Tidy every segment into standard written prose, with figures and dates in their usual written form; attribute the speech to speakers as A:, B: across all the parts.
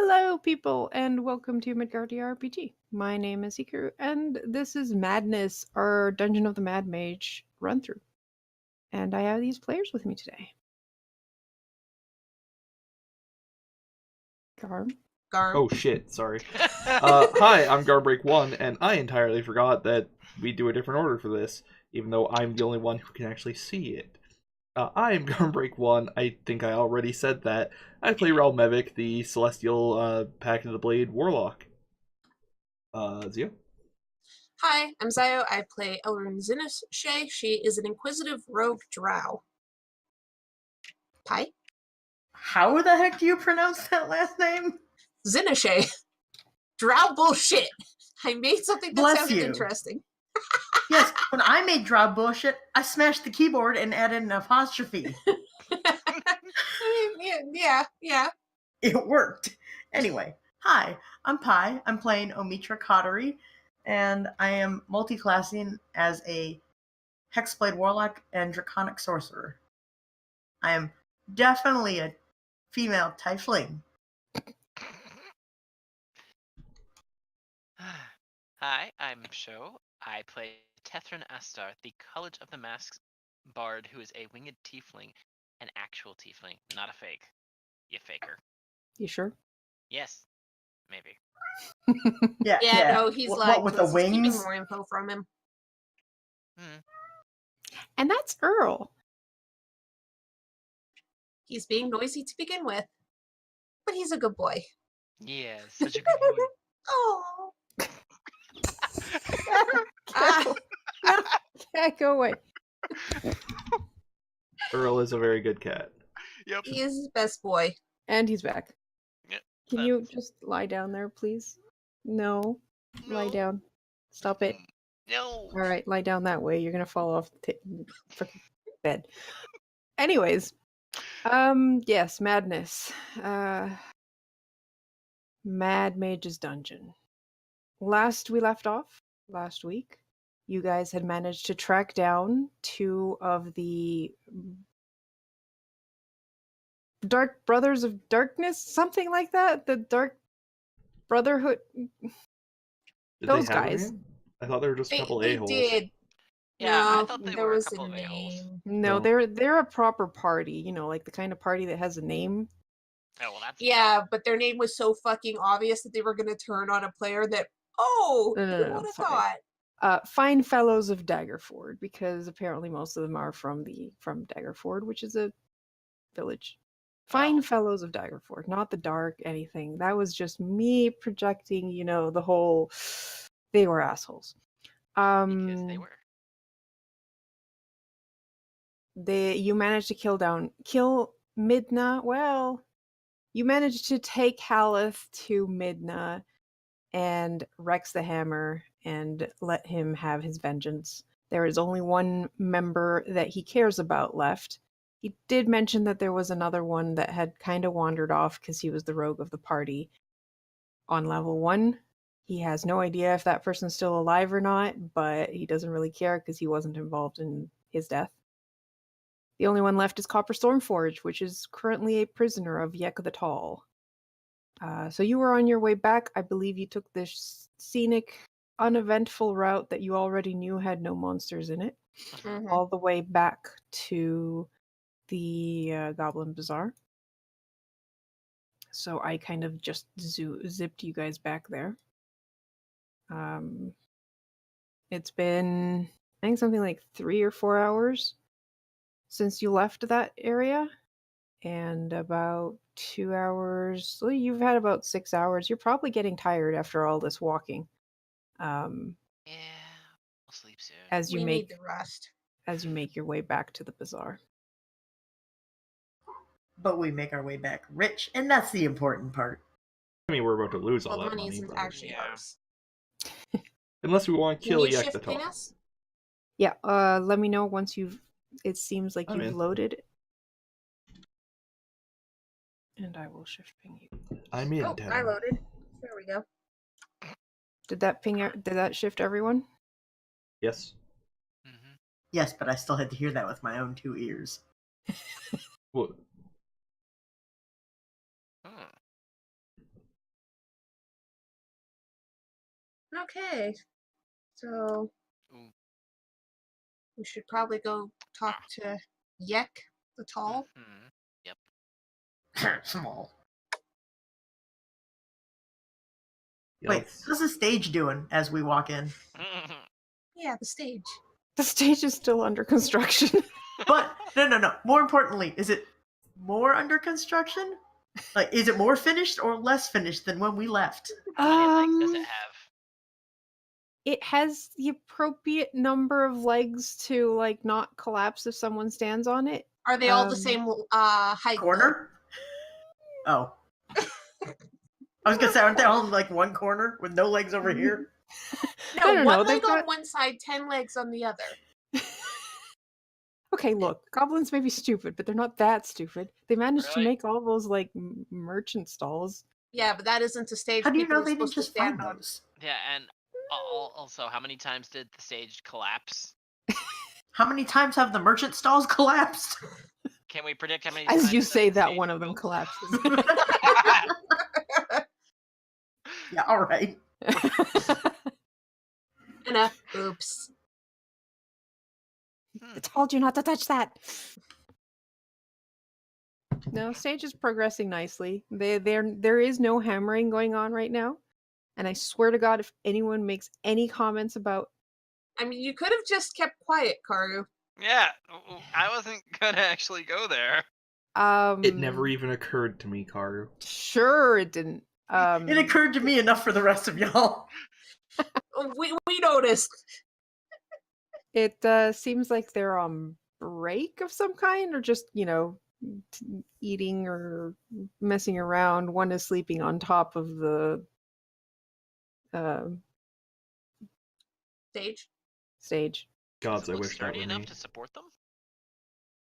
A: Hello, people, and welcome to Midgardia RPG. My name is Hikaru, and this is Madness, our Dungeon of the Mad Mage run-through. And I have these players with me today. Garm.
B: Oh shit, sorry. Hi, I'm Garbreak1, and I entirely forgot that we do a different order for this, even though I'm the only one who can actually see it. I am Garbreak1, I think I already said that. I play Rel Mevik, the Celestial Pact of the Blade Warlock. Zio?
C: Hi, I'm Zio. I play Elrin Zinashe. She is an inquisitive rogue drow. Pi?
D: How the heck do you pronounce that last name?
C: Zinashe. Drow bullshit. I made something that
D: Bless
C: sounded
D: you.
C: interesting.
D: Yes, when I made draw bullshit, I smashed the keyboard and added an apostrophe.
C: I mean, yeah.
D: It worked. Anyway, hi, I'm Pi. I'm playing Omitra Cottery, and I am multi-classing as a Hexblade Warlock and Draconic Sorcerer. I am definitely a female tiefling.
E: Hi, I'm Sho. I play Tethran Astar, the College of the Masks bard who is a winged tiefling, an actual tiefling, not a fake. You faker.
A: You sure?
E: Yes, maybe.
C: Yeah, no, he's
D: What with the
C: Let's keep
D: wings?
C: more info from him.
A: And that's Earl.
C: He's being noisy to begin with, but he's a good boy.
E: Yeah, such a good boy.
C: Oh.
A: Go away.
B: Earl is a very good cat.
E: Yep.
C: He is his best boy.
A: And he's back.
E: Yep.
A: Can you just lie down there, please? No. Lie down. Stop it.
E: No.
A: All right, lie down that way. You're gonna fall off the frickin' bed. Anyways, yes, Madness. Mad Mage's Dungeon. Last we left off, last week, you guys had managed to track down two of the Dark Brothers of Darkness, something like that. The Dark Brotherhood.
B: Did
A: Those
B: they have a
A: guys.
B: name? I thought they were just a couple
C: They
B: a-holes.
C: did.
E: Yeah, I
C: No,
E: thought they
C: there
E: were a
C: was
E: couple
C: a
E: of a-holes.
C: name.
A: No,
B: No.
A: they're a proper party. You know, like the kind of party that has a name.
E: Oh, well, that's
C: Yeah, but their name was so fucking obvious that they were going to turn on a player that, who would have
A: Sorry.
C: thought?
A: Fine Fellows of Daggerford, because apparently most of them are from Daggerford, which is a village. Fine Fellows of Daggerford, not the dark anything. That was just me projecting, the whole they were assholes.
E: because they were.
A: You managed to kill Midna. Well, you managed to take Haleth to Midna and Rex the Hammer and let him have his vengeance. There is only one member that he cares about left. He did mention that there was another one that had kind of wandered off because he was the rogue of the party on level 1. He has no idea if that person's still alive or not, but he doesn't really care because he wasn't involved in his death. The only one left is Copper Stormforge, which is currently a prisoner of Yek the Tall. So you were on your way back. I believe you took this scenic, uneventful route that you already knew had no monsters in it, all the way back to the Goblin Bazaar. So I kind of just zipped you guys back there. It's been, I think, something like 3 or 4 hours since you left that area, and about 2 hours. Well, you've had about 6 hours. You're probably getting tired after all this walking.
E: Yeah, I'll sleep soon.
A: As you
C: We
A: make
C: need the rest.
A: as you make your way back to the bazaar.
D: But we make our way back rich, and that's the important part.
B: I mean, we're about to lose all
C: Well,
B: that
C: money
B: money.
C: isn't
B: but-
C: actually
E: Yeah.
C: ours.
B: Unless we want to
C: Can
B: kill
C: you
B: Yek
C: shift
B: the Tall.
C: ping us?
A: Yeah, let me know once it seems like
B: I'm
A: you've
B: in.
A: loaded. And I will shift ping you.
B: I'm in
C: Oh,
B: town.
C: I loaded. There we go.
A: Did that shift everyone?
B: Yes.
E: Mm-hmm.
D: Yes, but I still had to hear that with my own 2 ears.
B: What?
C: Okay. So
E: Ooh.
C: we should probably go talk to Yek the Tall.
E: Mhm.
D: Small.
B: Yeah,
D: Wait,
B: let's-
D: how's the stage doing as we walk in?
C: Yeah, the stage.
A: The stage is still under construction.
D: But no. More importantly, is it more under construction? Like, is it more finished or less finished than when we left?
E: How many legs does it have?
A: It has the appropriate number of legs to like not collapse if someone stands on it.
C: Are they all the same height?
D: Corner? Oh. I was gonna say, aren't they all in like one corner with no legs over here?
C: No,
A: No,
C: one
A: they've
C: leg on
A: got-
C: one side, 10 legs on the other.
A: Okay, look, goblins may be stupid, but they're not that stupid. They managed to
E: Really?
A: make all those like merchant stalls.
C: Yeah, but that isn't a stage
D: How do you
C: people
D: know
C: are
D: they didn't
C: supposed to
D: just find
C: stand on.
D: those?
E: Yeah, and also, how many times did the stage collapse?
D: How many times have the merchant stalls collapsed?
E: Can we predict how many
A: As
E: times
A: you
E: the
A: say that,
E: stage
A: one of them
E: will
A: collapses.
D: Yeah, alright.
C: Oops.
A: I told you not to touch that. No, stage is progressing nicely. There is no hammering going on right now, and I swear to God, if anyone makes any comments about,
C: I mean, you could have just kept quiet, Karu.
E: Yeah, I wasn't gonna actually go there.
B: It never even occurred to me, Karu.
A: Sure, it didn't.
D: It occurred to me enough for the rest of y'all.
C: Oh, we noticed.
A: It seems like they're on break of some kind, or just eating or messing around. One is sleeping on top of the uh,
C: Stage.
A: stage.
B: Gods, I
E: Does it look
B: wish that
E: sturdy
B: were
E: enough
B: me.
E: to support them?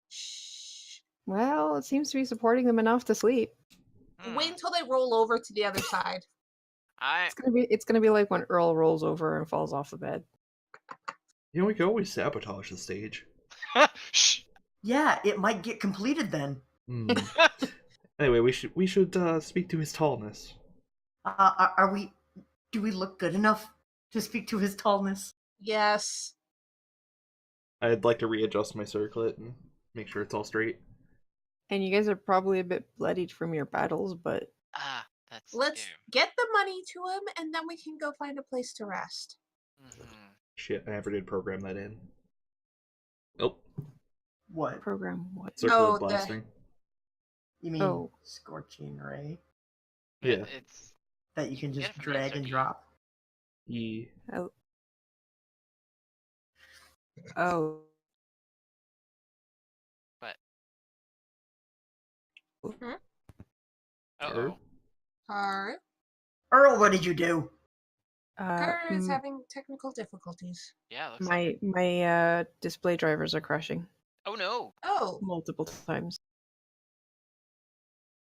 C: Shh.
A: Well, it seems to be supporting them enough to sleep.
C: Wait until they roll over to the other side.
A: It's gonna be like when Earl rolls over and falls off the bed.
B: You know, we could always sabotage the stage.
E: Shh.
D: Yeah, it might get completed then.
B: Hmm. Anyway, we should speak to his tallness.
D: Are we... Do we look good enough to speak to his tallness?
C: Yes.
B: I'd like to readjust my circlet and make sure it's all straight.
A: And you guys are probably a bit bloodied from your battles, but
E: That's
C: Let's
E: scary.
C: get the money to him, and then we can go find a place to rest.
E: Mhm.
B: Shit, I never did program that in. Oh,
D: What?
A: program what?
B: circlet
C: Oh,
B: blasting.
D: You mean
A: Oh.
D: Scorching Ray?
B: Yeah.
E: It's
D: That you can
E: Get
D: just
E: it from the
D: drag and
E: SRD.
D: drop?
B: Ye.
A: Oh. Oh.
E: but
C: Hmm?
E: uh-oh.
C: Karu?
D: Earl, what did you do?
C: Karu is having technical difficulties.
E: Yeah, looks like
A: my
E: it.
A: my display drivers are crashing
E: Oh no.
C: Oh,
A: multiple times.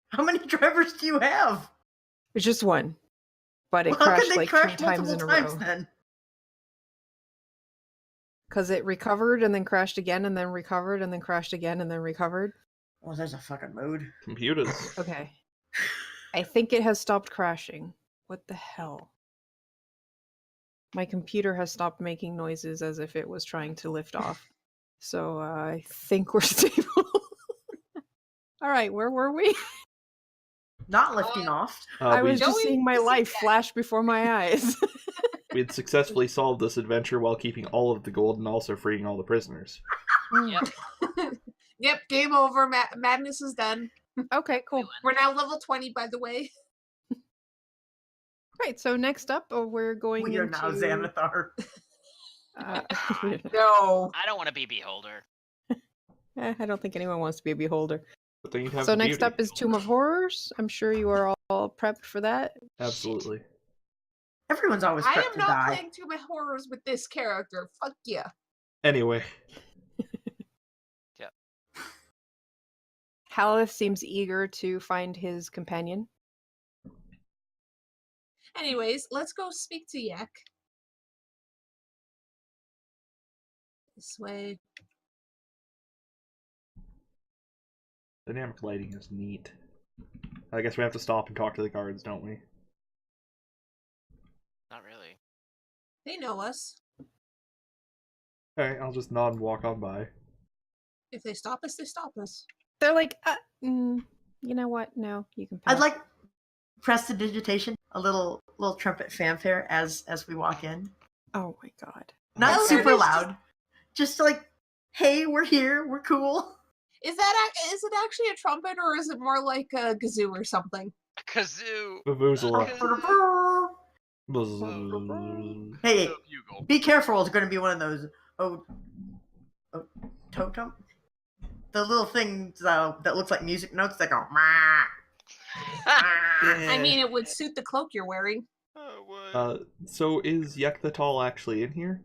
D: How many drivers do you have?
A: It's just one, but it
D: Well, how
A: crashed
D: could they
A: like
D: crash
A: 3 times
D: multiple
A: in a
D: times
A: row.
D: then?
A: Because it recovered and then crashed again and then recovered and then crashed again and then recovered.
D: Well, there's a fucking mood.
B: Computers.
A: Okay. I think it has stopped crashing. What the hell? My computer has stopped making noises as if it was trying to lift off. So I think we're stable. All right, where were we?
D: Not lifting off.
A: I was just
C: Joey
A: seeing my
C: is
A: life
C: dead.
A: flash before my eyes.
B: We had successfully solved this adventure while keeping all of the gold and also freeing all the prisoners.
E: Yep.
C: Yep, game over. Madness is done.
A: Okay, cool.
C: We're now level 20, by the way.
A: Right, so next up, we're going
D: We are
A: into...
D: now Xanathar.
C: No.
E: I don't want to be beholder.
A: I don't think anyone wants to be a beholder.
B: But then you'd have
A: So
B: the
A: next
B: beauty.
A: up is Tomb of Horrors. I'm sure you are all prepped for that.
B: Absolutely.
D: Everyone's always
C: I
D: prepped
C: am
D: to
C: not
D: die.
C: playing Tomb of Horrors with this character. Fuck yeah.
B: Anyway,
A: Haleth seems eager to find his companion.
C: Anyways, let's go speak to Yek. This way.
B: dynamic lighting is neat. I guess we have to stop and talk to the guards, don't we?
E: Not really.
C: They know us.
B: Alright, I'll just nod and walk on by.
C: If they stop us, they stop us.
A: They're like, you know what? No, you can pass.
D: I'd like prestidigitation, a little trumpet fanfare as we walk in.
A: Oh my god.
D: Not
C: Oh,
D: super
C: it's
D: loud. Just like, hey, we're here, we're cool.
C: Is it actually a trumpet, or is it more like a kazoo or something?
E: A kazoo.
B: Vuvuzela.
D: Hey,
E: No bugle.
D: be careful, it's going to be one of those totem? The little things that looks like music notes that go
C: I mean, it would suit the cloak you're wearing.
E: Oh, what?
B: So is Yek the Tall actually in here?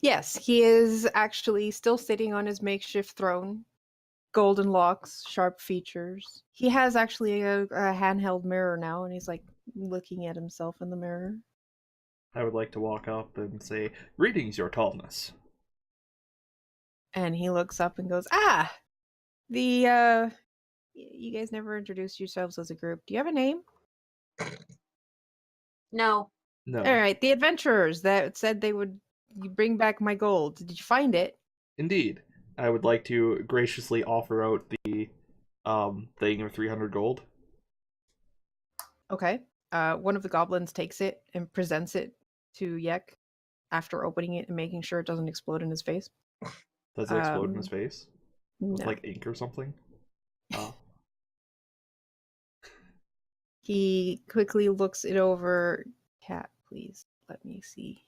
A: Yes, he is actually still sitting on his makeshift throne. Golden locks, sharp features. He has actually a handheld mirror now, and he's like looking at himself in the mirror.
B: I would like to walk up and say, "Greetings, your tallness."
A: And he looks up and goes, you guys never introduced yourselves as a group. Do you have a name?
C: No.
B: No.
A: All right, the adventurers that said they would bring back my gold. Did you find it?
B: Indeed. I would like to graciously offer out the thing of 300 gold.
A: Okay. One of the goblins takes it and presents it to Yek after opening it and making sure it doesn't explode in his face.
B: Does it explode in his face? With
A: No.
B: like ink or something? Oh.
A: He quickly looks it over. Cat, please. Let me see.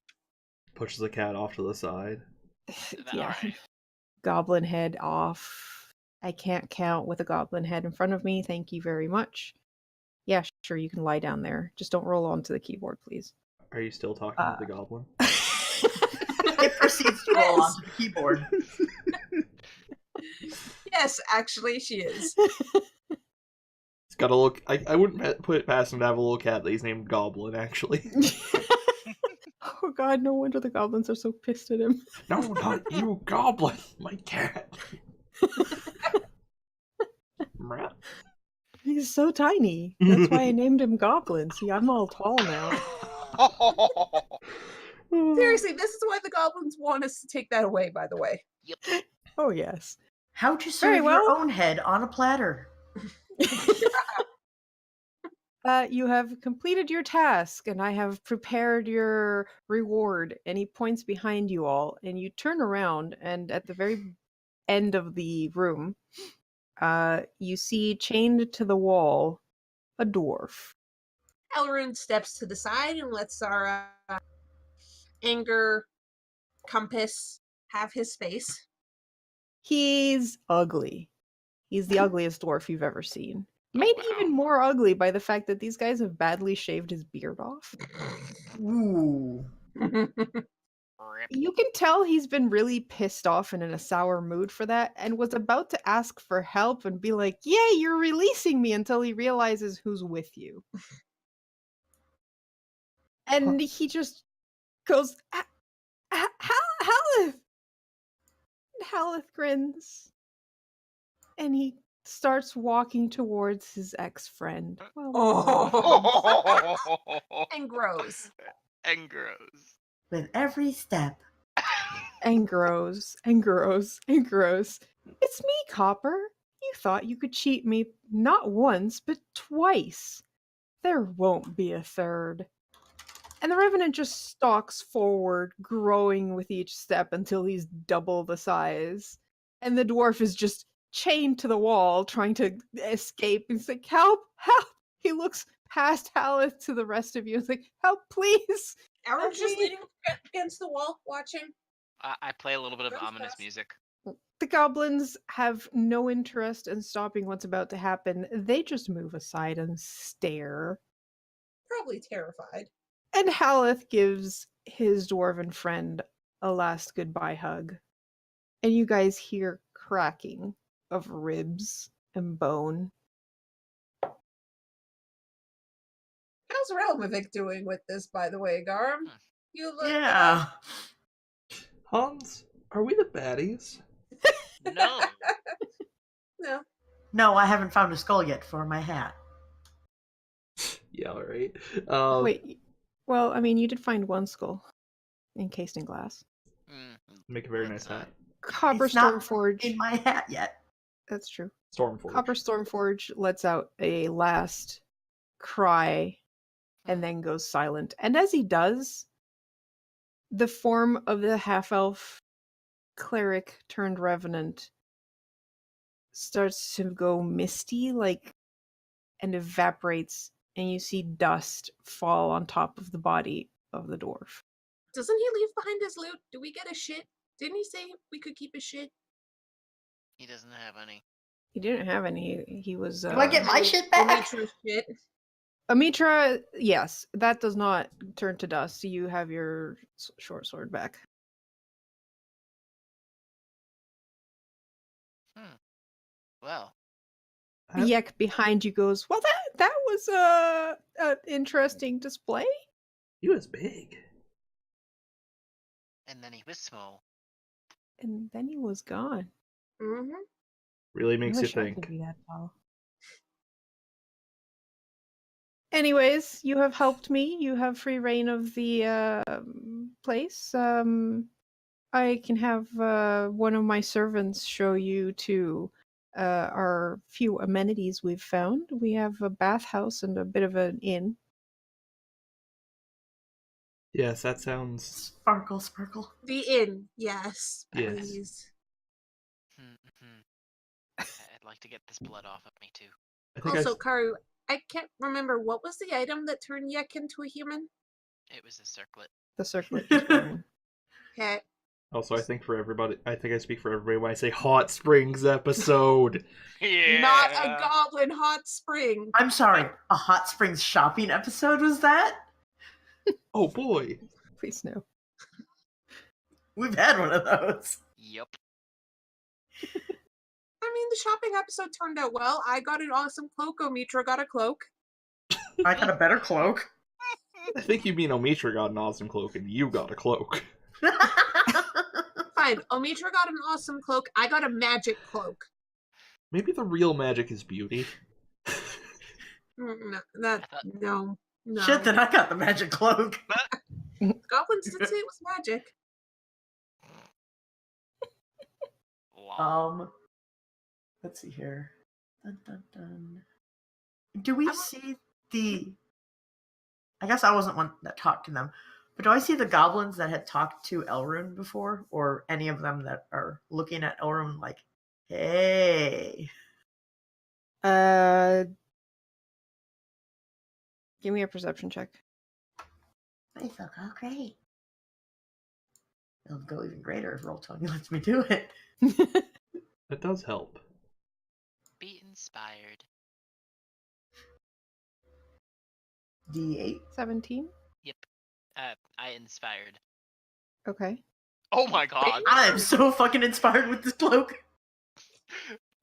B: Pushes the cat off to the side.
A: Yeah.
E: Alright.
A: Goblin head off. I can't count with a goblin head in front of me. Thank you very much. Yeah, sure, you can lie down there. Just don't roll onto the keyboard, please.
B: Are you still talking to the goblin?
D: It proceeds to roll onto the keyboard.
C: Yes, actually, she is.
B: It's got a look. I wouldn't put it past him to have a little cat that he's named Goblin, actually.
A: Oh god, no wonder the goblins are so pissed at him.
B: No, not you, Goblin! My cat! Meow.
A: He's so tiny. That's why I named him Goblin. See, I'm all tall now.
C: Seriously, this is why the goblins want us to take that away, by the way.
E: Yep.
A: Oh, yes.
D: How'd you serve
A: Very well.
D: your own head on a platter?
A: You have completed your task, and I have prepared your reward. And he points behind you all, and you turn around, and at the very end of the room, you see chained to the wall a dwarf.
C: Elrond steps to the side and lets our anger compass have his space.
A: He's ugly. He's the ugliest dwarf you've ever seen. Made
E: wow.
A: even more ugly by the fact that these guys have badly shaved his beard off.
D: Ooh.
E: Rip.
A: You can tell he's been really pissed off and in a sour mood for that, and was about to ask for help and be like, "Yay, you're releasing me," until he realizes who's with you. And he just goes, Haleth! And Haleth grins. And he starts walking towards his ex-friend.
C: And grows.
E: And grows.
D: With every step.
A: And grows, and grows, and grows. It's me, Copper. You thought you could cheat me not once, but twice. There won't be a third. And the Revenant just stalks forward, growing with each step until he's double the size. And the dwarf is just chained to the wall, trying to escape. He's like, "Help! Help!" He looks past Haleth to the rest of you. He's like, "Help, please!"
C: Elrond's just leaning against the wall, watching.
E: I play a little bit of
C: Goes
E: ominous
C: fast.
E: music.
A: The goblins have no interest in stopping what's about to happen. They just move aside and stare.
C: Probably terrified.
A: And Haleth gives his dwarven friend a last goodbye hug. And you guys hear cracking of ribs and bone.
C: How's Relmovic doing with this, by the way, Garm? You look
D: Yeah.
B: Hans, are we the baddies?
E: No.
C: No.
D: No, I haven't found a skull yet for my hat.
B: Yeah, alright.
A: Wait, well, I mean, you did find one skull. encased in glass.
B: Make a very
E: That's
B: nice hat.
A: Copper
D: It's not
A: Stormforge.
D: in my hat yet.
A: That's true.
B: Stormforge.
A: Copper Stormforge lets out a last cry and then goes silent. And as he does, the form of the half-elf cleric turned revenant starts to go misty, like, and evaporates, and you see dust fall on top of the body of the dwarf.
C: Doesn't he leave behind his loot? Do we get his shit? Didn't he say we could keep his shit?
E: He doesn't have any.
A: He didn't have any. He was.
D: Do I get my shit back?
C: Onitra's shit.
A: Amitra, yes, that does not turn to dust. You have your short sword back.
E: Well,
A: Yek behind you goes, well, that was an interesting display.
B: He was big.
E: and then he was small.
A: And then he was gone.
C: Mm-hmm.
B: Really
A: I
B: makes you
A: wish I
B: think.
A: could be that tall. Anyways, you have helped me. You have free reign of the place. I can have one of my servants show you to our few amenities we've found. We have a bathhouse and a bit of an inn.
B: Yes, that sounds.
D: Sparkle, sparkle.
C: The inn, yes,
B: Yes.
C: please.
E: I'd like to get this blood off of me too.
B: I think
C: Also, Karu, I can't remember what was the item that turned Yek into a human.
E: It was a circlet.
A: The circlet is burning.
C: Okay.
B: Also, I think for everybody, I think I speak for everybody when I say Hot Springs episode.
E: Yeah.
C: Not a goblin hot spring.
D: I'm sorry, a Hot Springs shopping episode was that?
B: Oh boy.
A: Please no.
D: We've had one of those.
E: Yup.
C: I mean, the shopping episode turned out well. I got an awesome cloak. Omitra got a cloak.
D: I got a better cloak.
B: I think you mean Omitra got an awesome cloak and you got a cloak.
C: Fine. Omitra got an awesome cloak. I got a magic cloak.
B: Maybe the real magic is beauty.
C: No.
D: Shit, then I got the magic cloak.
C: Goblins did say it was magic.
E: Wow.
D: Let's see here. Dun, dun, dun. Do we see the... I guess I wasn't one that talked to them, but do I see the goblins that had talked to Elrune before? Or any of them that are looking at Elrune like, hey...
A: Give me a perception check.
D: I felt all great. It'll go even greater if Roll20 lets me do it.
B: That does help.
E: Be inspired.
D: D8.
A: 17?
E: Yep. I inspired.
A: Okay.
E: Oh my god.
D: I am so fucking inspired with this cloak.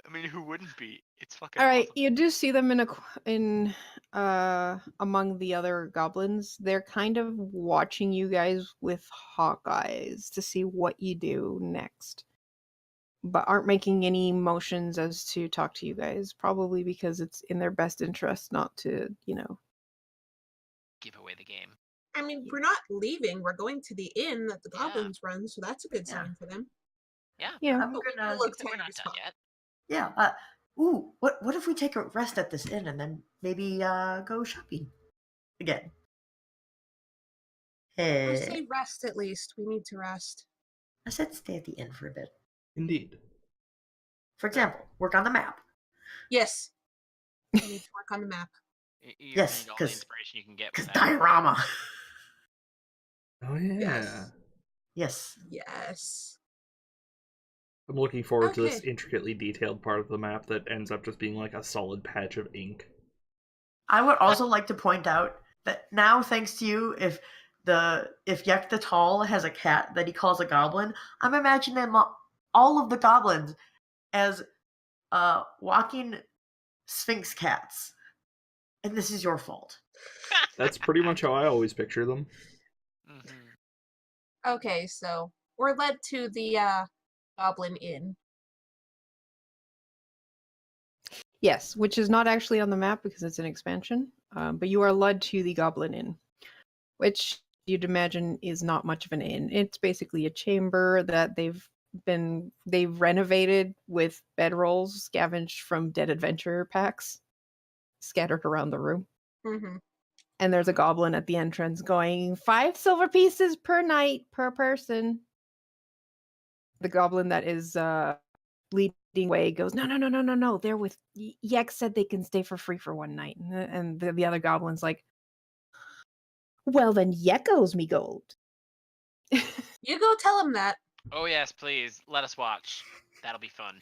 E: I mean, who wouldn't be? It's fucking
A: All right,
E: awesome.
A: you do see them in among the other goblins. They're kind of watching you guys with hawk eyes to see what you do next, but aren't making any motions as to talk to you guys. Probably because it's in their best interest not to,
E: Give away the game.
C: I mean, we're not leaving. We're going to the inn that the
E: Yeah.
C: goblins run, so that's a good sign for them.
E: Yeah.
A: Yeah.
D: I'm
C: But we
D: gonna...
C: will look
E: We're not
C: tight
E: done
C: as
E: yet.
D: Yeah. Ooh, what if we take a rest at this inn and then maybe go shopping again?
C: I
D: Hey,
C: say rest at least. We need to rest.
D: I said stay at the inn for a bit.
B: Indeed.
D: For example, work on the map.
C: Yes. We need to work on the map.
E: You're
D: Yes,
E: gonna need all the
D: 'cause-
E: inspiration you can get.
D: Because
E: With that.
D: diorama.
B: Oh yeah.
C: Yes.
D: Yes.
C: Yes.
B: I'm looking forward to this
C: Okay.
B: intricately detailed part of the map that ends up just being like a solid patch of ink.
D: I would also like to point out that now, thanks to you, if Yek the Tall has a cat that he calls a goblin, I'm imagining all of the goblins as walking Sphinx cats. And this is your fault.
B: That's pretty much how I always picture them.
E: Mhm.
C: Okay, so we're led to the Goblin Inn.
A: Yes, which is not actually on the map because it's an expansion. But you are led to the Goblin Inn, which you'd imagine is not much of an inn. It's basically a chamber that they've renovated with bedrolls scavenged from dead adventurer packs scattered around the room.
C: Mm-hmm.
A: And there's a goblin at the entrance going, 5 silver pieces per night per person. The goblin that is leading way goes, no. They're with Yek said they can stay for free for one night. And the other goblin's like, well, then Yek owes me gold.
C: You go tell him that.
E: Oh yes, please let us watch. That'll be fun.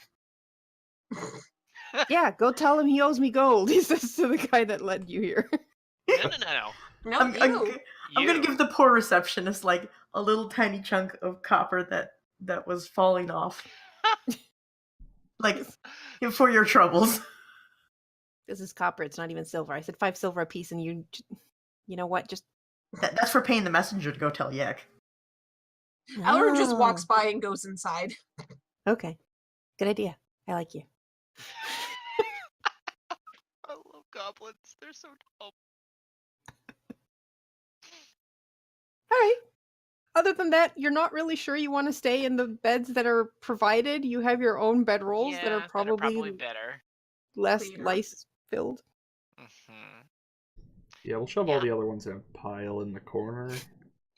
A: Yeah, go tell him he owes me gold. He says to the guy that led you here.
E: No.
C: No,
D: I'm
C: you.
D: gonna
E: You.
D: give the poor receptionist like a little tiny chunk of copper that was falling off, like for your troubles.
A: This is copper. It's not even silver. I said 5 silver a piece, and you know what? Just
D: That's for paying the messenger to go tell Yek.
C: Eller just walks
A: Oh,
C: by and goes inside.
A: okay. Good idea. I like you.
E: I love goblins. They're so dumb.
A: All right. Other than that, you're not really sure you want to stay in the beds that are provided. You have your own bedrolls that are
E: Yeah,
A: probably
E: better.
A: less
C: Cleaner.
A: lice filled.
E: Mm-hmm.
B: Yeah, we'll shove
E: Yeah.
B: all the other ones in a pile in the corner.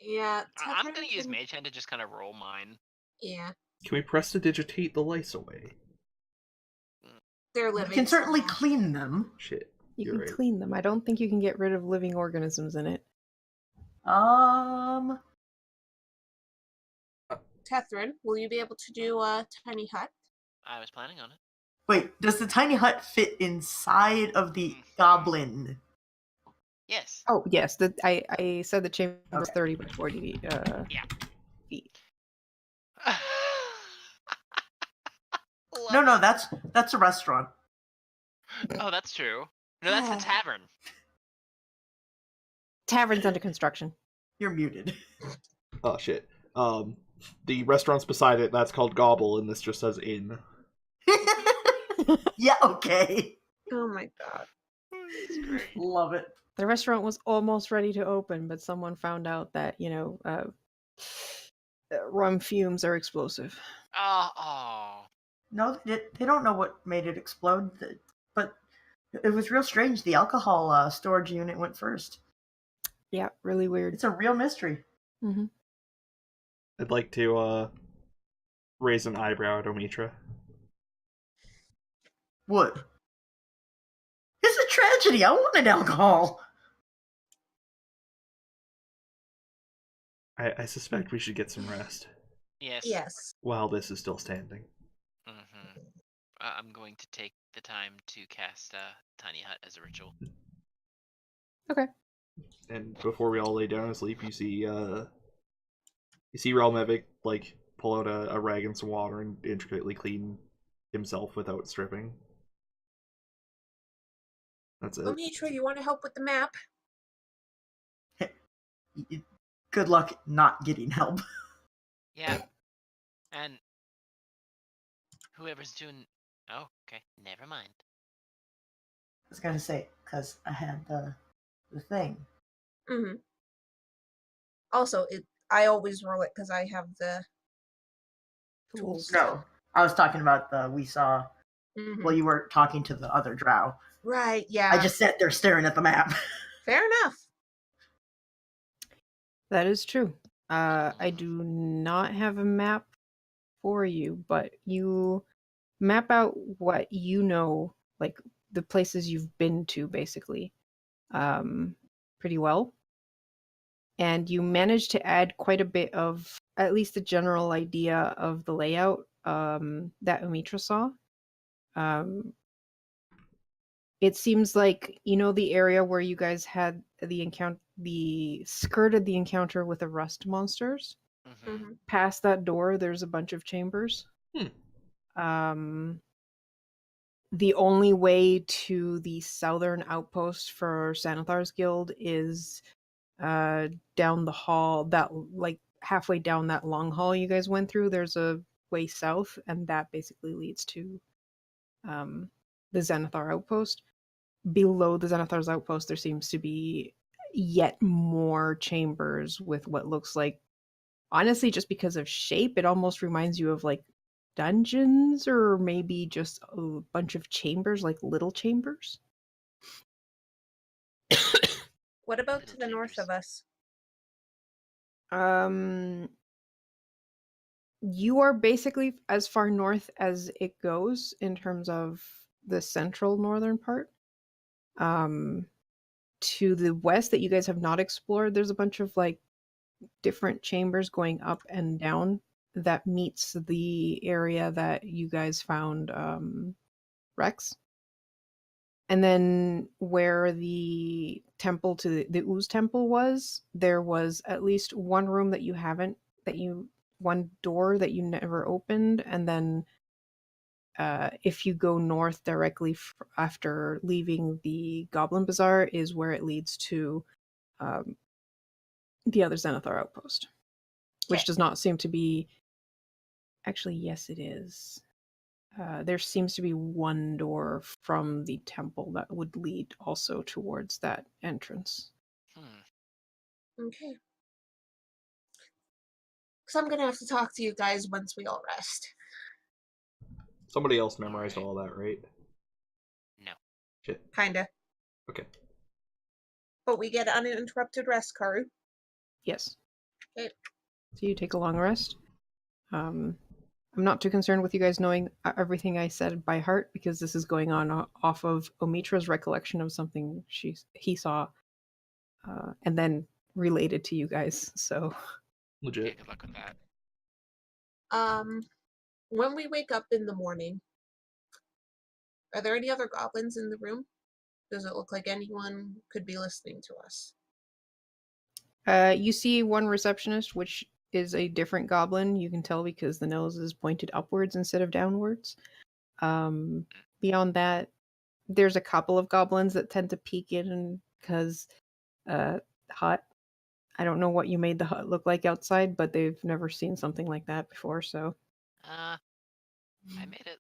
C: Yeah.
E: I'm gonna
C: Tethrin
E: use
C: can-
E: Mage Hand to just kind of roll mine.
C: Yeah.
B: Can we prestidigitate the lice away?
C: They're
D: You
C: living.
D: can certainly
C: somehow.
D: clean them.
B: Shit.
A: You
B: You're
A: can
B: right.
A: clean them. I don't think you can get rid of living organisms in it.
C: Tethrin, will you be able to do a tiny hut?
E: I was planning on it.
D: Wait, does the tiny hut fit inside of the goblin?
E: Yes.
A: Oh, yes. I said the chamber was
D: Okay.
A: 30 by 40 feet.
D: No,
E: Love it.
D: that's a restaurant.
E: Oh, that's true. No, that's the tavern.
A: Tavern's under construction.
D: You're muted.
B: Oh shit. The restaurant's beside it. That's called Gobble, and this just says Inn.
D: Yeah, okay.
C: Oh my god.
E: It's great.
D: Love it.
A: The restaurant was almost ready to open, but someone found out that, rum fumes are explosive.
E: Oh.
D: No, they don't know what made it explode, but it was real strange. The alcohol storage unit went first.
A: Yeah, really weird.
D: It's a real mystery.
A: Mm-hmm.
B: I'd like to raise an eyebrow at Omitra.
D: What? It's a tragedy. I wanted alcohol.
B: I suspect we should get some rest
E: Yes.
C: Yes.
B: while this is still standing.
E: Mm-hmm. I'm going to take the time to cast Tiny Hut as a ritual.
A: Okay.
B: And before we all lay down to sleep, you see Relmevik like pull out a rag and some water and intricately clean himself without stripping. That's it.
C: Omitra, you want to help with the map?
D: Good luck not getting help.
E: Yeah. And whoever's doing. Oh, okay. Never mind.
D: I was gonna say, because I had the thing.
C: Mm-hmm. Also, I always roll it because I have the tools.
D: No, I was talking about we saw.
C: Mhm.
D: Well, you were talking to the other drow.
C: Right, yeah.
D: I just sat there staring at the map.
C: Fair enough.
A: That is true. I do not have a map for you, but you map out what you know, like the places you've been to, basically, pretty well. And you manage to add quite a bit of, at least a general idea of the layout that Omitra saw. It seems like, the area where you guys had the skirted the encounter with the rust monsters.
E: Mm-hmm.
C: Mm-hmm.
A: Past that door, there's a bunch of chambers. The only way to the southern outpost for Sanathar's guild is down the hall, that like halfway down that long hall you guys went through. There's a way south, and that basically leads to the Xanathar outpost. Below the Xanathar's outpost, there seems to be yet more chambers with what looks like, honestly, just because of shape, it almost reminds you of like dungeons or maybe just a bunch of chambers, like little chambers.
C: What about
E: Little
C: to the north
E: chambers.
C: of us?
A: You are basically as far north as it goes in terms of the central northern part. To the west that you guys have not explored, there's a bunch of like different chambers going up and down that meets the area that you guys found Rex. And then where the temple to the Ooze temple was, there was at least one room that you haven't, that you, one door that you never opened. And then if you go north directly after leaving the Goblin Bazaar, is where it leads to um, the other Xanathar outpost, which
C: Okay.
A: does not seem to be. Actually, yes, it is. There seems to be one door from the temple that would lead also towards that entrance.
C: Okay. Because I'm gonna have to talk to you guys once we all rest.
B: Somebody else memorized
E: Alright.
B: all that, right?
E: No.
B: Shit.
C: Kinda.
B: Okay.
C: But we get uninterrupted rest, Karu.
A: Yes.
C: Okay.
A: So you take a long rest. I'm not too concerned with you guys knowing everything I said by heart because this is going on off of Omitra's recollection of something he saw, and then related to you guys. So
E: Yeah,
B: Legit.
E: good luck with that.
C: When we wake up in the morning, are there any other goblins in the room? Does it look like anyone could be listening to us?
A: you see one receptionist, which is a different goblin. You can tell because the nose is pointed upwards instead of downwards. Beyond that, there's a couple of goblins that tend to peek in because hut. I don't know what you made the hut look like outside, but they've never seen something like that before. So
E: I made it.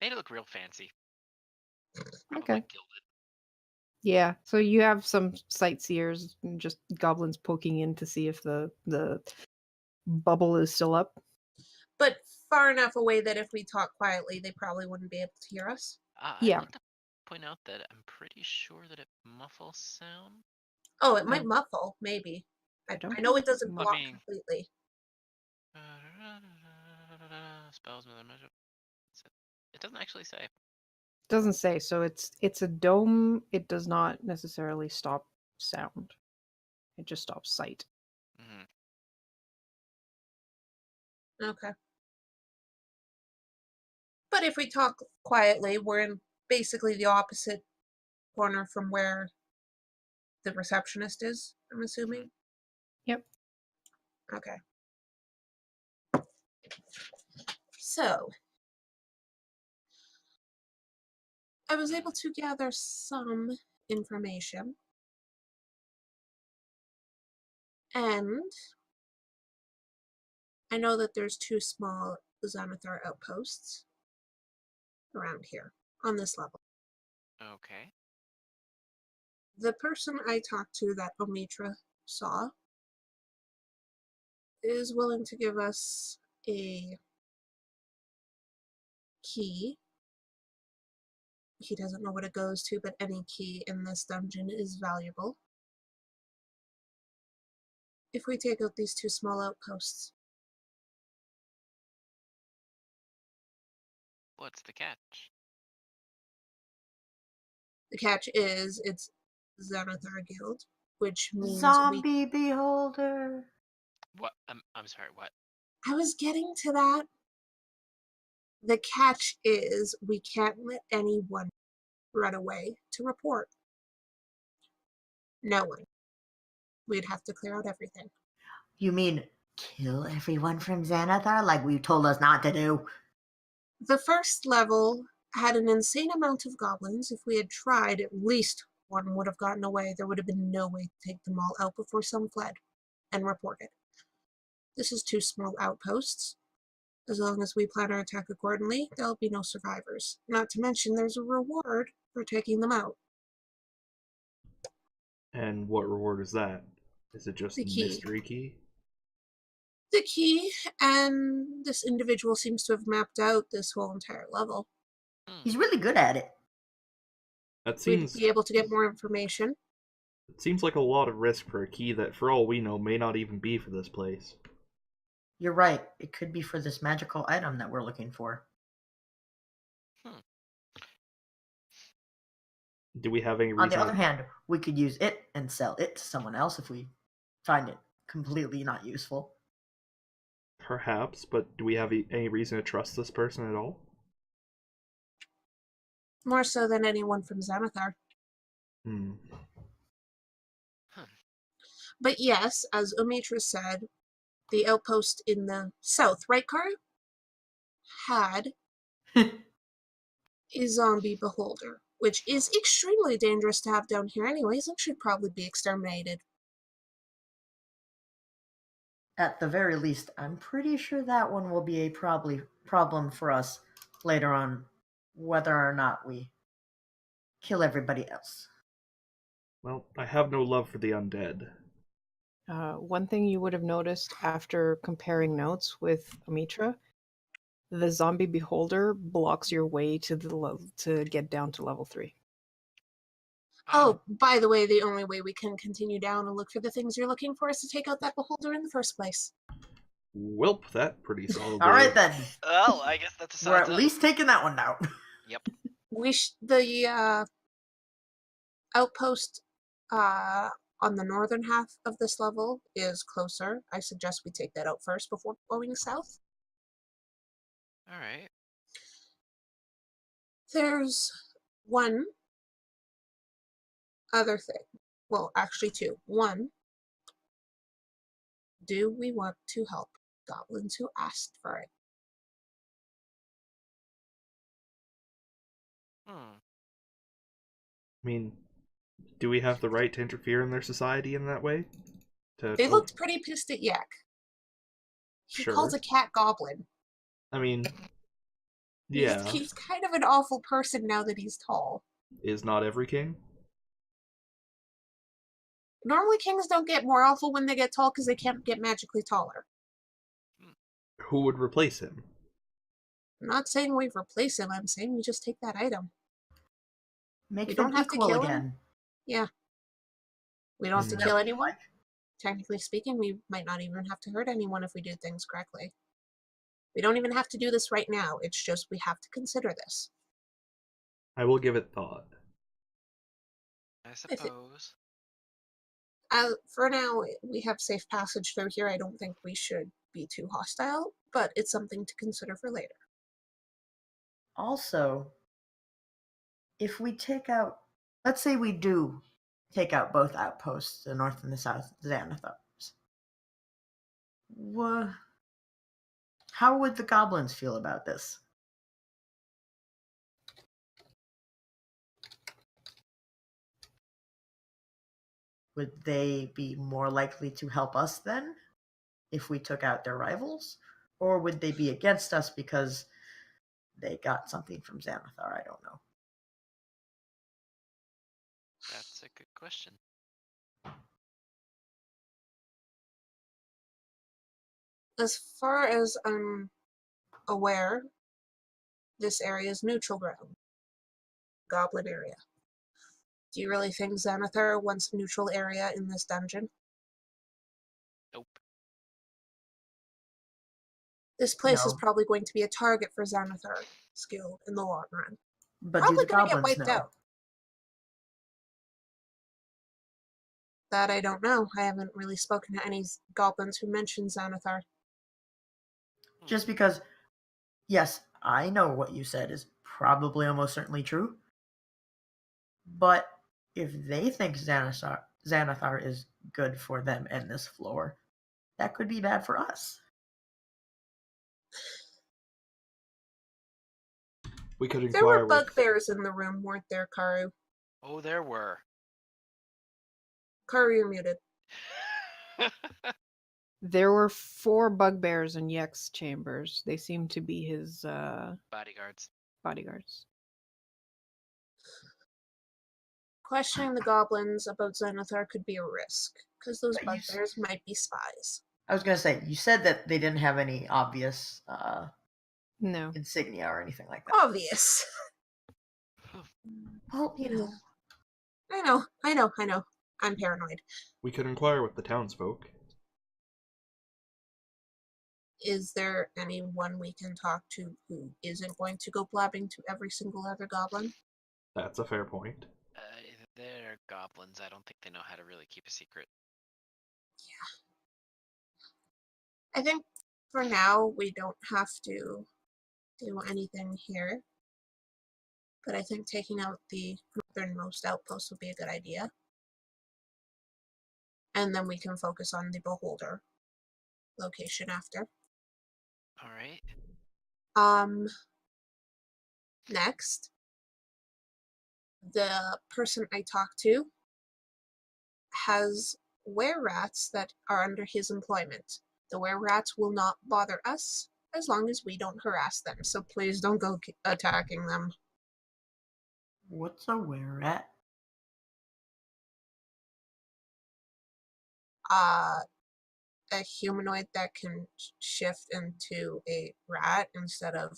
E: Made it look real fancy. Probably
A: okay.
E: gilded.
A: Yeah, so you have some sightseers and just goblins poking in to see if the bubble is still up.
C: But far enough away that if we talk quietly, they probably wouldn't be able to hear us.
E: I'd
A: Yeah.
E: like to point out that I'm pretty sure that it muffles sound.
C: Oh, it might
A: I-
C: muffle, maybe.
A: I
C: I
A: don't
C: know it
A: think
C: doesn't
A: mu-
C: block
E: mean-
C: completely.
E: Spells. It doesn't actually say.
A: doesn't say. So it's a dome. It does not necessarily stop sound. It just stops sight.
C: Okay. But if we talk quietly, we're in basically the opposite corner from where the receptionist is, I'm assuming.
A: Yep.
C: Okay. So, I was able to gather some information. And I know that there's 2 small Xanathar outposts around here on this level.
E: Okay.
C: The person I talked to that Omitra saw is willing to give us a key. He doesn't know what it goes to, but any key in this dungeon is valuable. If we take out these 2 small outposts.
E: What's the catch?
C: The catch is it's Xanathar Guild, which means
D: Zombie beholder.
E: What? I'm sorry. What?
C: I was getting to that. The catch is we can't let anyone run away to report. No one. We'd have to clear out everything.
D: You mean kill everyone from Xanathar like you told us not to do?
C: The first level had an insane amount of goblins. If we had tried, at least one would have gotten away. There would have been no way to take them all out before some fled and reported. This is 2 small outposts. As long as we plan our attack accordingly, there'll be no survivors. Not to mention there's a reward for taking them out.
B: And what reward is that? Is it just
C: The key.
B: mystery key?
C: The key, and this individual seems to have mapped out this whole entire level.
D: He's really good at it.
B: That
C: We'd
B: seems
C: be able to get more information.
B: it seems like a lot of risk for a key that, for all we know, may not even be for this place.
D: You're right. It could be for this magical item that we're looking for.
B: Do we have any
D: On
B: reason?
D: the other hand, we could use it and sell it to someone else if we find it completely not useful.
B: Perhaps, but do we have any reason to trust this person at all?
C: More so than anyone from Xanathar.
B: Hmm.
C: But yes, as Omitra said, the outpost in the south, right, Karu? Had a zombie beholder, which is extremely dangerous to have down here anyways and should probably be exterminated.
D: At the very least, I'm pretty sure that one will be a problem for us later on, whether or not we kill everybody else.
B: Well, I have no love for the undead.
A: One thing you would have noticed after comparing notes with Omitra, the zombie beholder blocks your way to to get down to level 3.
C: Oh, by the way, the only way we can continue down and look for the things you're looking for is to take out that beholder in the first place.
B: Welp, that pretty solidly.
D: All right then.
E: Well, I guess that's a
D: We're
E: sign
D: at
E: up.
D: least taking that one down.
E: Yep.
C: The outpost on the northern half of this level is closer. I suggest we take that out first before going south.
E: All right.
C: There's one other thing. Well, actually two. One, do we want to help goblins who asked for it?
E: Hmm.
B: I mean, do we have the right to interfere in their society in that way?
C: They looked pretty pissed at Yek. He
B: Sure.
C: calls a cat goblin.
B: I mean, yeah.
C: He's kind of an awful person now that he's tall.
B: Is not every king?
C: Normally kings don't get more awful when they get tall because they can't get magically taller.
B: Who would replace him?
C: I'm not saying we replace him, I'm saying we just take that item.
D: Make
C: We
D: them
C: don't have to
D: equal
C: kill him.
D: again.
C: Yeah. We don't have to
B: Hmm.
C: kill anyone. Technically speaking, we might not even have to hurt anyone if we do things correctly. We don't even have to do this right now. It's just we have to consider this.
B: I will give it thought.
E: I suppose.
C: For now, we have safe passage through here. I don't think we should be too hostile, but it's something to consider for later.
D: Also, if we take out, let's say we do take out both outposts, the north and the south Xanathars. How would the goblins feel about this? Would they be more likely to help us then if we took out their rivals? Or would they be against us because they got something from Xanathar? I don't know.
E: That's a good question.
C: As far as I'm aware, this area is neutral ground. Goblin area. Do you really think Xanathar wants a neutral area in this dungeon?
E: Nope.
C: This place is
D: No.
C: probably going to be a target for Xanathar skill in the long run.
D: But
C: Probably
D: do the
C: gonna get
D: goblins
C: wiped
D: know?
C: out. That I don't know. I haven't really spoken to any goblins who mention Xanathar.
D: Just because, yes, I know what you said is probably almost certainly true. But if they think Xanathar is good for them and this floor, that could be bad for us.
B: We could
C: There were
B: inquire with...
C: bugbears in the room, weren't there, Karu?
E: Oh, there were.
C: Karu, you're muted.
A: There were 4 bugbears in Yek's chambers. They seem to be his
E: Bodyguards.
A: bodyguards.
C: questioning the goblins about Xanathar could be a risk, because those
D: But you s-
C: bugbears might be spies.
D: I was gonna say, you said that they didn't have any obvious
A: No.
D: insignia or anything like that.
C: Obvious.
D: Well, you know.
C: I know. I'm paranoid.
B: We could inquire with the townsfolk.
C: Is there anyone we can talk to who isn't going to go blabbing to every single other goblin?
B: That's a fair point.
E: They're goblins. I don't think they know how to really keep a secret.
C: I think for now we don't have to do anything here. But I think taking out the northernmost outpost would be a good idea. And then we can focus on the Beholder location after.
E: All right.
C: Next, the person I talked to has were-rats that are under his employment. The were-rats will not bother us as long as we don't harass them, so please don't go attacking them.
D: What's a were-rat?
C: A humanoid that can shift into a rat instead of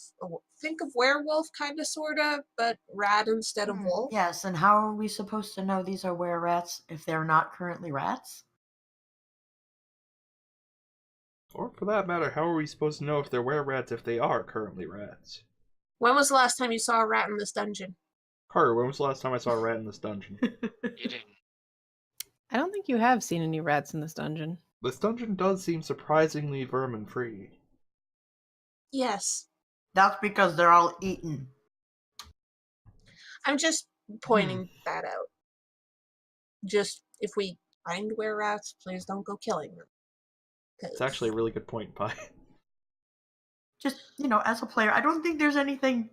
C: think of werewolf kind of sorta, but rat instead of wolf.
D: Yes, and how are we supposed to know these are were-rats if they're not currently rats?
B: Or for that matter, how are we supposed to know if they're were-rats if they are currently rats?
C: When was the last time you saw a rat in this dungeon?
B: Carter, when was the last time I saw a rat in this dungeon?
E: You didn't.
A: I don't think you have seen any rats in this dungeon.
B: This dungeon does seem surprisingly vermin-free.
C: Yes.
D: That's because they're all eaten.
C: I'm just pointing that out. Just if we find were rats, please don't go killing them.
B: It's actually a really good point, Pi.
D: Just, as a player, I don't think there's anything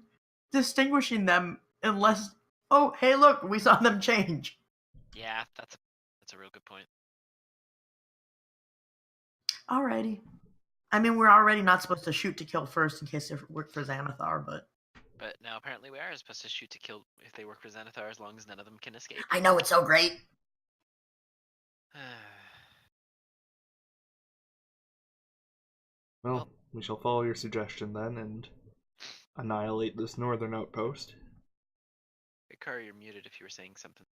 D: distinguishing them unless, oh, hey, look, we saw them change.
E: Yeah, that's a real good point.
D: Alrighty. I mean, we're already not supposed to shoot to kill first in case it worked for Xanathar, but...
E: But now apparently we are supposed to shoot to kill if they work for Xanathar as long as none of them can escape.
D: I know, it's so great.
B: Well, we shall follow your suggestion then and annihilate this northern outpost.
E: Ikari, you're muted if you were saying something.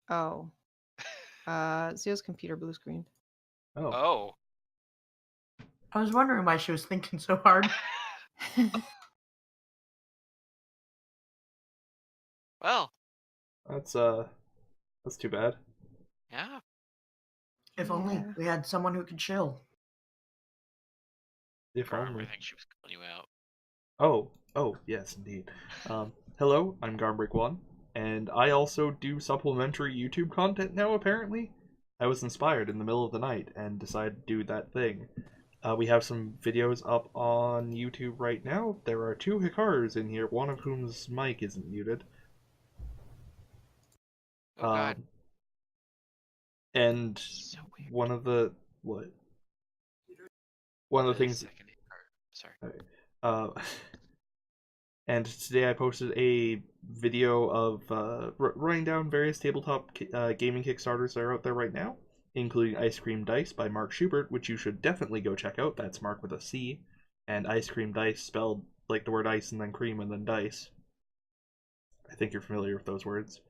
A: Oh. Zio's computer blue screened.
B: Oh.
E: Oh.
D: I was wondering why she was thinking so hard.
E: Well.
B: That's too bad.
E: Yeah.
D: If only we had someone who could chill.
B: If
E: I
B: only.
E: think she was calling you out.
B: Oh, yes, indeed. Hello, I'm Garmbreak1, and I also do supplementary YouTube content now, apparently. I was inspired in the middle of the night and decided to do that thing. We have some videos up on YouTube right now. There are 2 Hikarus in here, one of whom's mic isn't muted.
E: Oh god.
B: And
E: So weird.
B: one of the things.
E: Sorry.
B: And today I posted a video of running down various tabletop gaming Kickstarters that are out there right now, including Ice Cream Dice by Mark Schubert, which you should definitely go check out. That's Mark with a C, and Ice Cream Dice spelled like the word ice and then cream and then dice. I think you're familiar with those words.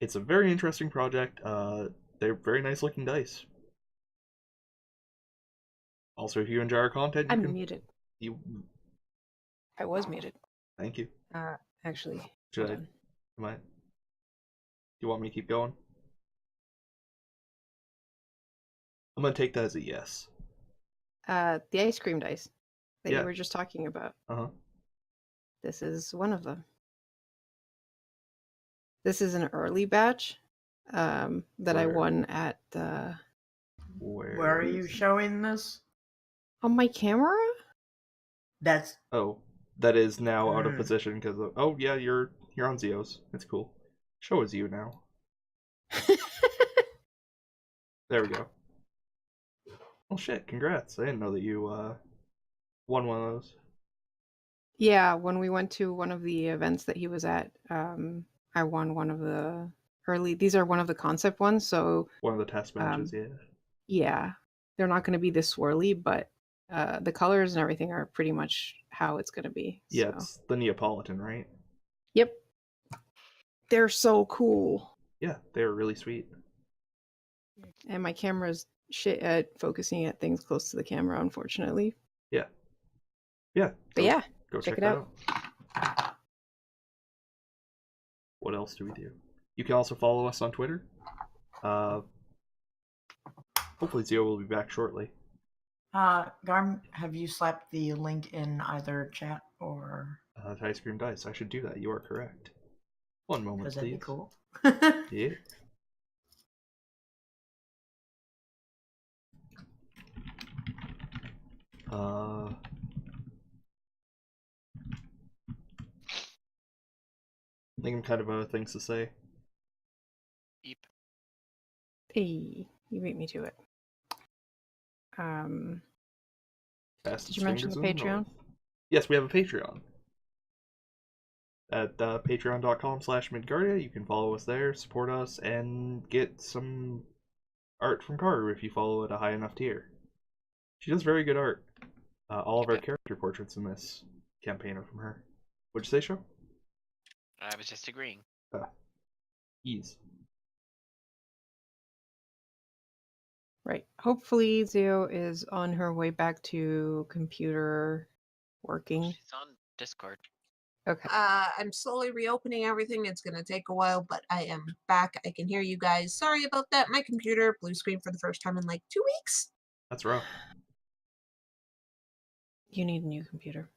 B: It's a very interesting project. They're very nice looking dice. Also, if you enjoy our content,
A: I'm muted.
B: You.
A: I was muted.
B: Thank you.
A: Actually.
B: Should I? Am I? Do you want me to keep going? I'm gonna take that as a yes.
A: The ice cream dice that
B: Yeah.
A: you were just talking about.
B: Uh-huh.
A: This is one of them. This is an early batch that I won at
D: Where are you showing this?
A: on my camera?
D: That's...
B: Oh, that is now out of position because of... Oh, yeah, you're on Zio's. It's cool. Show is you now. There we go. Oh shit, congrats. I didn't know that you won one of those.
A: Yeah, when we went to one of the events that he was at, I won one of the Hurley. These are one of the concept ones, so
B: One of the test benches, yeah.
A: yeah, they're not going to be this swirly, but the colors and everything are pretty much how it's going to be.
B: Yeah,
A: So.
B: it's the Neapolitan, right?
A: Yep. They're so cool.
B: Yeah, they're really sweet.
A: And my camera's shit at focusing at things close to the camera, unfortunately.
B: Yeah. Yeah.
A: But yeah,
B: go
A: check it
B: that
A: out.
B: What else do we do? You can also follow us on Twitter. Hopefully Zio will be back shortly.
D: Garm, have you slapped the link in either chat or?
B: Ice Cream Dice. I should do that. You are correct. One moment,
D: Because that'd
B: please.
D: be cool.
B: Yeah. I think I'm kind of out of things to say.
E: Eep.
A: Hey, you beat me to it.
B: Fastest
A: Did you mention
B: fingers
A: the
B: in
A: Patreon?
B: north. Yes, we have a Patreon. At patreon.com/Midgardia. You can follow us there, support us, and get some art from Karu if you follow at a high enough tier. She does very good art. All of our character portraits in this campaign are from her. What'd you say, Show?
E: I was just agreeing.
B: Ease.
A: Right. Hopefully Zio is on her way back to computer working.
E: She's on Discord.
A: Okay.
C: I'm slowly reopening everything. It's gonna take a while, but I am back. I can hear you guys. Sorry about that. My computer blue screen for the first time in like 2 weeks.
B: That's rough.
A: You need a new computer.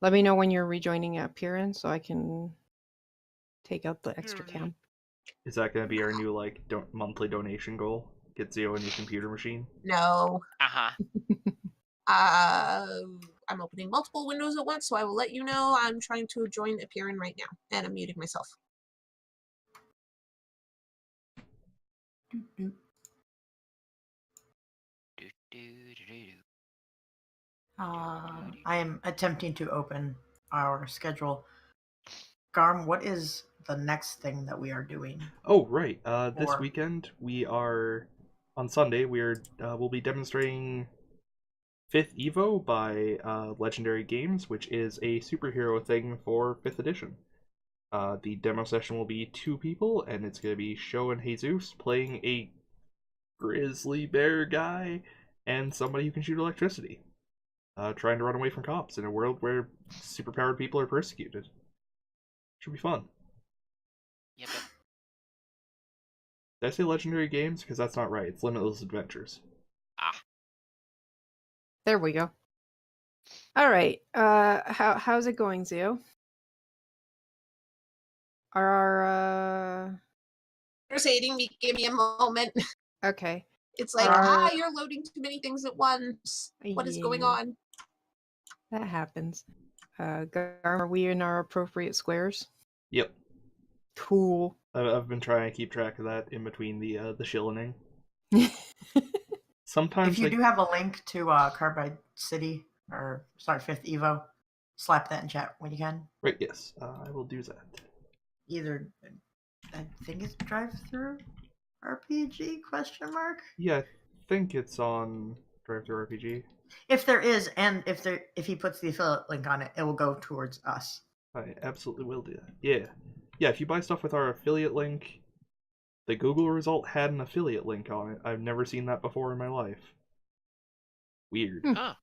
A: Let me know when you're rejoining Appearance so I can take out the extra cam.
B: Is that going to be our new monthly donation goal? Get Zio a new computer machine?
C: No.
E: Uh-huh.
C: I'm opening multiple windows at once, so I will let you know. I'm trying to join Appearing right now, and I'm muting myself.
D: I am attempting to open our schedule. Garm, what is the next thing that we are doing?
B: Oh, right. This
D: Or-
B: weekend we are on Sunday. We'll be demonstrating 5th Evo by Legendary Games, which is a superhero thing for 5th edition. The demo session will be 2 people, and it's going to be Sho and Jesus playing a grizzly bear guy and somebody who can shoot electricity, trying to run away from cops in a world where superpowered people are persecuted. Should be fun.
E: Yep.
B: Did I say Legendary Games? Because that's not right. It's Limitless Adventures.
E: Ah.
A: There we go. All right. How's it going, Zio?
C: Proceeding, give me a moment.
A: Okay.
C: It's like,
A: Our-
C: you're loading too many things at once. What is going
A: Yeah.
C: on?
A: That happens. Garm, are we in our appropriate squares?
B: Yep.
A: Cool.
B: I've been trying to keep track of that in between the shillening. Sometimes
D: If you do have a link to Carbide City, or sorry, 5th Evo, slap that in chat when you can.
B: Right, yes. I will do that.
D: Either, I think it's drive-through RPG, question mark?
B: Yeah, I think it's on Drive-Thru RPG.
D: If there is, and if he puts the affiliate link on it, it will go towards us.
B: I absolutely will do that. Yeah. Yeah, if you buy stuff with our affiliate link, the Google result had an affiliate link on it. I've never seen that before in my life. Weird.
E: Huh.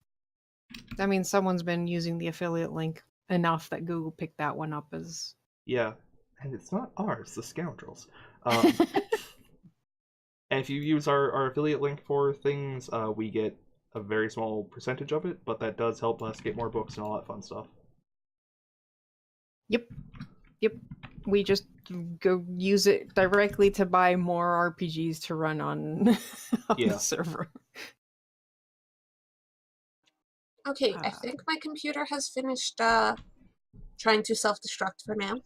A: That means someone's been using the affiliate link enough that Google picked that one up as...
B: Yeah, and it's not ours, the scoundrels. And if you use our affiliate link for things, we get a very small percentage of it, but that does help us get more books and all that fun stuff.
A: Yep. We just go use it directly to buy more RPGs to run on,
B: Yeah.
A: the server.
C: Okay, I think my computer has finished trying to self-destruct for now.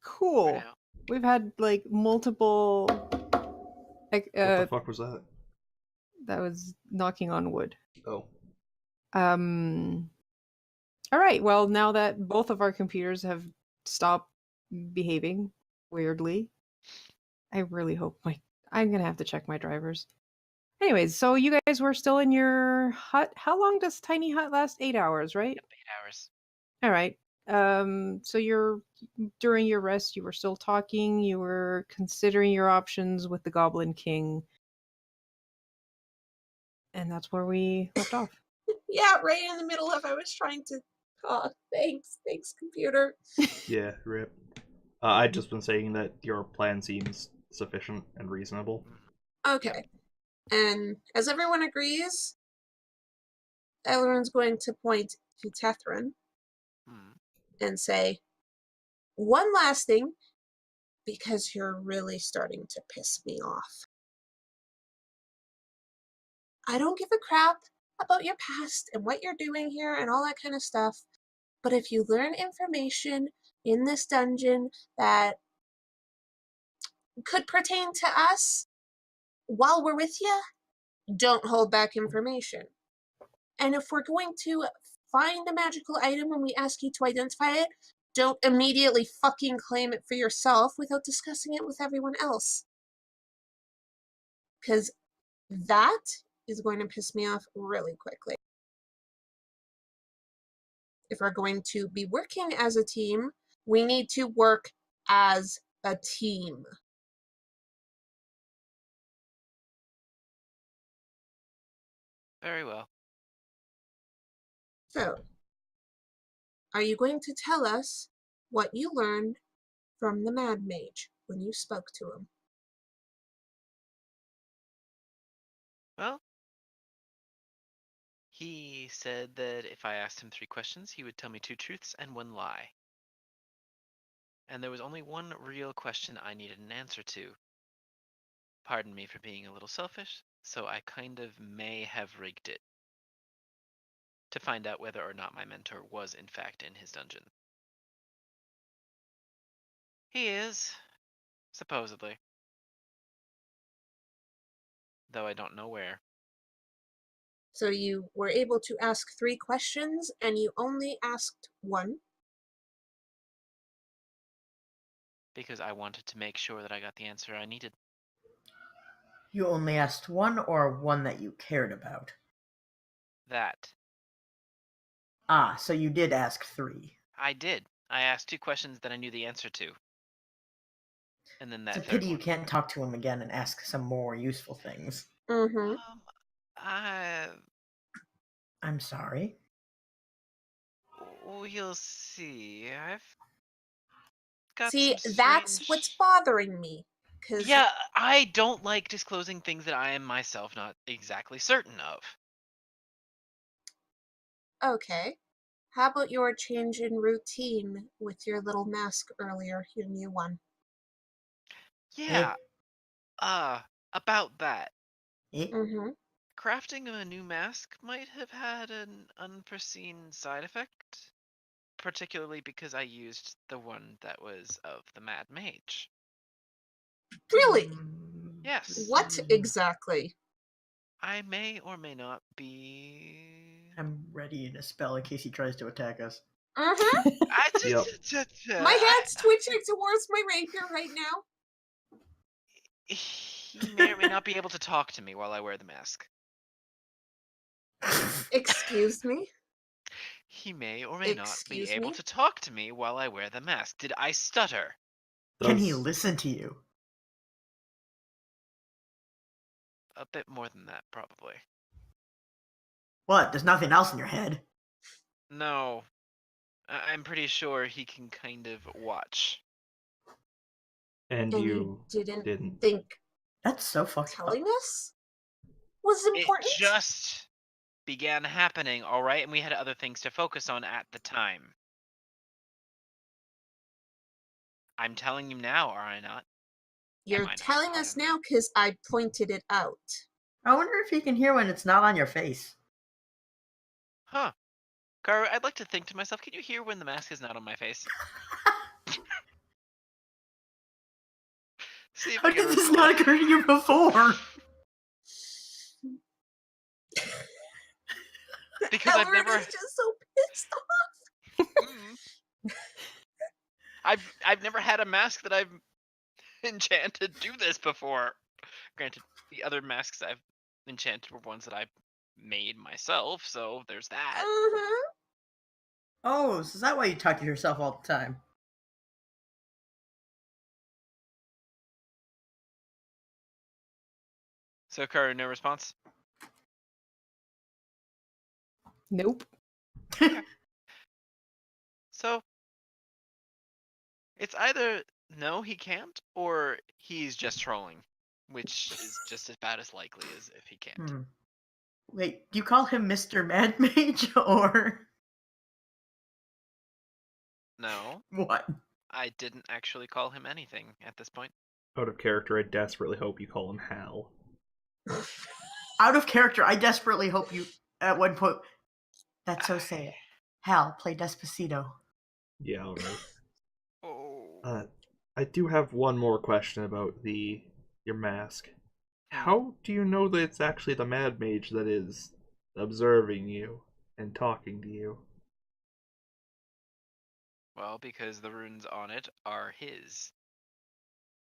A: Cool.
E: now.
A: We've had like multiple.
B: What the fuck was that?
A: That was knocking on wood.
B: Oh.
A: All right. Well, now that both of our computers have stopped behaving weirdly, I really hope I'm gonna have to check my drivers. Anyways, so you guys were still in your hut. How long does tiny hut last? 8 hours, right?
E: Yep, 8 hours.
A: All right. So during your rest, you were still talking. You were considering your options with the Goblin King, and that's where we left off.
C: Yeah, right in the middle of I was trying to. Oh, thanks, computer.
B: Yeah, rip. I'd just been saying that your plan seems sufficient and reasonable.
C: Okay, and as everyone agrees, Elrond's going to point to Tethrin
E: Hmm.
C: and say, "One last thing, because you're really starting to piss me off. I don't give a crap about your past and what you're doing here and all that kind of stuff, but if you learn information in this dungeon that could pertain to us while we're with you, don't hold back information. And if we're going to find a magical item when we ask you to identify it, don't immediately fucking claim it for yourself without discussing it with everyone else. Because that is going to piss me off really quickly. If we're going to be working as a team, we need to work as a team."
E: Very well.
C: So, are you going to tell us what you learned from the Mad Mage when you spoke to him?
E: Well, he said that if I asked him 3 questions, he would tell me 2 truths and 1 lie. And there was only one real question I needed an answer to. Pardon me for being a little selfish, so I kind of may have rigged it to find out whether or not my mentor was in fact in his dungeon. He is, supposedly. Though I don't know where.
C: So you were able to ask 3 questions and you only asked 1?
E: Because I wanted to make sure that I got the answer I needed.
D: You only asked one, or one that you cared about?
E: That.
D: Ah, so you did ask 3.
E: I did. I asked 2 questions that I knew the answer to. And then that
D: It's a
E: third
D: pity you
E: one.
D: can't talk to him again and ask some more useful things.
C: Mm-hmm.
E: I...
D: I'm sorry.
E: We'll see. I've got
C: See,
E: some
C: that's
E: strange...
C: what's bothering me. Cause
E: Yeah, I don't like disclosing things that I am myself not exactly certain of.
C: okay. How about your change in routine with your little mask earlier, your new one?
E: Yeah, about that.
D: Eh?
C: Mm-hmm.
E: Crafting a new mask might have had an unforeseen side effect, particularly because I used the one that was of the Mad Mage.
C: Really?
E: Yes,
C: What exactly?
E: I may or may not be...
D: I'm ready in a spell in case he tries to attack us.
C: Mm-hmm.
B: Yep.
C: My hand's twitching towards my rapier right now.
E: He may or may not be able to talk to me while I wear the mask.
C: Excuse me?
E: He may or may not be
C: Excuse
E: able
C: me?
E: to talk to me while I wear the mask. Did I stutter?
D: Can he
B: Does-
D: listen to you?
E: A bit more than that, probably.
D: What? There's nothing else in your head?
E: No. I'm pretty sure he can kind of watch.
B: And
C: And
B: you
C: you didn't
B: didn't.
C: think
D: That's so fucked up.
C: telling us was
E: It
C: important?
E: just began happening, alright? And we had other things to focus on at the time. I'm telling you now, are I not?
C: You're
E: Am I not?
C: telling us
E: Pardon me.
C: now because I pointed it out.
D: I wonder if he can hear when it's not on your face.
E: Huh. Garu, I'd like to think to myself, can you hear when the mask is not on my face? See if
D: How
E: I can
D: did this
E: recall.
D: not occur to you before?
E: Because I've
C: Elrond
E: never...
C: is just so pissed off.
E: I've never had a mask that I've enchanted do this before. Granted, the other masks I've enchanted were ones that I made myself, so there's that.
C: Mhm.
D: Oh, so is that why you talk to yourself all the time?
E: So, Karu, no response?
A: Nope.
E: So, it's either no, he can't, or he's just trolling, which is just about as likely as if he can't.
D: Hmm. Wait, do you call him Mr. Mad Mage or
E: No,
D: what?
E: I didn't actually call him anything at this point.
B: Out of character, I desperately hope you call him Hal.
D: Out of character, I desperately hope you, at one point, that's so sad. Hal, play Despacito.
B: Yeah, alright.
E: Oh.
B: I do have one more question about your mask. How do you know that it's actually the Mad Mage that is observing you and talking to you?
E: Well, because the runes on it are his.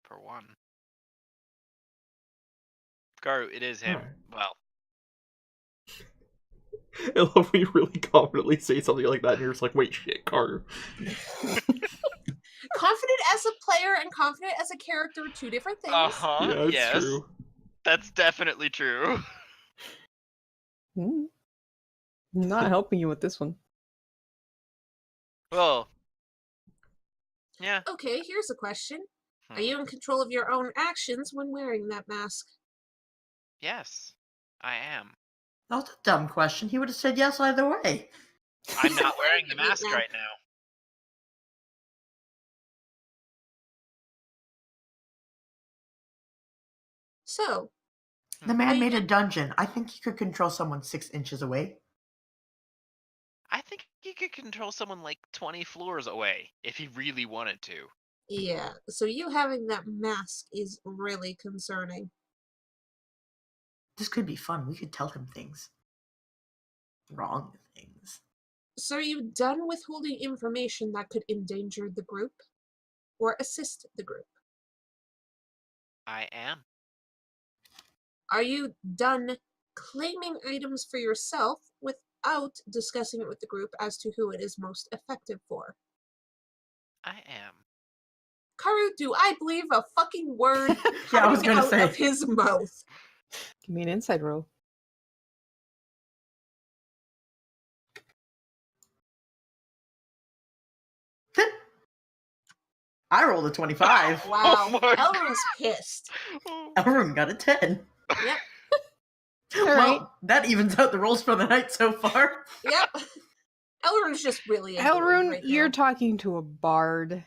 E: For one. Karu, it is him.
B: Alright.
E: Well,
B: I love when you really confidently say something like that and you're just like, wait, shit, Carter.
C: Confident as a player and confident as a character are two different things.
B: Yeah, it's
E: yes.
B: true.
E: That's definitely true.
A: Not helping you with this one.
E: Well, yeah.
C: Okay, here's a question. Are
E: Hmm.
C: you in control of your own actions when wearing that mask?
E: Yes, I am.
D: That was a dumb question. He would have said yes either way.
E: I'm not wearing the
C: Right
E: mask
C: now.
E: right now.
C: So,
D: The man
C: Are you
D: made a
C: done?
D: dungeon. I think he could control someone 6 inches away.
E: I think he could control someone like 20 floors away if he really wanted to.
C: yeah, so you having that mask is really concerning.
D: This could be fun. We could tell him things. Wrong things.
C: So are you done with holding information that could endanger the group or assist the group?
E: I am.
C: Are you done claiming items for yourself without discussing it with the group as to who it is most effective for?
E: I am.
C: Karu, do I believe a fucking word
D: Yeah, I was
C: coming
D: gonna
C: out
D: say.
C: of his mouth?
A: Give me an inside roll.
D: I rolled a 25.
C: Wow,
E: Oh my
C: Elrond's pissed.
D: Elrond got a 10.
C: Yep,
D: Well,
A: right.
D: that evens out the rolls for the night so far.
C: yep. Elrond's just really annoyed
A: Elrune,
C: right
A: you're
C: now.
A: talking to a bard.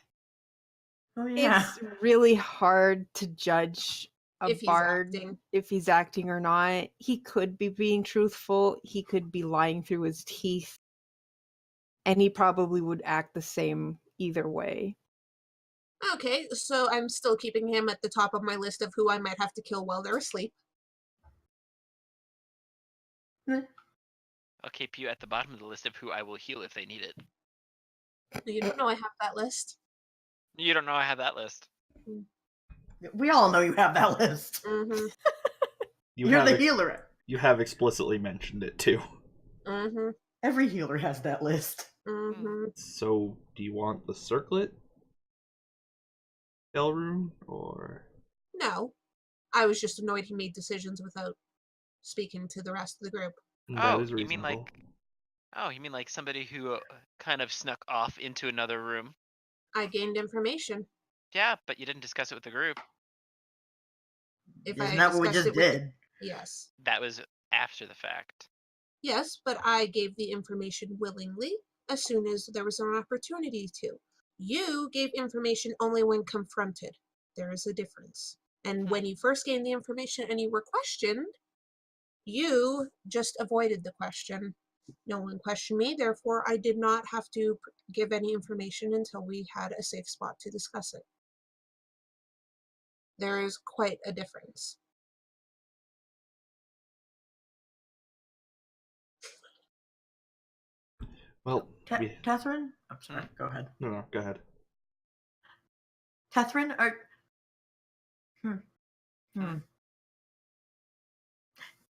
D: Oh, yeah.
A: It's really hard to judge a
C: If he's
A: bard
C: acting.
A: if he's acting or not. He could be being truthful. He could be lying through his teeth. And he probably would act the same either way.
C: Okay, so I'm still keeping him at the top of my list of who I might have to kill while they're asleep.
E: I'll keep you at the bottom of the list of who I will heal if they need it.
C: You don't know I have that list.
E: You don't know I have that list.
D: We all know you have that list.
C: Mm-hmm.
D: You're the healer.
B: You have explicitly mentioned it too.
C: Mm-hmm.
D: Every healer has that list.
C: Mm-hmm.
B: So, do you want the circlet, Elrune, or
C: No. I was just annoyed he made decisions without speaking to the rest of the group.
B: that is
E: you mean
B: reasonable?
E: you mean like somebody who kind of snuck off into another room?
C: I gained information.
E: Yeah, but you didn't discuss it with the group.
C: If
D: Isn't
C: I
D: that what we
C: discussed
D: just
C: it with
D: did?
C: Yes.
E: That was after the fact.
C: Yes, but I gave the information willingly as soon as there was an opportunity to. You gave information only when confronted. There is a difference. And when you first gained the information and you were questioned, you just avoided the question. No one questioned me, therefore I did not have to give any information until we had a safe spot to discuss it. There is quite a difference.
B: Well,
D: Catherine? I'm sorry, go ahead.
B: no, go ahead.
D: Catherine,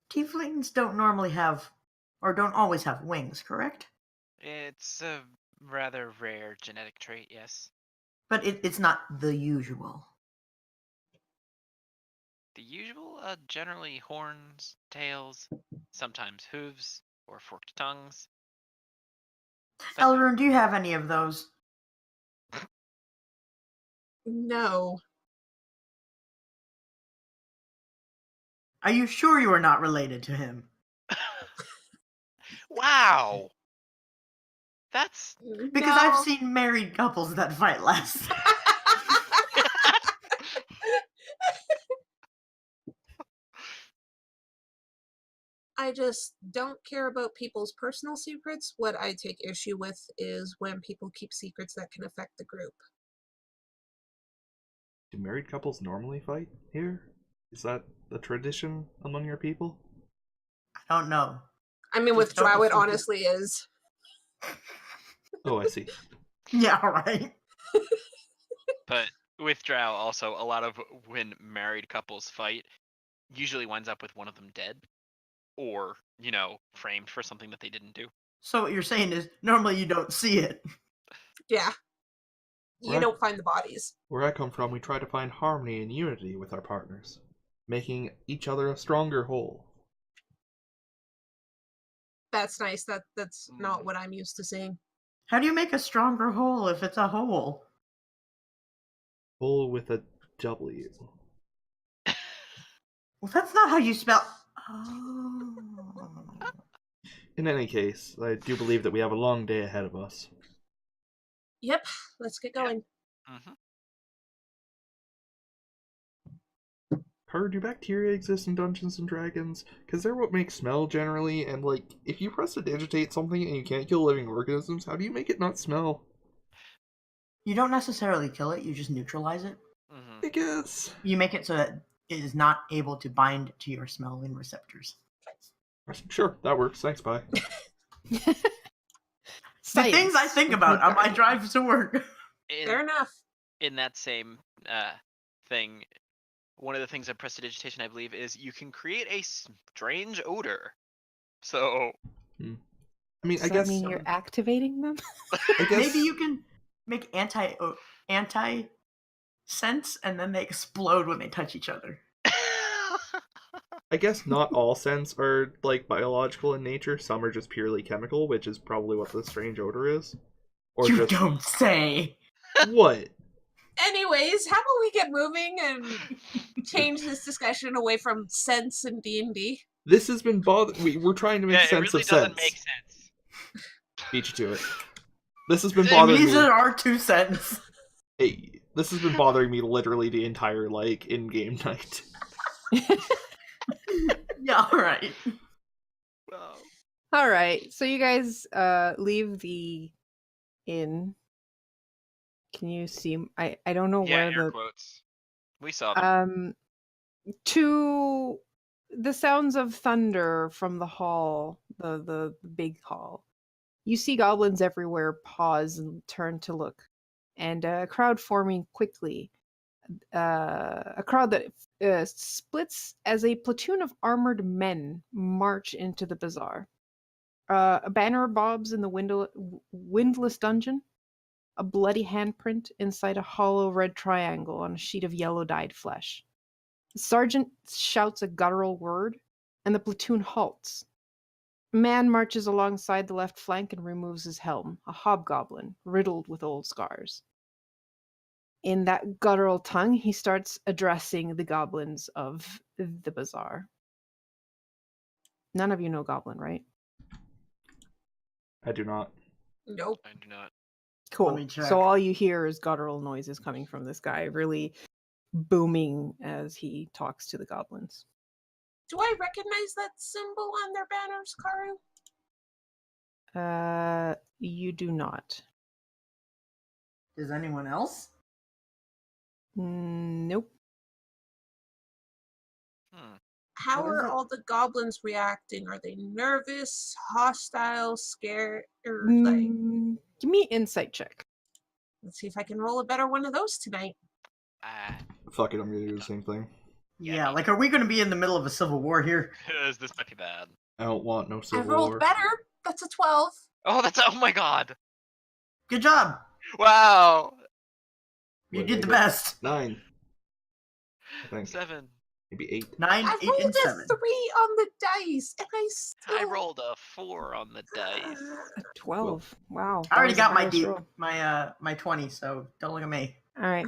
D: Tieflings don't normally have, or don't always have wings, correct?
E: It's a rather rare genetic trait, yes.
D: But it's not the usual.
E: The usual, generally horns, tails, sometimes hooves, or forked tongues. But no.
D: Elrond, do you have any of those?
C: No.
D: Are you sure you are not related to him?
E: Wow! That's...
D: Because
C: No.
D: I've seen married couples that fight less.
C: I just don't care about people's personal secrets. What I take issue with is when people keep secrets that can affect the group.
B: Do married couples normally fight here? Is that a tradition among your people?
D: I don't know.
C: I mean, with
D: Just don't
C: Drow, it
D: assume.
C: honestly is.
B: Oh, I see.
D: Yeah, right.
E: But with Drow, also, a lot of when married couples fight, usually winds up with one of them dead. Or, framed for something that they didn't do.
D: So what you're saying is, normally you don't see it.
C: Yeah. You
B: Right.
C: don't find the bodies.
B: Where I come from, we try to find harmony and unity with our partners, making each other a stronger whole.
C: That's nice. That's not what I'm used to seeing.
D: How do you make a stronger whole if it's a hole?
B: Whole with a W.
D: Well, that's not how you spell. Oh.
B: In any case, I do believe that we have a long day ahead of us.
C: Yep. Let's get going.
E: Mm-hmm.
B: Carter, do bacteria exist in Dungeons and Dragons? Because they're what make smell generally, and if you prestidigitate something and you can't kill living organisms, how do you make it not smell?
D: You don't necessarily kill it, you just neutralize it.
E: Mm-hmm.
B: I guess.
D: You make it so that it is not able to bind to your smelling receptors.
B: Sure, that works. Thanks, bye.
D: The things I think about on my drive to work.
C: Fair enough.
E: In that same thing, one of the things of prestidigitation, I believe, is you can create a strange odor. So...
B: I mean,
A: Does
B: I guess...
A: that mean you're activating them?
B: I guess...
D: Maybe you can make anti scents and then they explode when they touch each other.
B: I guess not all scents are, biological in nature. Some are just purely chemical, which is probably what the strange odor is. Or
D: You
B: just...
D: don't say!
B: What?
C: Anyways, how about we get moving and change this discussion away from sense and D&D?
B: This has been we're trying to make sense
E: it really
B: of
E: doesn't
B: sense.
E: make sense.
B: Beat you to it. This has been bothering
D: These
B: me.
D: are our 2 cents.
B: Hey, this has been bothering me literally the entire, in-game night.
D: Yeah, alright.
E: Wow.
A: All right, so you guys leave the inn. Can you see? I don't know
E: Yeah,
A: where
E: air quotes. We saw them.
A: to the sounds of thunder from the hall, the big hall. You see goblins everywhere pause and turn to look, and a crowd forming quickly. A crowd that splits as a platoon of armored men march into the bazaar. A banner bobs in the windless dungeon, a bloody handprint inside a hollow red triangle on a sheet of yellow-dyed flesh. The sergeant shouts a guttural word, and the platoon halts. A man marches alongside the left flank and removes his helm, a hobgoblin, riddled with old scars. In that guttural tongue, he starts addressing the goblins of the bazaar. None of you know Goblin, right?
B: I do not.
C: Nope.
E: I do not.
A: Cool.
D: me check.
A: So all you hear is guttural noises coming from this guy, really booming as he talks to the goblins.
C: Do I recognize that symbol on their banners, Karu?
A: You do not.
D: Does anyone else?
A: Nope.
C: How
D: What is
C: are
D: it?
C: all the goblins reacting? Are they nervous, hostile, scared, or
A: Give me an insight check.
C: Let's see if I can roll a better one of those tonight.
B: Fuck it, I'm gonna do the same thing.
D: Yeah, like, are we going to be in the middle of a civil war here?
E: This might be bad.
B: I don't want no
C: I
B: civil
C: rolled
B: war.
C: better. That's a 12.
E: Oh my god!
D: Good job.
E: Wow!
D: You
B: What
D: did
B: did
D: the
B: I get?
D: best.
B: 9. I think.
E: 7.
B: Maybe 8.
D: 9,
C: I
D: 8,
C: rolled
D: and
C: a
D: 7.
C: 3 on the dice, and I still.
E: I rolled a 4 on the dice.
A: A 12. Wow.
D: I already
A: that was
D: got
A: the
D: my
A: highest roll.
D: my 20, so don't look at me.
A: All right.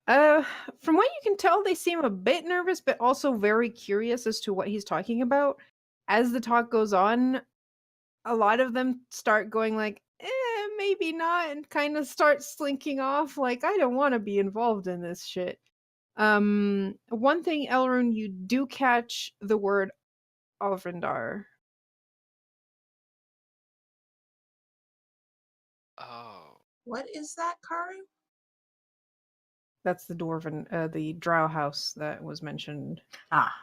A: From what you can tell, they seem a bit nervous, but also very curious as to what he's talking about. As the talk goes on, a lot of them start going like, maybe not, and kind of start slinking off like, I don't want to be involved in this shit. One thing, Elrune, you do catch the word Alvrindar.
E: Oh.
C: What is that, Karu?
A: That's the dwarven, the drow house that was mentioned.
D: Ah,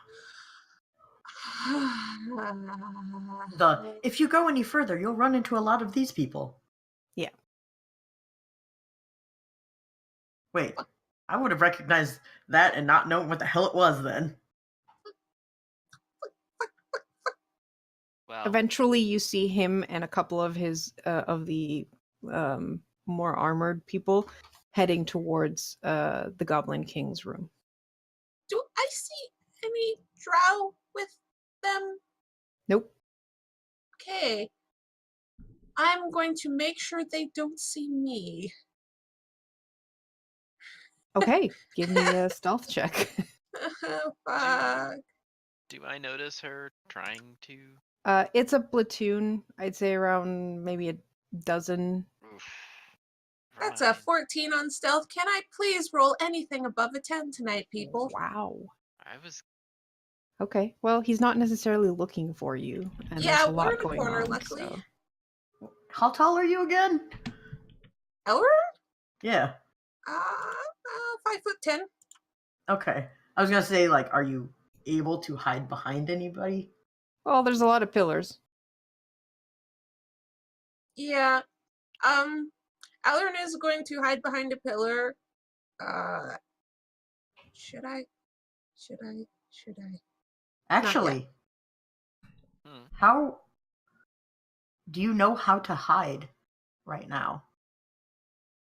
D: if you go any further, you'll run into a lot of these people.
A: Yeah.
D: Wait, I would have recognized that and not known what the hell it was then.
E: Well,
A: Eventually, you see him and a couple of his of the more armored people heading towards the Goblin King's room.
C: Do I see any drow with them?
A: Nope.
C: Okay. I'm going to make sure they don't see me.
A: Okay, give me a stealth check.
C: Fuck.
E: do I notice her trying to?
A: It's a platoon. I'd say around maybe a dozen.
E: Oof.
C: That's a
E: Right.
C: 14 on stealth. Can I please roll anything above a 10 tonight, people?
A: Wow.
E: I was.
A: Okay. Well, he's not necessarily looking for you, and
C: Yeah,
A: there's a
C: we're
A: lot
C: in a
A: going
C: corner,
A: on.
C: luckily.
A: So.
D: How tall are you again?
C: Elrond?
D: Yeah.
C: 5'10".
D: Okay. I was gonna say, like, are you able to hide behind anybody?
A: Well, there's a lot of pillars.
C: Yeah. Elrond is going to hide behind a pillar. Should I?
D: Actually, how do you know how to hide right now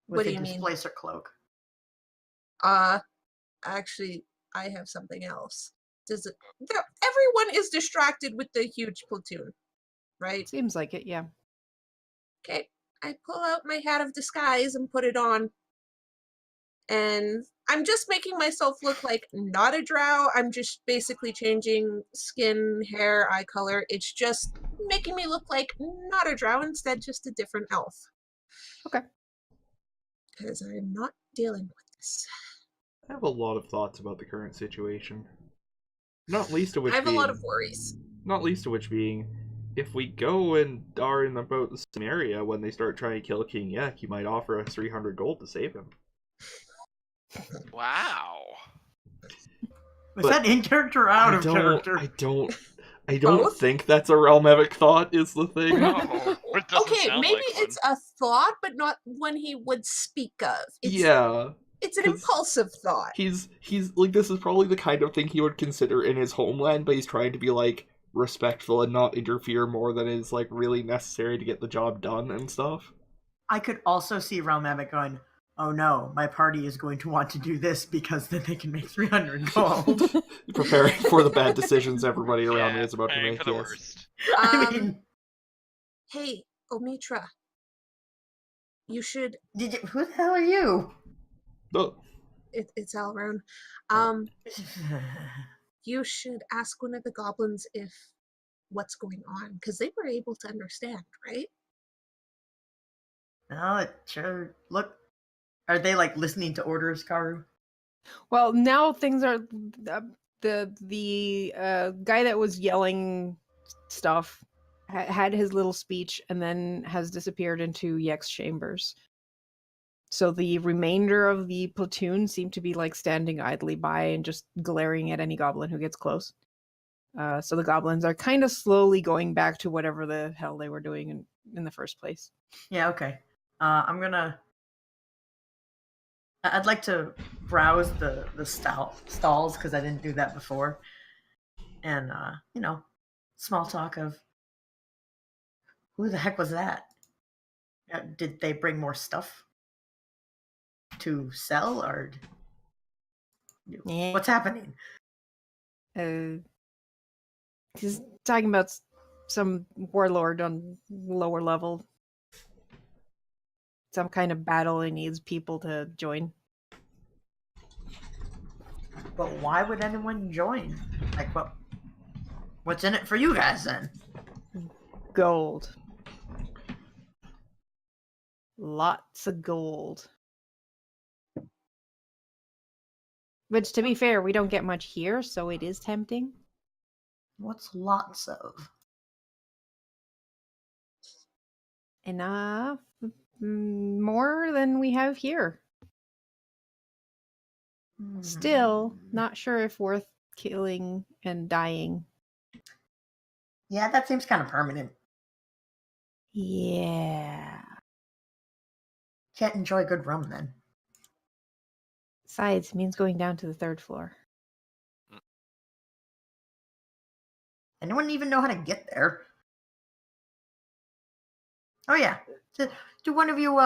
D: with
C: What do
D: a
C: you mean?
D: displacer cloak?
C: Actually, I have something else. Everyone is distracted with the huge platoon, right?
A: Seems like it, yeah.
C: Okay, I pull out my hat of disguise and put it on. And I'm just making myself look like not a drow. I'm just basically changing skin, hair, eye color. It's just making me look like not a drow, instead just a different elf.
A: Okay.
C: Because I'm not dealing with this.
B: I have a lot of thoughts about the current situation. Not least of which
C: I have
B: being,
C: a lot of worries.
B: Not least of which being, if we go and are in about the same area when they start trying to kill King Yek, he might offer us 300 gold to save him.
E: Wow.
D: Was that in character or out of character?
B: I don't
C: Both?
B: think that's a Realmevic thought is the thing.
E: No, it doesn't
C: Okay,
E: sound
C: maybe
E: like one.
C: it's a thought, but not one he would speak of.
B: Yeah.
C: It's an
B: 'cause
C: impulsive thought.
B: He's like, this is probably the kind of thing he would consider in his homeland, but he's trying to be like respectful and not interfere more than is like really necessary to get the job done and stuff.
D: I could also see Realmevic going, oh no, my party is going to want to do this because then they can make 300 gold.
B: Preparing for the bad decisions everybody around me is about to
E: preparing
B: make.
E: for the
B: Yes.
E: worst.
D: I mean,
C: Hey, Omitra. You should.
D: who the hell are you?
B: Oh,
C: It's Elrond. You should ask one of the goblins if what's going on, because they were able to understand, right?
D: No, it sure look. Are they like listening to orders, Karu?
A: Well, now things are the guy that was yelling stuff had his little speech and then has disappeared into Yek's chambers. So the remainder of the platoon seem to be like standing idly by and just glaring at any goblin who gets close. So the goblins are kind of slowly going back to whatever the hell they were doing in the first place.
D: Yeah, okay. I'm gonna I'd like to browse the stalls because I didn't do that before, and small talk of who the heck was that? Did they bring more stuff to sell, or
A: Yeah.
D: what's happening?
A: He's talking about some warlord on lower level. Some kind of battle and needs people to join.
D: But why would anyone join? Like, what's in it for you guys then?
A: Gold. Lots of gold. Which, to be fair, we don't get much here, so it is tempting.
D: What's lots of?
A: Enough. More than we have here. Still, not sure if worth killing and dying.
D: Yeah, that seems kind of permanent.
A: Yeah.
D: Can't enjoy good rum then.
A: Besides, it means going down to the 3rd floor.
D: Anyone even know how to get there? Oh yeah. Do one of you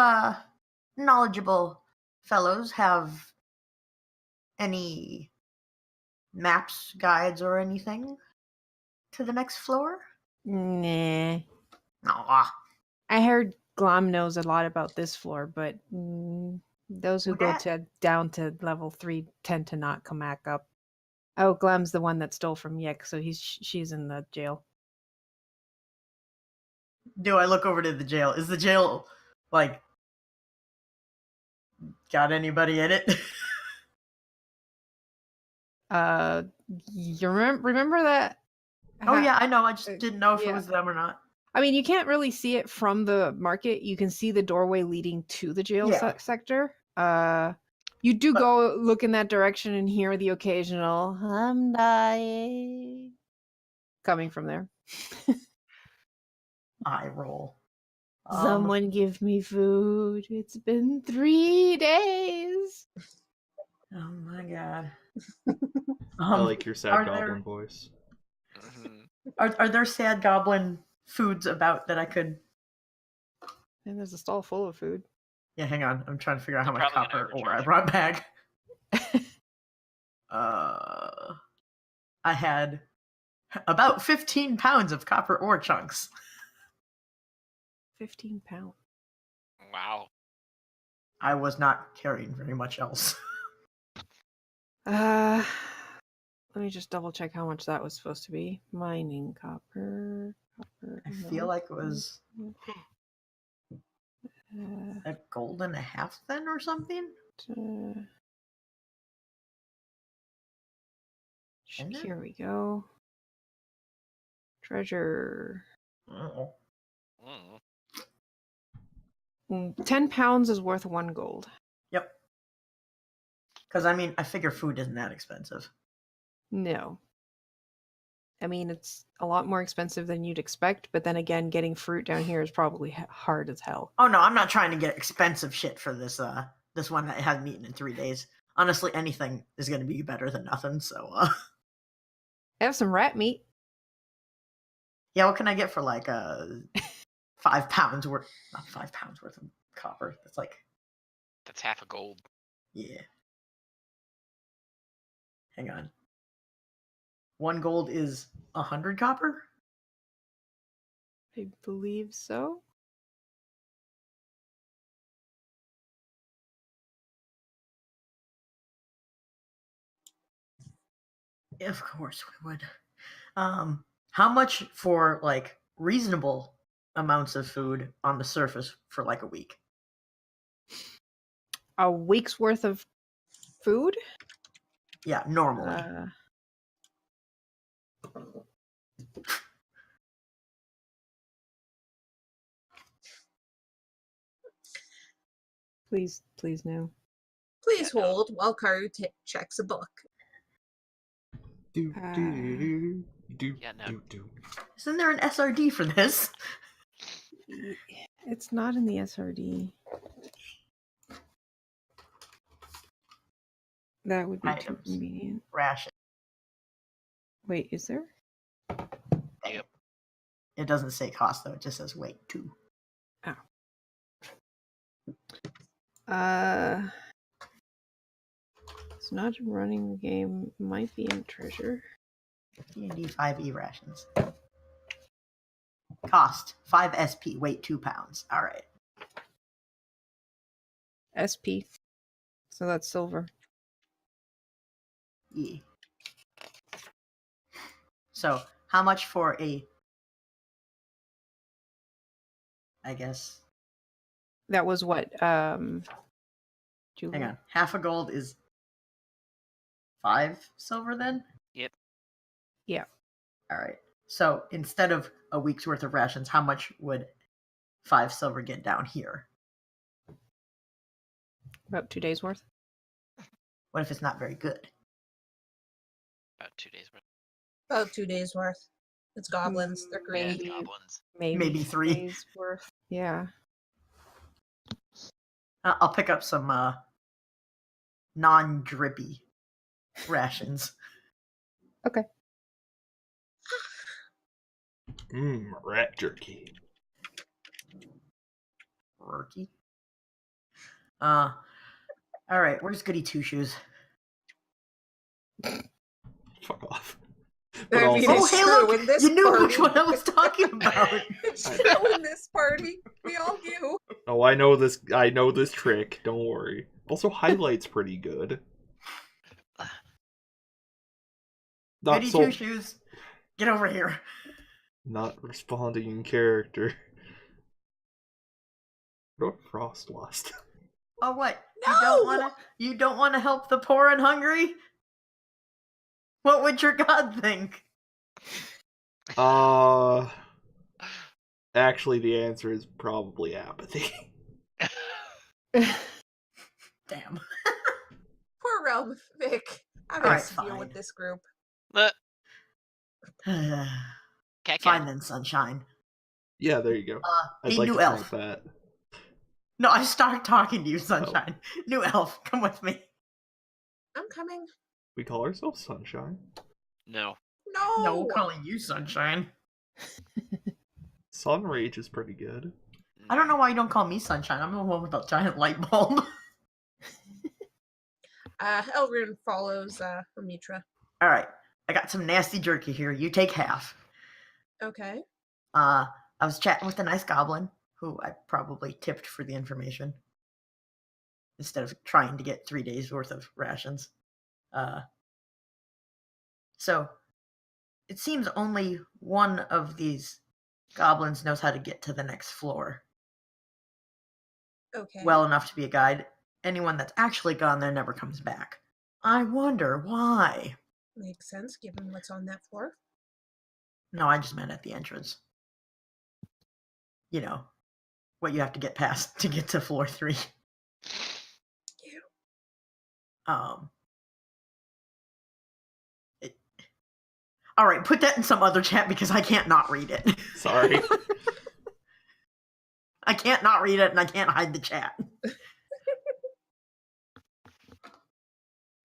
D: knowledgeable fellows have any maps, guides, or anything to the next floor?
A: Nah.
D: Aw.
A: I heard Glom knows a lot about this floor, but those who go down to level 3 tend to not come back up. Oh, Glom's the one that stole from Yek, so she's in the jail.
D: Do I look over to the jail? Is the jail, like, got anybody in it?
A: You remember that?
D: Oh yeah, I know. I just didn't know if
A: yeah.
D: it was them or not.
A: I mean, you can't really see it from the market. You can see the doorway leading to the jail sector. You do go look in that direction and hear the occasional "I'm dying" coming from there.
D: I roll.
A: Someone give me food. It's been 3 days.
D: Oh my god.
B: I like your sad goblin voice.
D: Are there sad goblin foods about that I could?
A: And there's a stall full of food.
D: Yeah, hang on. I'm trying to figure out how much copper ore I brought back. I had about 15 pounds of copper ore chunks.
A: 15 pounds.
E: Wow.
D: I was not carrying very much else.
A: Let me just double check how much that was supposed to be. Mining copper.
D: I feel like it was a gold and a half then or something.
A: Here we go. Treasure. 10 pounds is worth 1 gold.
D: Yep. Because, I mean, I figure food isn't that expensive.
A: No. I mean, it's a lot more expensive than you'd expect, but then again, getting fruit down here is probably hard as hell.
D: Oh, no, I'm not trying to get expensive shit for this this one that I haven't eaten in 3 days. Honestly, anything is going to be better than nothing, so... I
A: have some rat meat.
D: Yeah, what can I get for, like, 5 pounds worth... Not 5 pounds worth of copper. That's like...
E: That's half a gold.
D: Yeah. Hang on. 1 gold is 100 copper?
A: I believe so.
D: Of course we would. How much for, like, reasonable amounts of food on the surface for, like, a week?
A: A week's worth of food?
D: Yeah, normally.
A: Please no.
C: Please hold while Karu checks a book.
D: Isn't there an SRD for this?
A: It's not in the SRD. That would be too
D: items.
A: convenient.
D: Ration.
A: Wait, is there?
E: Yep.
D: It doesn't say cost though. It just says weight 2.
A: It's not running the game. Might be in treasure.
D: D&D 5e rations. Cost 5 SP. Weight 2 pounds. All right.
A: SP. So that's silver.
D: E. So how much for a? I guess.
A: That was what?
D: Hang on. Half a gold is 5 silver then?
E: Yep.
A: Yeah.
D: All right. So instead of a week's worth of rations, how much would 5 silver get down here?
A: About 2 days worth.
D: What if it's not very good?
E: About 2 days worth.
C: About 2 days worth. It's goblins. They're
E: Yeah,
C: great.
A: Maybe-
E: goblins.
D: Maybe 3.
A: days worth. Yeah.
D: I'll pick up some non-drippy rations.
A: Okay.
B: Rat jerky.
D: Rookie. All right. Where's Goody Two Shoes?
B: Fuck off.
C: I
B: But
C: mean,
B: also,
C: it's
D: hey,
C: true
D: look!
C: in this
D: You knew
C: party.
D: which one I was talking about.
C: It's true in this party. We all knew.
B: oh, I know this. I know this trick. Don't worry. Also, highlight's pretty good. Not
D: Goody
B: so.
D: Two Shoes, get over here.
B: Not responding in character. What Frost lost?
D: Oh, what?
C: No!
D: You don't wanna help the poor and hungry? What would your god think?
B: Actually, the answer is probably apathy.
D: Damn.
C: Poor Realm Vic. I'm
D: Alright,
C: to deal
D: fine.
C: with this group.
E: Cat
D: Fine then, sunshine.
B: Yeah, there you go. I'd
D: Hey,
B: like
D: new
B: to
D: elf.
B: try that.
D: No, I started talking to you, sunshine. New elf, come with me.
C: I'm coming.
B: We call ourselves Sunshine.
E: No.
C: No!
D: No, calling you sunshine.
B: Sun Rage is pretty good.
D: I don't know why you don't call me sunshine. I'm the one with the giant light bulb.
C: Elrune follows Amitra.
D: All right, I got some nasty jerky here. You take half.
C: Okay.
D: I was chatting with a nice goblin who I probably tipped for the information instead of trying to get 3 days worth of rations. So it seems only one of these goblins knows how to get to the next floor
C: Okay.
D: well enough to be a guide. Anyone that's actually gone there never comes back. I wonder why.
C: Makes sense given what's on that floor.
D: No, I just meant at the entrance. You know, what you have to get past to get to floor 3. All right, put that in some other chat because I can't not read it.
B: Sorry.
D: I can't not read it and I can't hide the chat.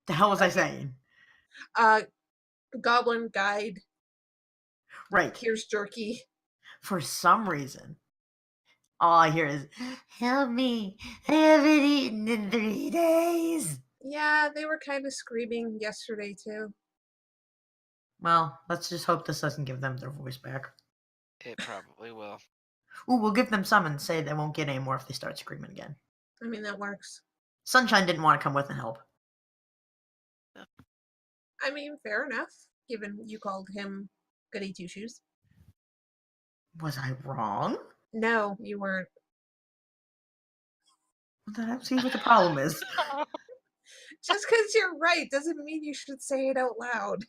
D: The hell was I saying?
C: Goblin guide.
D: Right.
C: Here's jerky.
D: For some reason, all I hear is, help me, I haven't eaten in 3 days.
C: Yeah, they were kind of screaming yesterday too.
D: Well, let's just hope this doesn't give them their voice back.
E: It probably will.
D: Ooh, we'll give them some and say they won't get any more if they start screaming again.
C: I mean, that works.
D: Sunshine didn't want to come with and help.
C: I mean, fair enough, given you called him Goody Two Shoes.
D: Was I wrong?
C: No, you weren't.
D: Well, then I don't see what the problem is.
C: Just because you're right doesn't mean you should say it out loud.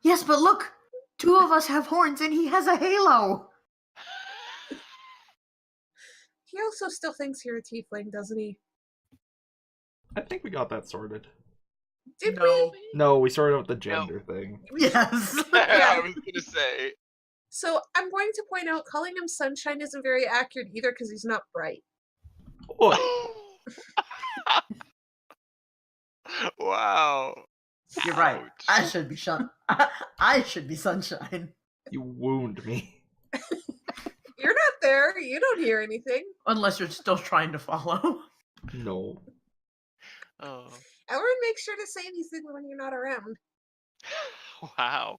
D: Yes, but look! 2 of us have horns and he has a halo!
C: He also still thinks you're a tiefling, doesn't he?
B: I think we got that sorted.
C: Did
D: No.
C: we?
B: No, we started with the gender thing.
D: Yes!
E: I was gonna say.
C: So I'm going to point out calling him Sunshine isn't very accurate either because he's not bright.
B: Oi.
E: Wow.
D: You're right.
E: Ouch.
D: I should be I should be Sunshine.
B: You wound me.
C: You're not there. You don't hear anything.
D: Unless you're still trying to follow.
B: No.
E: Oh.
C: Elrin makes sure to say these things when you're not around.
E: Wow.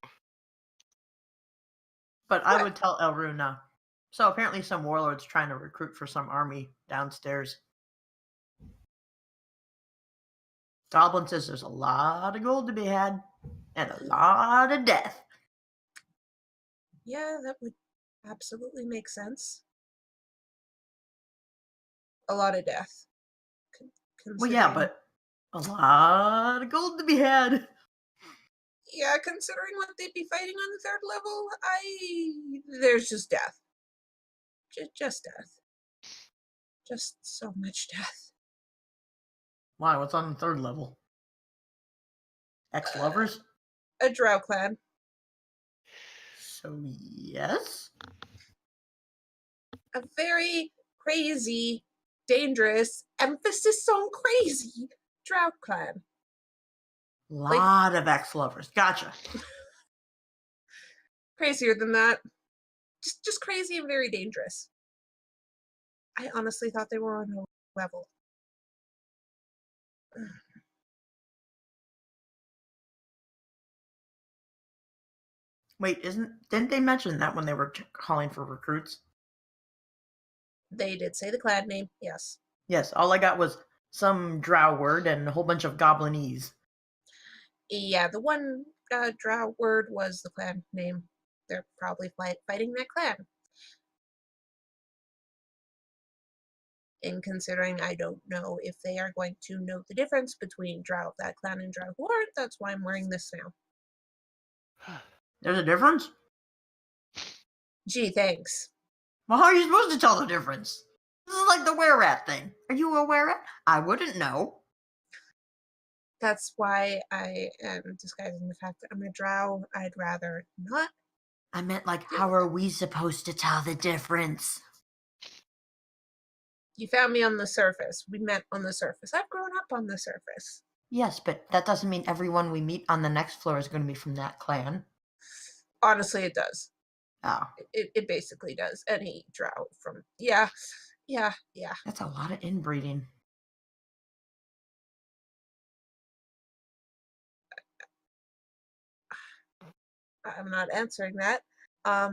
D: But I
C: What?
D: would tell Elruna. So apparently some warlord's trying to recruit for some army downstairs. Goblin says there's a lot of gold to be had and a lot of death.
C: Yeah, that would absolutely make sense. A lot of death.
D: Well, yeah,
C: Considering-
D: but a lot of gold to be had.
C: yeah, considering what they'd be fighting on the third level, there's just death. Just death. Just so much death.
D: Why? What's on the third level? Ex-lovers?
C: A drow clan.
D: So yes.
C: A very crazy, dangerous, emphasis on crazy drow clan.
D: Lot of ex-lovers. Gotcha.
C: Crazier than that. Just crazy and very dangerous. I honestly thought they were on no level.
D: Wait, didn't they mention that when they were calling for recruits?
C: They did say the clan name, yes.
D: Yes, all I got was some drow word and a whole bunch of goblinese.
C: Yeah, the one drow word was the clan name. They're probably fighting that clan. And considering I don't know if they are going to know the difference between drow of that clan and drow who aren't, that's why I'm wearing this now.
D: There's a difference?
C: Gee, thanks.
D: Well, how are you supposed to tell the difference? This is like the were-rat thing. Are you a were-rat? I wouldn't know.
C: That's why I am disguising the fact that I'm a drow. I'd rather not.
D: I meant like, how are we supposed to tell the difference?
C: You found me on the surface. We met on the surface. I've grown up on the surface.
D: Yes, but that doesn't mean everyone we meet on the next floor is going to be from that clan.
C: Honestly, it does.
D: Oh,
C: It basically does. Any drow from... Yeah.
D: that's a lot of inbreeding.
C: I'm not answering that. I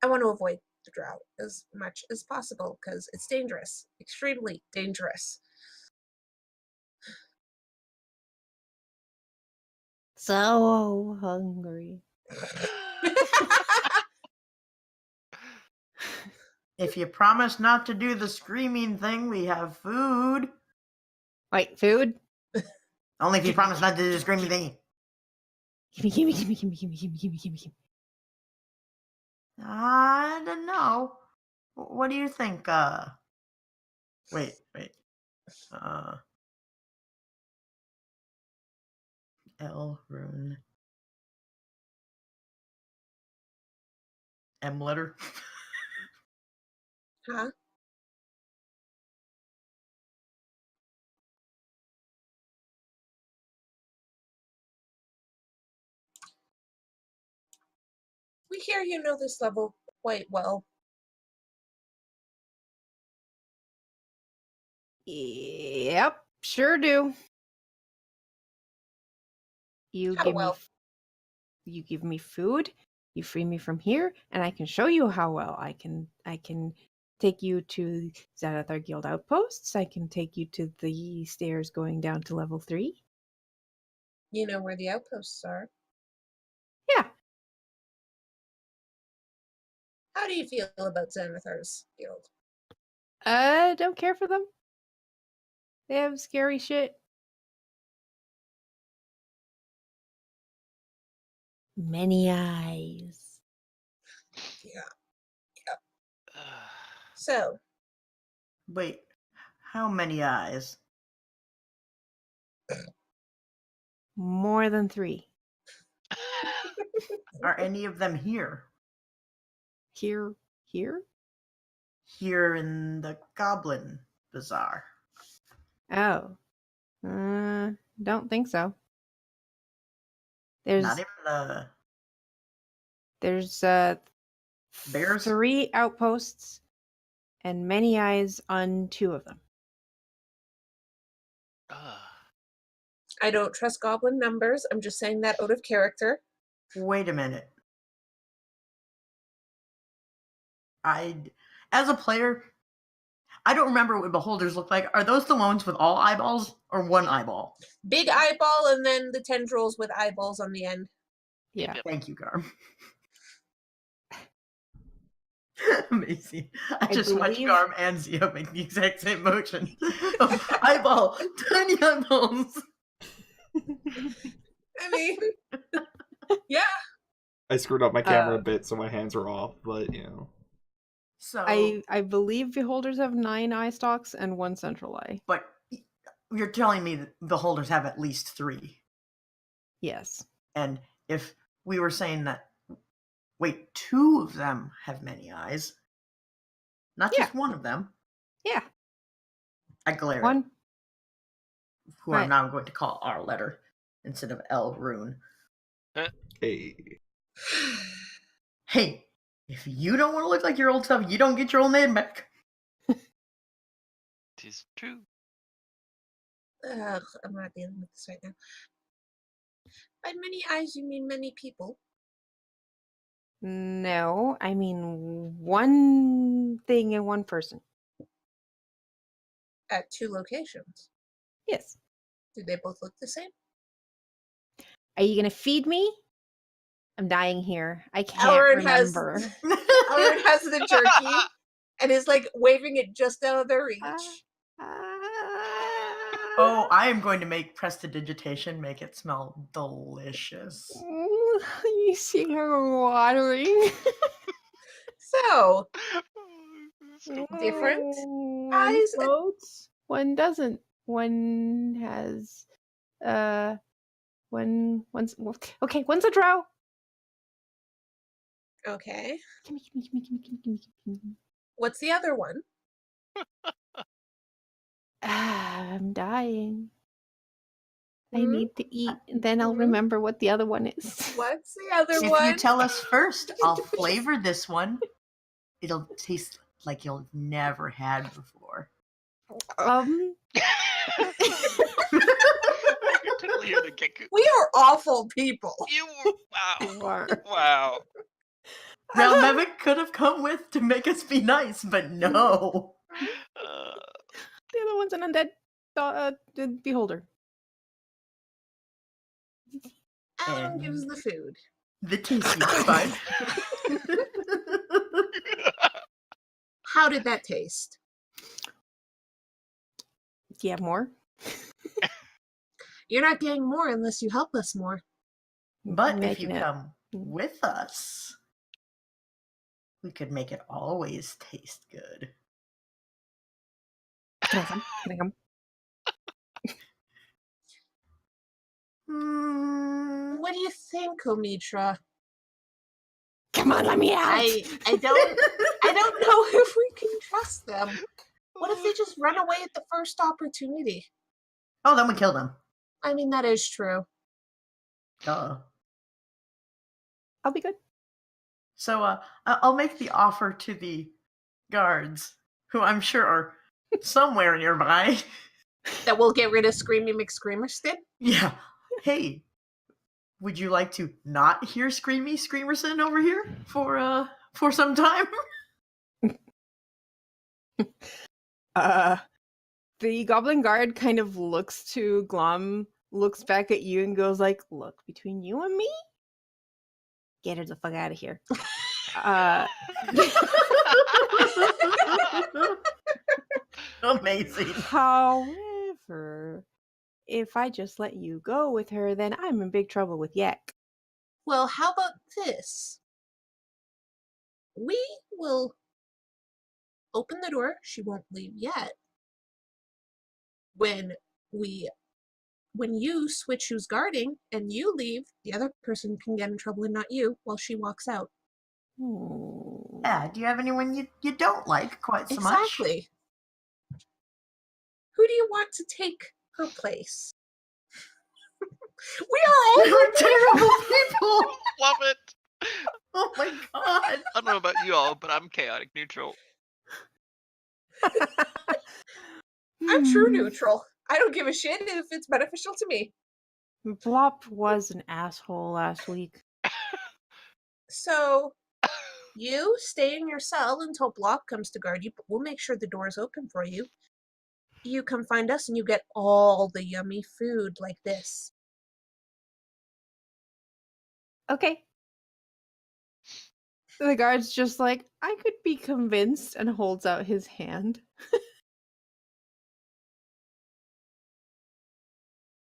C: want to avoid the drow as much as possible because it's dangerous. Extremely dangerous.
A: So hungry.
D: If you promise not to do the screaming thing, we have food.
A: Wait, food?
D: Only if you promise not to do the screaming thing.
A: Gimme, gimme, gimme, gimme, gimme, gimme, gimme, gimme, gimme.
D: I don't know. What do you think? Wait. Elrune. M letter.
C: Huh? We hear you know this level quite well.
A: Yep, sure do. You
C: How
A: give me
C: well?
A: you give me food, you free me from here, and I can show you how well I can take you to Xanathar Guild outposts. I can take you to the stairs going down to level 3.
C: You know where the outposts are.
A: Yeah.
C: How do you feel about Xanathar's guild?
A: Don't care for them. They have scary shit. Many eyes.
C: Yeah. So,
D: Wait, how many eyes?
A: More than 3.
D: Are any of them here?
A: Here?
D: Here in the Goblin Bazaar.
A: Oh, Don't think so.
D: Not even the
A: There's
D: bears?
A: 3 outposts and many eyes on 2 of them.
E: Ugh.
C: I don't trust goblin numbers. I'm just saying that out of character.
D: Wait a minute. As a player, I don't remember what beholders look like. Are those the ones with all eyeballs or one eyeball?
C: Big eyeball and then the tendrils with eyeballs on the end.
A: Yeah.
E: Yep.
D: Thank you, Garm. Amazing. I just watched
A: believe-
D: Garm and Zio make the exact same motion. Eyeball, tiny eyeballs.
C: I mean, yeah.
B: I screwed up my camera a bit, so my hands are off, but you know.
D: So,
A: I believe beholders have 9 eye stalks and 1 central eye.
D: but you're telling me that beholders have at least 3.
A: Yes.
D: And if we were saying that, wait, 2 of them have many eyes, not just one of them,
A: Yeah.
D: I glare at
A: 1.
D: who
A: Right.
D: I'm now going to call R letter instead of L rune.
B: Hey.
D: Hey, if you don't want to look like your old self, you don't get your old name back.
E: Tis true.
C: Ugh, I'm not dealing with this right now. By many eyes, you mean many people.
A: No, I mean 1 thing and 1 person.
C: At 2 locations.
A: Yes.
C: Do they both look the same?
A: Are you gonna feed me? I'm dying here. I can't
C: Aaron
A: remember.
C: Aaron has the jerky and is like waving it just out of their reach.
D: Oh, I am going to make prestidigitation make it smell delicious.
A: You see her watering.
C: So,
E: So
C: different
A: One
C: eyes and-
A: floats, 1 doesn't. 1 has one's okay, 1's a drow.
C: okay.
A: Gimme, gimme, gimme, gimme, gimme, gimme, gimme.
C: What's the other one?
A: I'm dying. I
C: Hmm?
A: need to eat, and then I'll
C: Mhm.
A: remember what the other one is.
C: What's the other
D: If
C: one?
D: you tell us first, I'll flavor this one. It'll taste like you'll never had before.
A: Um,
E: I can totally hear the gecko.
C: We are awful people.
E: You wow.
A: War.
E: Wow.
D: Realm Mimic could have come with to make us be nice, but no.
A: The other one's an undead beholder.
C: Alan
D: And-
C: gives the food.
D: The tasty part.
C: How did that taste?
A: Do you have more?
C: You're not getting more unless you help us more.
D: But if
A: Making
D: you
A: it.
D: come with us, we could make it always taste good.
A: Can I come? Can I come?
C: What do you think, Omitra?
A: Come on, let me out!
C: I don't know if we can trust them. What if they just run away at the first opportunity?
D: Oh, then we kill them.
C: I mean, that is true.
D: Duh.
A: I'll be good.
D: So I'll make the offer to the guards, who I'm sure are somewhere nearby.
C: That we'll get rid of Screamy McScreamerston?
D: Yeah. Hey, would you like to not hear Screamy Screamerson over here for some time?
A: The goblin guard kind of looks to Glom, looks back at you and goes like, look, between you and me, get her the fuck out of here.
D: Amazing.
A: However, if I just let you go with her, then I'm in big trouble with Yek.
C: Well, how about this? We will open the door. She won't leave yet. When you switch who's guarding and you leave, the other person can get in trouble and not you while she walks out.
D: Yeah, do you have anyone you don't like quite so much?
C: Exactly. Who do you want to take her place. We are all
D: We're terrible people.
E: Love it.
D: Oh my god.
E: I don't know about you all, but I'm chaotic neutral.
C: I'm true neutral. I don't give a shit if it's beneficial to me.
A: Blop was an asshole last week.
C: So you stay in your cell until Block comes to guard you, but we'll make sure the door's open for you. You come find us and you get all the yummy food like this.
A: Okay. The guard's just like, I could be convinced, and holds out his hand.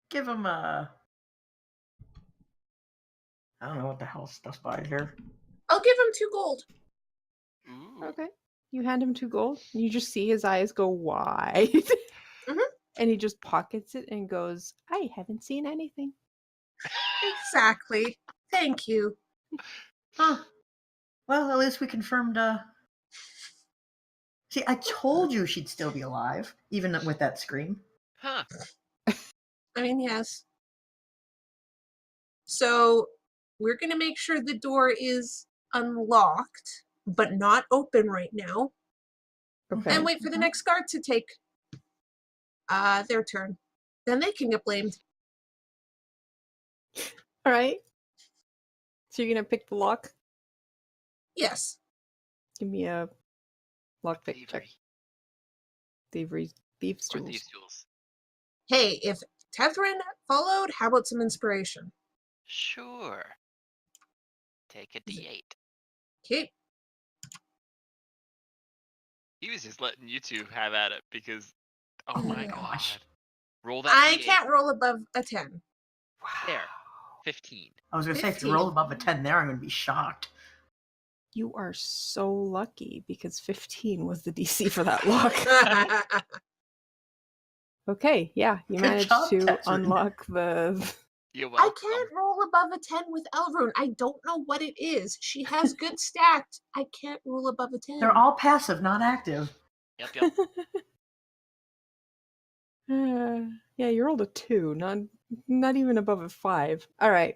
D: Give him a. I don't know what the hell stuff's by here.
C: I'll give him 2 gold.
E: Ooh.
A: Okay. You hand him 2 gold, and you just see his eyes go wide. And he just pockets it and goes, I haven't seen anything.
C: Exactly. Thank you.
D: Huh. Well, at least we confirmed. See, I told you she'd still be alive, even with that scream.
E: Huh.
C: I mean, yes. So we're going to make sure the door is unlocked, but not open right now.
A: Okay.
C: And wait for the next guard to take their turn. Then they can get blamed.
A: All right. So you're going to pick the lock?
C: Yes.
A: Give me a lockpick check.
E: Thievery.
A: Thieves'
E: Or
A: tools.
E: thieves' tools.
C: Hey, if Tethrin followed, how about some inspiration?
E: Sure. Take a D8.
C: Okay.
E: He was just letting you two have at it because, oh my
D: gosh.
E: god. Roll that
C: I
E: D8.
C: can't roll above a 10.
E: There. 15.
D: I was going to say, if you
C: 15.
D: roll above a 10 there, I'm going to be shocked.
A: You are so lucky because 15 was the DC for that lock. Okay, yeah, you
D: Good
A: managed
D: job,
A: to
D: Tethrin.
A: unlock the.
E: You're
C: I
E: welcome.
C: can't roll above a 10 with Elrune. I don't know what it is. She has good stats. I can't roll above a 10.
D: They're all passive, not active.
E: Yep.
A: Yeah, you rolled a 2, not even above a 5. All right.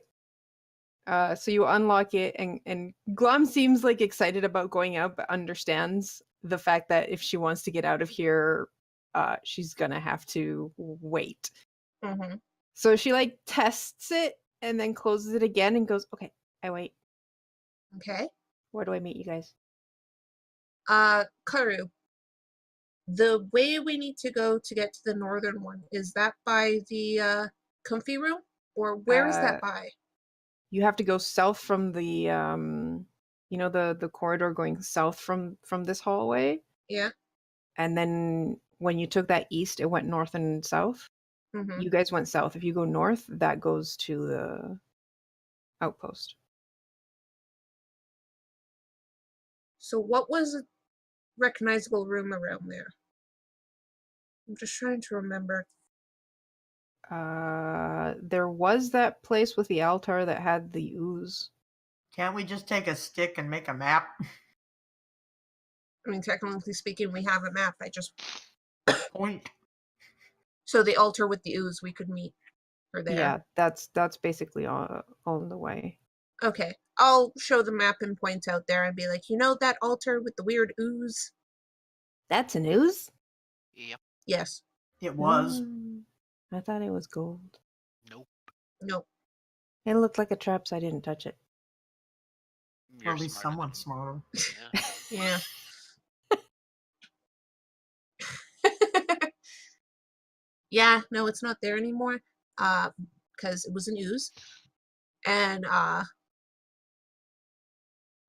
A: So you unlock it, and Glom seems like excited about going out, but understands the fact that if she wants to get out of here, she's gonna have to wait.
C: Mm-hmm.
A: So she like tests it and then closes it again and goes, "Okay, I wait.
C: Okay.
A: Where do I meet you guys?"
C: Karu, the way we need to go to get to the northern one, is that by the comfy room? Or where is that by?
A: You have to go south from the the corridor going south from this hallway,
C: Yeah.
A: and then when you took that east, it went north and south.
C: Mm-hmm.
A: You guys went south. If you go north, that goes to the outpost.
C: So what was a recognizable room around there? I'm just trying to remember.
A: There was that place with the altar that had the ooze.
D: Can't we just take a stick and make a map?
C: I mean, technically speaking, we have a map. I just...
D: Point.
C: So the altar with the ooze, we could meet her there.
A: Yeah, that's basically all in the way.
C: Okay. I'll show the map and point out there and be like, you know that altar with the weird ooze?
A: That's an ooze?
E: Yep.
C: Yes.
D: It was.
A: I thought it was gold.
E: Nope.
C: Nope.
A: It looked like a trap, so I didn't touch it.
D: Or
E: You're
D: at least
E: smarter
D: someone
E: than
D: smarter.
E: me. Yeah.
C: Yeah. Yeah, no, it's not there anymore. Because it was an ooze. And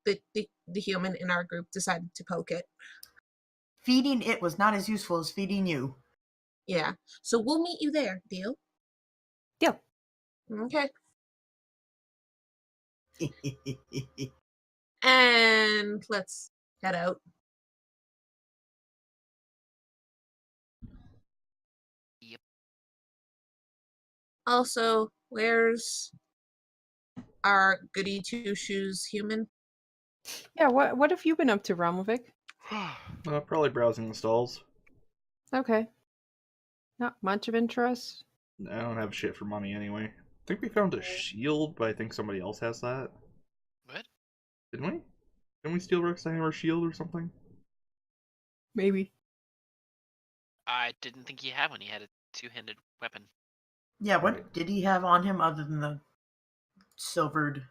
C: the human in our group decided to poke it.
D: Feeding it was not as useful as feeding you.
C: Yeah. So we'll meet you there, deal?
A: Deal.
C: Okay. And let's head out.
E: Yep.
C: Also, where's our goody two shoes human?
A: Yeah, what have you been up to, Ramovic?
B: Probably browsing the stalls.
A: Okay. Not much of interest.
B: I don't have shit for money anyway. I think we found a shield, but I think somebody else has that.
E: What?
B: Didn't we? Didn't we steal Rex Hammer's shield or something?
A: Maybe.
E: I didn't think he had one. He had a two-handed weapon.
D: Yeah, what
B: Right.
D: did he have on him other than the silvered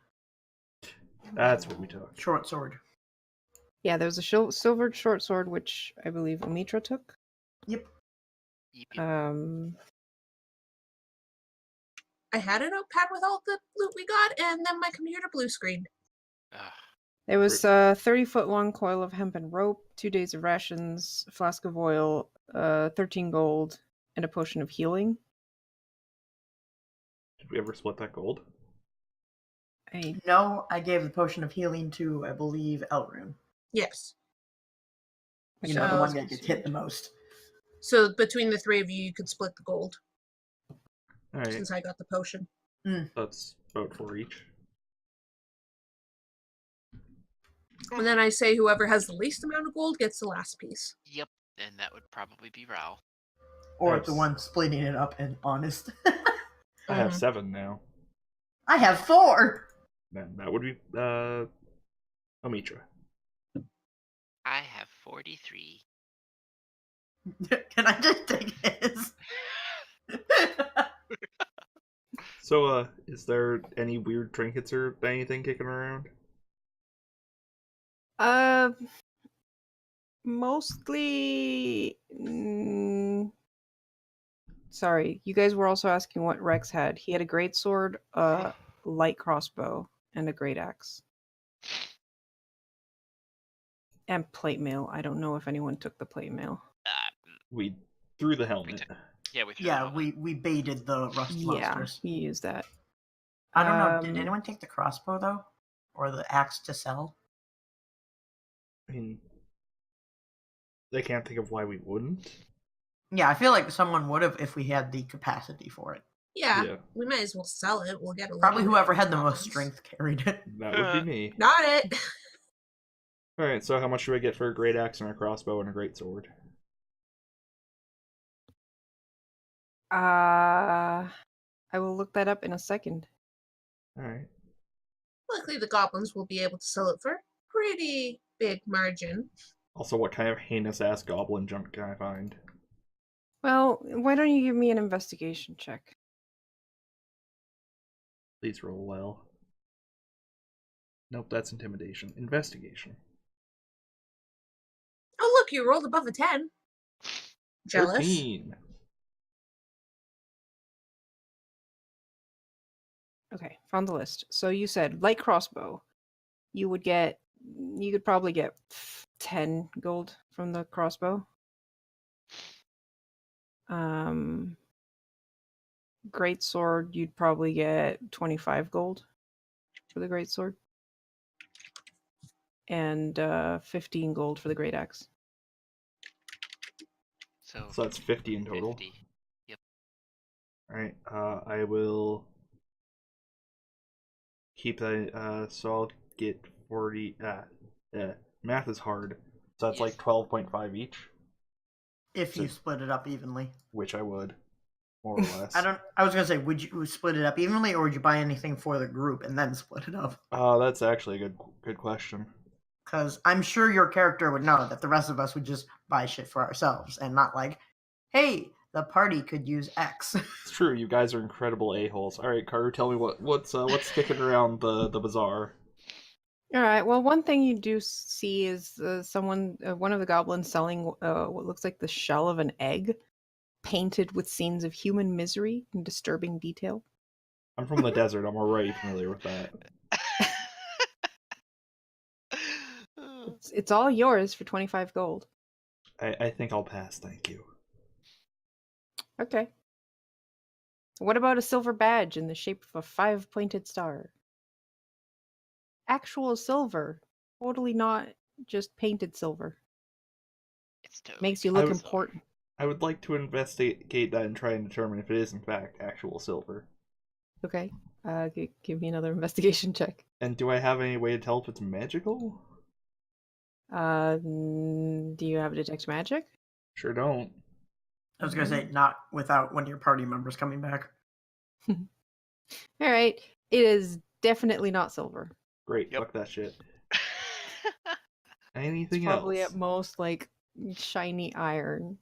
B: That's what we took.
D: short sword?
A: Yeah, there was a silvered short sword, which I believe Omitra took.
D: Yep.
E: Yeep, yeep.
C: I had a notepad with all the loot we got, and then my computer blue screened.
E: Ugh.
A: There was a 30-foot long coil of hempen rope, 2 days of rations, a flask of oil, 13 gold, and a potion of healing.
B: Did we ever split that gold?
D: No, I gave the potion of healing to, I believe, Elrune.
C: Yes.
D: You know, the one that gets hit the most.
C: So between the three of you, you could split the gold,
B: Alright,
C: since I got the potion.
B: that's about 4 each.
C: And then I say whoever has the least amount of gold gets the last piece.
E: Yep, and that would probably be Ral.
D: Or
B: Nice.
D: the one splitting it up and honest.
B: I have
C: Mhm.
B: 7 now.
D: I have 4!
B: Then that would be Omitra.
E: I have 43.
D: Can I just take his?
B: So, is there any weird trinkets or anything kicking around?
A: Mostly. Sorry, you guys were also asking what Rex had. He had a great sword, a light crossbow, and a great axe. And plate mail. I don't know if anyone took the plate mail.
B: We threw the helmet.
E: Yeah, we threw
D: Yeah,
E: it
D: we baited the rust monsters.
A: Yeah, you used that.
D: I don't know. Did
A: Um,
D: anyone take the crossbow though, or the axe to sell?
B: I mean, they can't think of why we wouldn't.
D: Yeah, I feel like someone would have if we had the capacity for it.
C: Yeah, we might as well sell it. We'll get a
D: Probably
C: little
D: whoever
C: bit
D: had the most
C: goblins.
D: strength carried it.
B: That would be me.
C: Got it.
B: Alright, so how much do I get for a great axe and a crossbow and a great sword?
A: I will look that up in a second.
B: Alright.
C: Luckily, the goblins will be able to sell it for a pretty big margin.
B: Also, what kind of heinous ass goblin junk can I find?
A: Well, why don't you give me an investigation check?
B: Please roll well. Nope, that's intimidation. Investigation.
C: Oh, look, you rolled above a 10. Jealous.
B: 13.
A: Okay, found the list. So you said light crossbow. You could probably get 10 gold from the crossbow. Great sword, you'd probably get 25 gold for the great sword. And 15 gold for the great axe.
E: So
B: So that's 50 in total.
E: 50. Yep.
B: Alright, I will keep that, so I'll get 40, math is hard. So that's
E: Yes.
B: like 12.5 each,
D: If you split it up evenly.
B: which I would, more or less.
D: I was gonna say, would you split it up evenly, or would you buy anything for the group and then split it up?
B: That's actually a good question.
D: Because I'm sure your character would know that the rest of us would just buy shit for ourselves and not like, hey, the party could use X.
B: It's true, you guys are incredible a-holes. Alright, Carter, tell me what's kicking around the bazaar.
A: All right. Well, one thing you do see is one of the goblins selling what looks like the shell of an egg, painted with scenes of human misery and disturbing detail.
B: I'm from the desert, I'm already familiar with that.
A: It's all yours for 25 gold.
B: I think I'll pass, thank you.
A: Okay. What about a silver badge in the shape of a 5-pointed star? Actual silver. Totally not just painted silver.
E: It's totally
A: Makes you
B: I
A: look
B: would-
A: important.
B: I would like to investigate that and try and determine if it is in fact actual silver.
A: Okay. Give me another investigation check.
B: And do I have any way to tell if it's magical?
A: Do you have detect magic?
B: Sure don't.
D: I was gonna say not without one of your party members coming back.
A: All right. It is definitely not silver.
B: Great,
E: Yep.
B: fuck that shit.
A: It's
B: Anything
A: probably
B: else?
A: at most like shiny iron.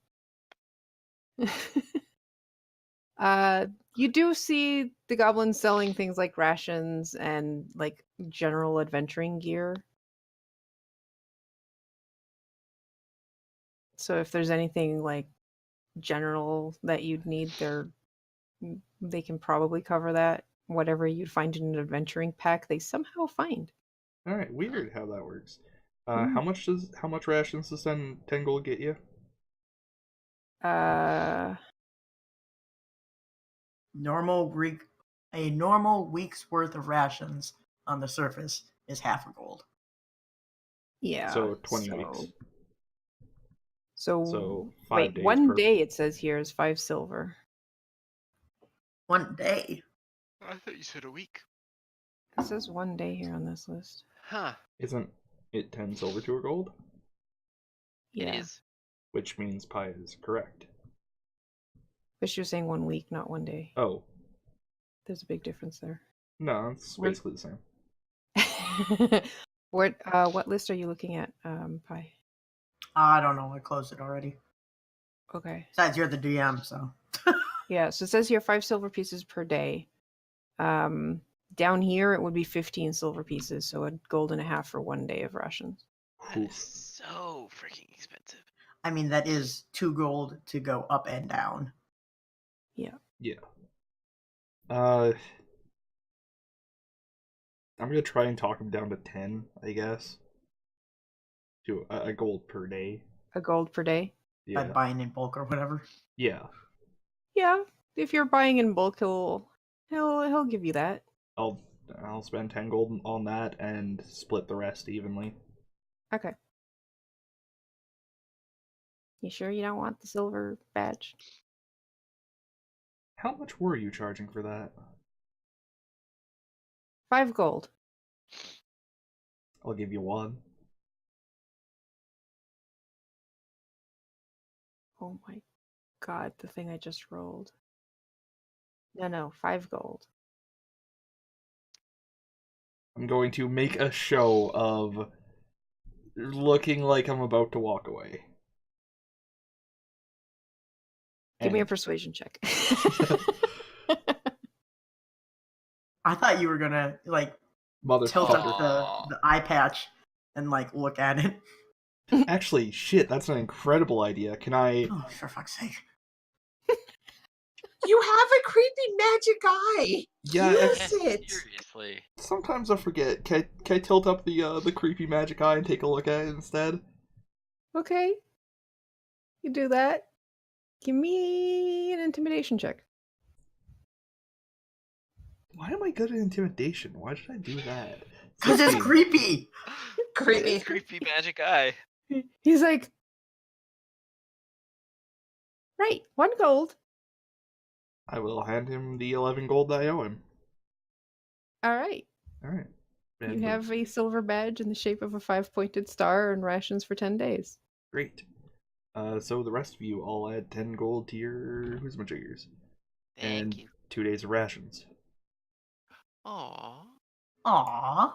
A: You do see the goblins selling things like rations and like general adventuring gear. So if there's anything like general that you'd need, they can probably cover that. Whatever you'd find in an adventuring pack, they somehow find.
B: All right, weird how that works.
A: Mm.
B: How much rations does 10 gold get you?
A: Uh,
D: A normal week's worth of rations on the surface is half a gold.
A: yeah.
B: So 20 weeks.
A: So
B: So 5
A: wait,
B: days
A: one
B: per.
A: day it says here is 5 silver.
D: One day.
E: I thought you said a week.
A: It says one day here on this list.
E: Huh.
B: Isn't it 10 silver to a gold?
A: Yeah,
E: It is.
B: Which means Pi is correct.
A: but she was saying 1 week, not 1 day.
B: Oh,
A: There's a big difference there.
B: no, it's
A: Wait.
B: basically the same.
A: What list are you looking at, Pi?
D: I don't know. I closed it already.
A: Okay.
D: Besides, you're the DM, so.
A: Yeah, so it says here 5 silver pieces per day. Down here it would be 15 silver pieces, so a gold and a half for 1 day of rations.
E: That is
B: Oof.
E: so freaking expensive.
D: I mean, that is 2 gold to go up and down.
A: Yeah.
B: Yeah. I'm gonna try and talk him down to 10, I guess. To a gold per day.
A: A gold per day?
D: By
B: Yeah.
D: buying in bulk or whatever.
B: Yeah.
A: Yeah. If you're buying in bulk, he'll give you that.
B: I'll spend 10 gold on that and split the rest evenly.
A: Okay. You sure you don't want the silver badge?
B: How much were you charging for that?
A: 5 gold.
B: I'll give you 1.
A: Oh my god, the thing I just rolled. No, 5 gold.
B: I'm going to make a show of looking like I'm about to walk away.
A: Give me a
B: And-
A: persuasion check.
D: I thought you were gonna, tilt
B: Motherfucker.
D: up the eye patch and, look at it.
B: Actually, shit, that's an incredible idea. Can I...
D: Oh, for fuck's sake.
C: You have a creepy magic eye.
B: Yeah,
C: Use it.
E: Seriously.
B: sometimes I forget. Can I tilt up the creepy magic eye and take a look at it instead?
A: Okay. You do that. Give me an intimidation check.
B: Why am I good at intimidation? Why did I do that?
D: Because it's
B: 16.
D: creepy!
C: Creepy.
E: Creepy magic eye.
A: He's like, right, 1 gold.
B: I will hand him the 11 gold that I owe him.
A: All right.
B: Alright.
A: You have a silver badge in the shape of a 5-pointed star and rations for 10 days.
B: Great. So the rest of you all add 10 gold to your whoosamajiggers.
E: Thank
B: And
E: you.
B: 2 days of rations.
E: Aww.
D: Aww.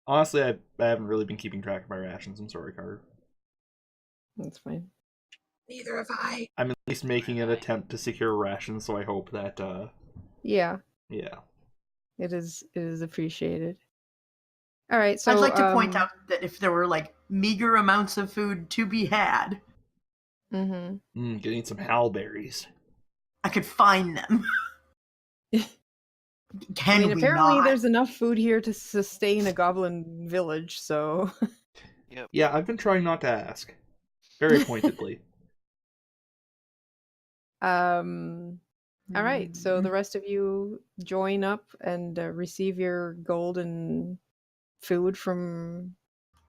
B: Honestly, I haven't really been keeping track of my rations. I'm sorry, Carter.
A: That's fine.
C: Neither have I.
B: I'm at least making an attempt to secure rations, so I hope that,
A: Yeah,
B: yeah.
A: it is appreciated. All right, so
D: I'd like to point out that if there were, meager amounts of food to be had,
A: Mm-hmm.
B: Gonna need some halberries.
D: I could find them. Can
A: I mean,
D: we
A: apparently
D: not?
A: there's enough food here to sustain a goblin village, so...
B: Yeah, I've been trying not to ask. Very pointedly.
A: All right, so the rest of you join up and receive your gold and food from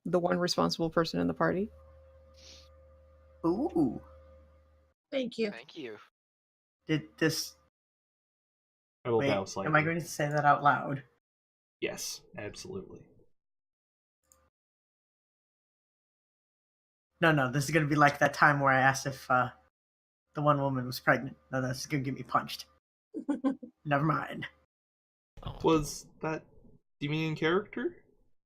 A: the one responsible person in the party.
D: Ooh.
C: Thank you.
E: Thank you.
D: Did this...
B: I will
D: Wait,
B: bow slightly.
D: am I going to say that out loud?
B: Yes, absolutely.
D: No, this is going to be like that time where I asked if the one woman was pregnant. No, that's gonna get me punched. Never mind.
E: Oh.
B: Was that... Do you mean in character?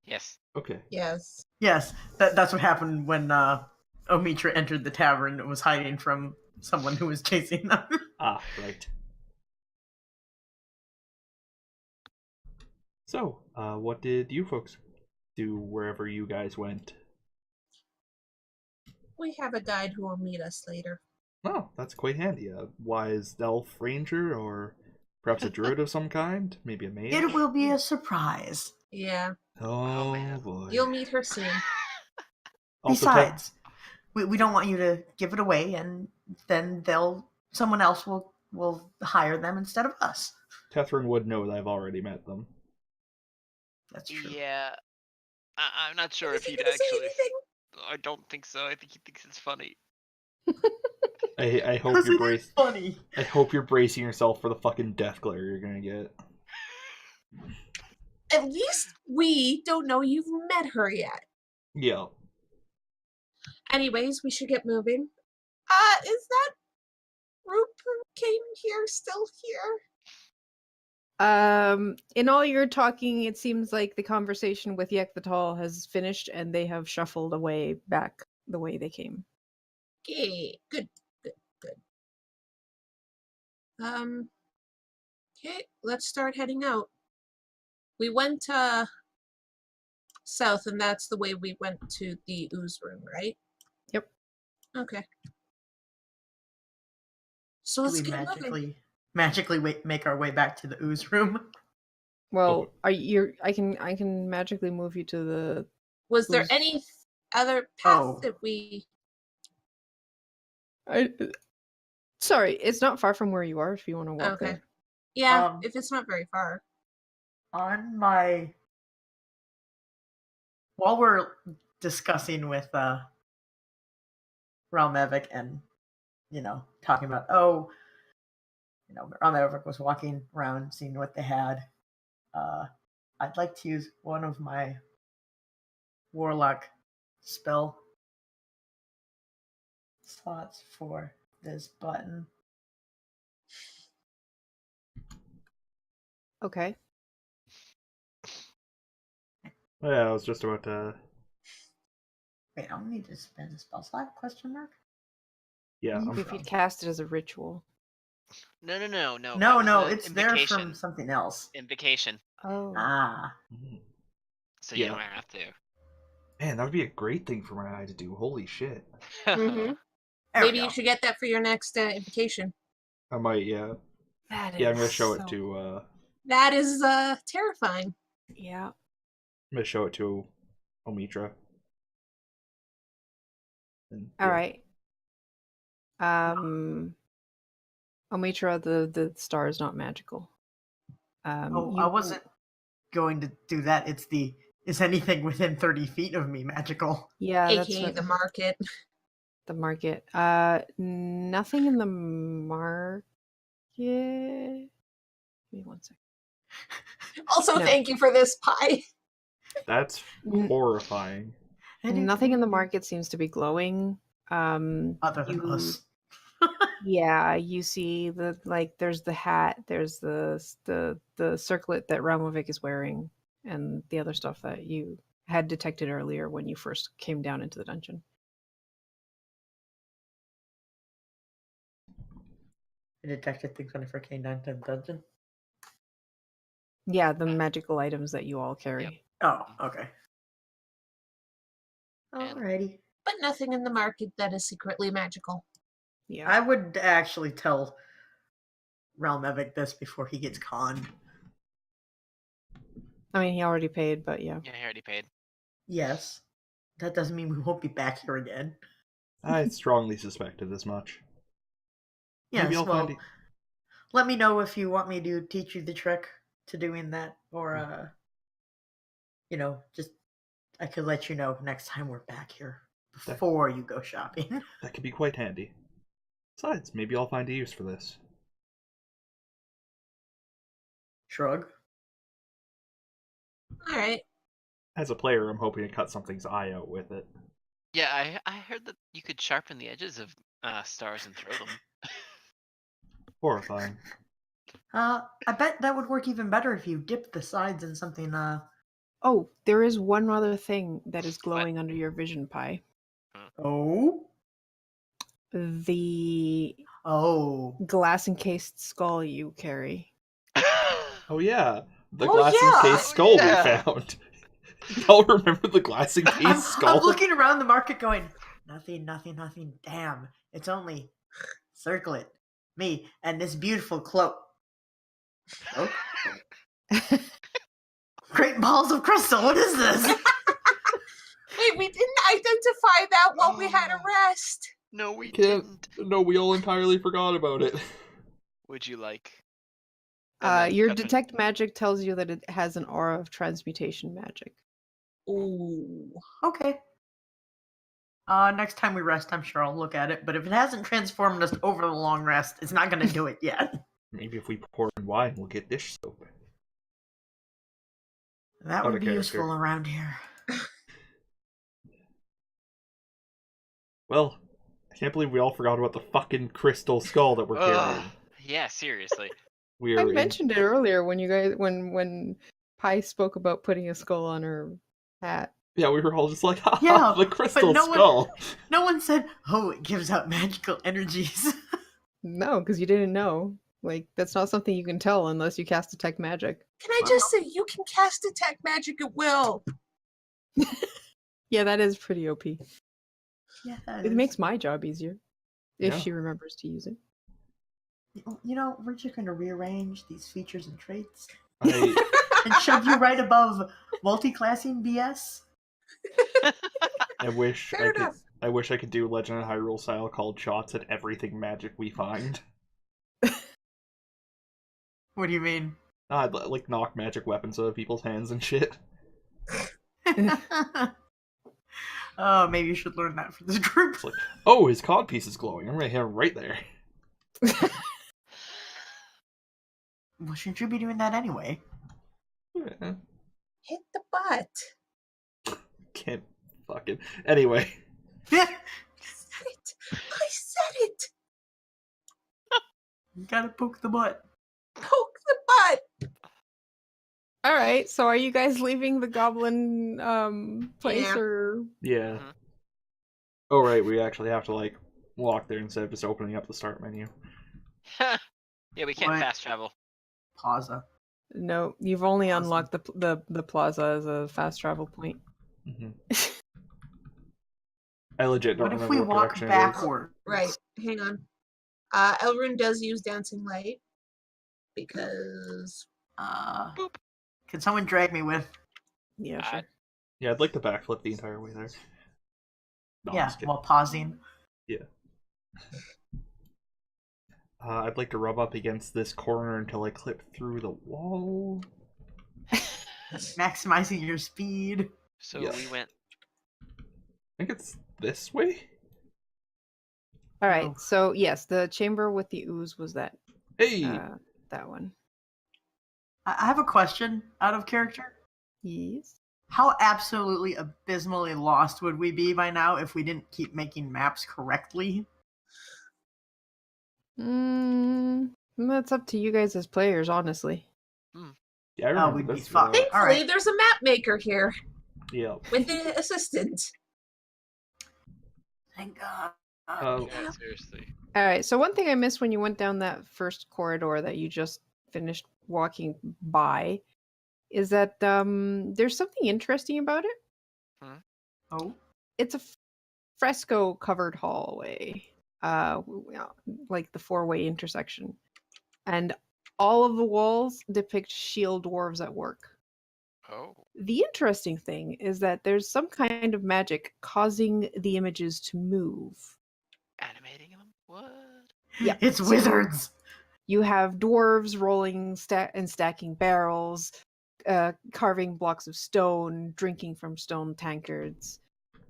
E: Yes.
B: Okay.
C: Yes.
D: Yes, that's what happened when Omitra entered the tavern and was hiding from someone who was chasing them.
B: Ah, right. So, what did you folks do wherever you guys went?
C: We have a guide who will meet us later.
B: Oh, that's quite handy. A wise elf ranger, or perhaps a druid of some kind? Maybe a mage?
D: It will be a surprise.
C: Yeah.
B: Oh,
E: man.
B: boy.
C: You'll meet her soon.
B: Also,
D: Besides, we don't want you to give it away, and then someone else will hire them instead of us.
B: Tethrin would know that I've already met them.
D: That's true.
E: Yeah. I'm not sure
C: Is
E: if
C: he
E: he'd
C: gonna say
E: actually.
C: anything?
E: I don't think so. I think he thinks it's funny.
B: I hope
D: Because
B: you're
D: it is
B: bracing.
D: funny.
B: I hope you're bracing yourself for the fucking death glare you're gonna get.
C: At least we don't know you've met her yet.
B: Yeah.
C: Anyways, we should get moving. Is that Rupert came here still here?
A: In all your talking, it seems like the conversation with Yek the Tall has finished and they have shuffled away back the way they came.
C: Okay, good. Okay, let's start heading out. We went south, and that's the way we went to the ooze room, right?
A: Yep.
C: Okay. So
D: Do
C: let's
D: we
C: get moving.
D: magically make our way back to the ooze room?
A: Well, I can magically move you to the
C: Was there
A: ooze.
C: any other path
D: Oh.
C: that we...
A: Sorry, it's not far from where you are if you want to walk
C: Okay.
A: there.
C: Yeah, if it's not very far.
D: On my... While we're discussing with Ralmevik and, talking about, Ralmevik was walking around seeing what they had. I'd like to use one of my warlock spell slots for this button.
A: Okay.
B: Yeah, I was just about to...
D: Wait, I don't need to spend a spell slot? Question mark?
B: Yeah,
D: You
B: I'm...
A: If you'd cast it as a ritual.
E: No.
D: No,
E: that was
D: it's there
E: invocation.
D: from something else.
E: Invocation.
A: Oh.
D: Ah.
E: So you
B: Yeah.
E: don't have to.
B: Man, that would be a great thing for my eye to do. Holy shit.
C: Mhm.
D: There
C: Maybe
D: we go.
C: you should get that for your next invocation.
B: I might, yeah.
A: That is
B: Yeah, I'm gonna show
A: so...
B: it to,
C: That is terrifying.
A: Yeah.
B: I'm gonna show it to Omitra. And,
A: All
B: yeah.
A: right. Omitra, the star is not magical.
D: I wasn't going to do that. Is anything within 30 feet of me magical?
A: Yeah, that's
C: AKA
A: what
C: the market.
A: the market. Nothing in the market. Give me 1 second.
C: Also,
A: No.
C: thank you for this pie.
B: That's horrifying.
A: Nothing in the market seems to be glowing.
D: Other than us.
A: Yeah, you see there's the hat, there's the circlet that Ramovic is wearing, and the other stuff that you had detected earlier when you first came down into the dungeon.
D: I detected things when I first came down to the dungeon.
A: Yeah, the magical items that you all carry.
E: Yep.
D: Oh, okay.
E: And-
D: Alrighty.
C: But nothing in the market that is secretly magical.
A: Yeah.
D: I would actually tell Ralmevik this before he gets conned.
A: I mean, he already paid, but yeah.
E: Yeah, he already paid.
D: Yes. That doesn't mean we won't be back here again.
B: I strongly suspected as much.
D: Yes,
B: Maybe I'll
D: well,
B: find it.
D: let me know if you want me to teach you the trick to doing that, or, just I could let you know next time we're back here before you go shopping.
B: That could be quite handy. Besides, maybe I'll find a use for this.
D: Shrug.
C: Alright.
B: As a player, I'm hoping to cut something's eye out with it.
E: Yeah, I heard that you could sharpen the edges of stars and throw them.
B: Horrifying.
D: I bet that would work even better if you dipped the sides in something.
A: Oh, there is one other thing that is glowing under your vision, Pie.
D: Oh.
A: The glass encased skull you carry.
B: Oh yeah, the
D: Oh,
B: glass
D: yeah!
B: encased skull
E: Yeah.
B: we found. Y'all remember the glass encased skull?
D: I'm looking around the market going, nothing. Damn, it's only circlet, me, and this beautiful cloak. Cloak? Great balls of crystal, what is this?
C: Wait, we didn't identify that while we had a rest.
E: No, we
B: Can't.
E: didn't.
B: No, we all entirely forgot about it.
E: Would you like? And then
A: Your
E: Catherine-
A: detect magic tells you that it has an aura of transmutation magic.
C: Ooh.
D: Okay. Next time we rest, I'm sure I'll look at it, but if it hasn't transformed us over the long rest, it's not gonna do it yet.
B: Maybe if we pour in wine, we'll get dish soap.
D: That
B: Out
D: would
B: of
D: be
B: character.
D: useful around here.
B: Well, I can't believe we all forgot about the fucking crystal skull that we're carrying.
E: Ugh, yeah, seriously.
B: We
A: I
B: are in...
A: mentioned it earlier when you guys when Pie spoke about putting a skull on her hat.
B: Yeah, we were all just like, ha
D: Yeah,
B: the crystal
D: no one-
B: skull.
D: No one said, oh, it gives out magical energies.
A: No, because you didn't know. Like, that's not something you can tell unless you cast detect magic.
C: Can I just say, you can cast detect magic at will.
A: Yeah, that is pretty OP.
D: Yeah,
A: It makes my job easier if
B: Yeah.
A: she remembers to use it.
D: You know, we're just going to rearrange these features and traits
B: I,
D: and shove you right above multi-classing BS.
B: I wish
C: Fair
B: I could.
C: enough.
B: I wish I could do Legend of Hyrule style called shots at everything magic we find.
D: What do you mean?
B: I'd like knock magic weapons out of people's hands and shit.
D: Oh, maybe you should learn that for this group.
B: It's like, oh, his codpiece is glowing. I'm gonna hit him right there.
D: Well, shouldn't you be doing that anyway?
B: Yeah,
C: Hit the butt.
B: can't fucking. Anyway,
D: Yeah,
C: I said it. I said it.
D: you gotta poke the butt.
C: Poke the butt.
A: All right, so are you guys leaving the goblin place
C: Yeah.
A: or?
B: yeah.
E: Mhm.
B: Oh right, we actually have to like walk there instead of just opening up the start menu.
E: Yeah, we can't
D: What?
E: fast travel.
D: Pausa.
A: No, you've only
D: Awesome.
A: unlocked the plaza as a fast travel point.
B: Mm-hmm. I legit don't
D: What if
B: remember
D: we
B: what
D: walk
B: direction
D: backward?
C: Right. Hang on. Elrune does use dancing light because
E: Boop.
D: Can someone drag me with?
A: Yeah, sure.
B: it is. Yeah, I'd like to backflip the entire way there. No, I'm
D: Yeah,
B: just kidding.
D: while pausing.
B: I'd like to rub up against this corner until I clip through the wall.
D: Maximizing your speed.
E: So
B: Yeah.
E: we went.
B: I think it's this way.
A: All right,
D: No.
A: so yes, the chamber with the ooze was that
B: Hey,
A: that one.
D: I have a question out of character.
A: Yes.
D: How absolutely abysmally lost would we be by now if we didn't keep making maps correctly?
A: That's up to you guys as players, honestly.
B: yeah, I remember
D: we'd be
B: this.
D: fucked.
B: well.
C: thankfully
D: Alright.
C: there's a map maker here
B: Yeah.
C: with the assistant.
D: Thank God.
B: Oh.
E: Yeah, seriously.
A: All right, so one thing I missed when you went down that first corridor that you just finished walking by is that there's something interesting about it.
D: Oh,
A: It's a fresco covered hallway, like the four-way intersection, and all of the walls depict shield dwarves at work.
E: Oh.
A: The interesting thing is that there's some kind of magic causing the images to move.
E: Animating them? What?
A: Yeah,
D: it's
A: so
D: wizards.
A: You have dwarves rolling and stacking barrels, carving blocks of stone, drinking from stone tankards.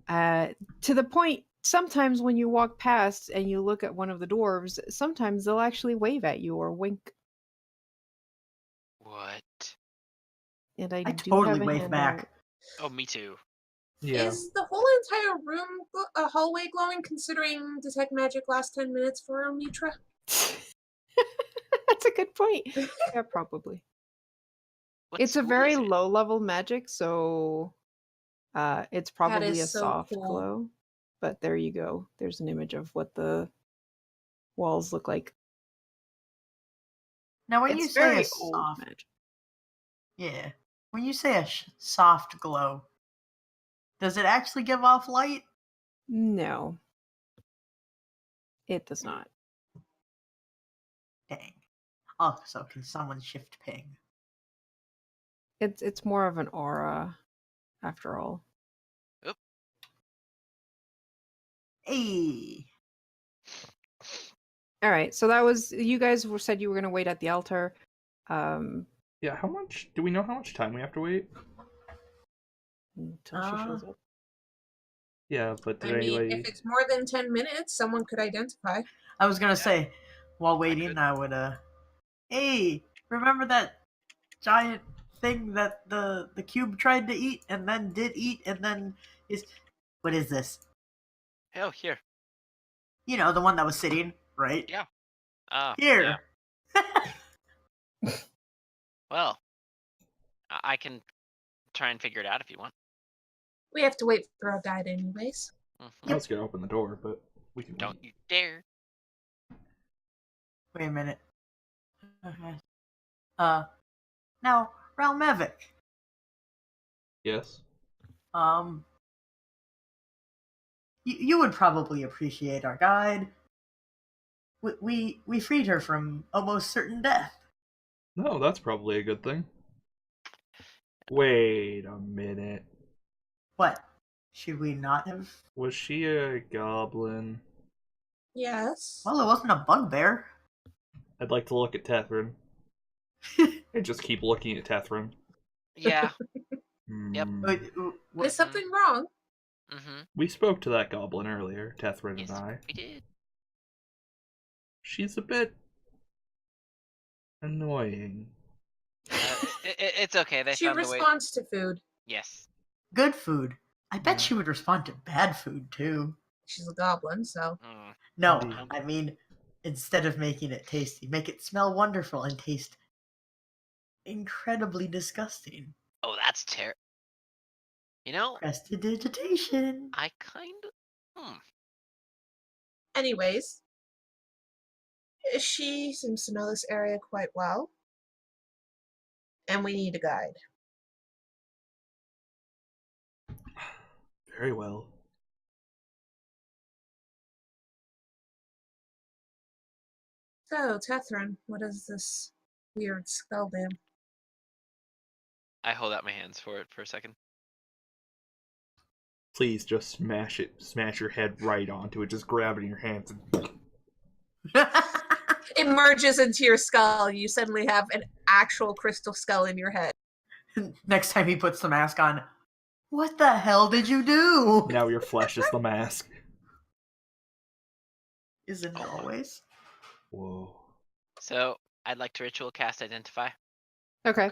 A: To the point, sometimes when you walk past and you look at one of the dwarves, sometimes they'll actually wave at you or wink.
E: What?
A: And I
D: I
A: do
D: totally
A: have a
D: wave
A: handout.
D: back.
E: Oh, me too.
B: Yeah.
C: Is the whole entire room hallway glowing considering detect magic last 10 minutes for Omnitra?
A: That's a good point. Yeah, probably.
E: What
A: It's a
E: school
A: very
E: is it?
A: low level magic, so it's probably a
C: is so
A: soft
C: cool.
A: glow. But there you go. There's an image of what the walls look like.
D: Now, when you
A: It's
D: say a
A: very old
D: soft,
A: magic.
D: yeah, when you say a soft glow, does it actually give off light?
A: No, it does not.
D: Dang. Oh, so can someone shift ping?
A: It's more of an aura, after all.
D: Hey.
A: All right, so that was you guys said you were gonna wait at the altar.
B: Yeah, how much do we know how much time we have to wait?
A: Until she shows up.
B: Yeah, but did
C: I mean,
B: anybody
C: if it's more than 10 minutes, someone could identify.
D: I was gonna
E: Yeah.
D: say, while
E: could.
D: waiting, I would hey, remember that giant thing that the cube tried to eat and then did eat and then is what is this?
E: Oh, here.
D: You know, the one that was sitting, right?
E: Yeah. Yeah.
D: Here.
E: Well, I can try and figure it out if you want.
C: We have to wait for our guide anyways.
B: I was gonna open the door, but we can
E: Don't
B: wait.
E: you dare.
D: Wait a minute. Okay. Now, Ralmevic.
B: Yes.
D: You would probably appreciate our guide. We freed her from almost certain death.
B: No, that's probably a good thing. Wait a minute.
D: What? Should we not have?
B: Was she a goblin?
C: Yes.
D: Well, it wasn't a bugbear.
B: I'd like to look at Tethrin. And just keep looking at Tethrin.
E: Yeah.
B: Hmm.
C: Is something wrong?
E: Mm-hmm.
B: We spoke to that goblin earlier, Tethrin
E: Yes,
B: and I.
E: we did.
B: She's a bit annoying.
E: It's okay. They
C: She
E: found a way.
C: responds to food.
E: Yes.
D: Good food. I bet
B: Yeah.
D: she would respond to bad food too.
C: She's a goblin, so.
E: Mm.
D: No,
B: Indeed.
D: I mean, instead of making it tasty, make it smell wonderful and taste incredibly disgusting.
E: Oh, that's terrible. You know,
D: Prestidigitation.
E: I kind of.
C: Anyways, she seems to know this area quite well. And we need a guide.
B: Very well.
C: So, Tethrin, what is this weird skull do?
E: I hold out my hands for it for a second.
B: Please just smash your head right onto it. Just grab it in your hands and
C: It merges into your skull. You suddenly have an actual crystal skull in your head.
D: Next time he puts the mask on, what the hell did you do?
B: now your flesh is the mask.
D: Isn't it always?
B: Whoa.
E: So I'd like to ritual cast Identify.
A: Okay.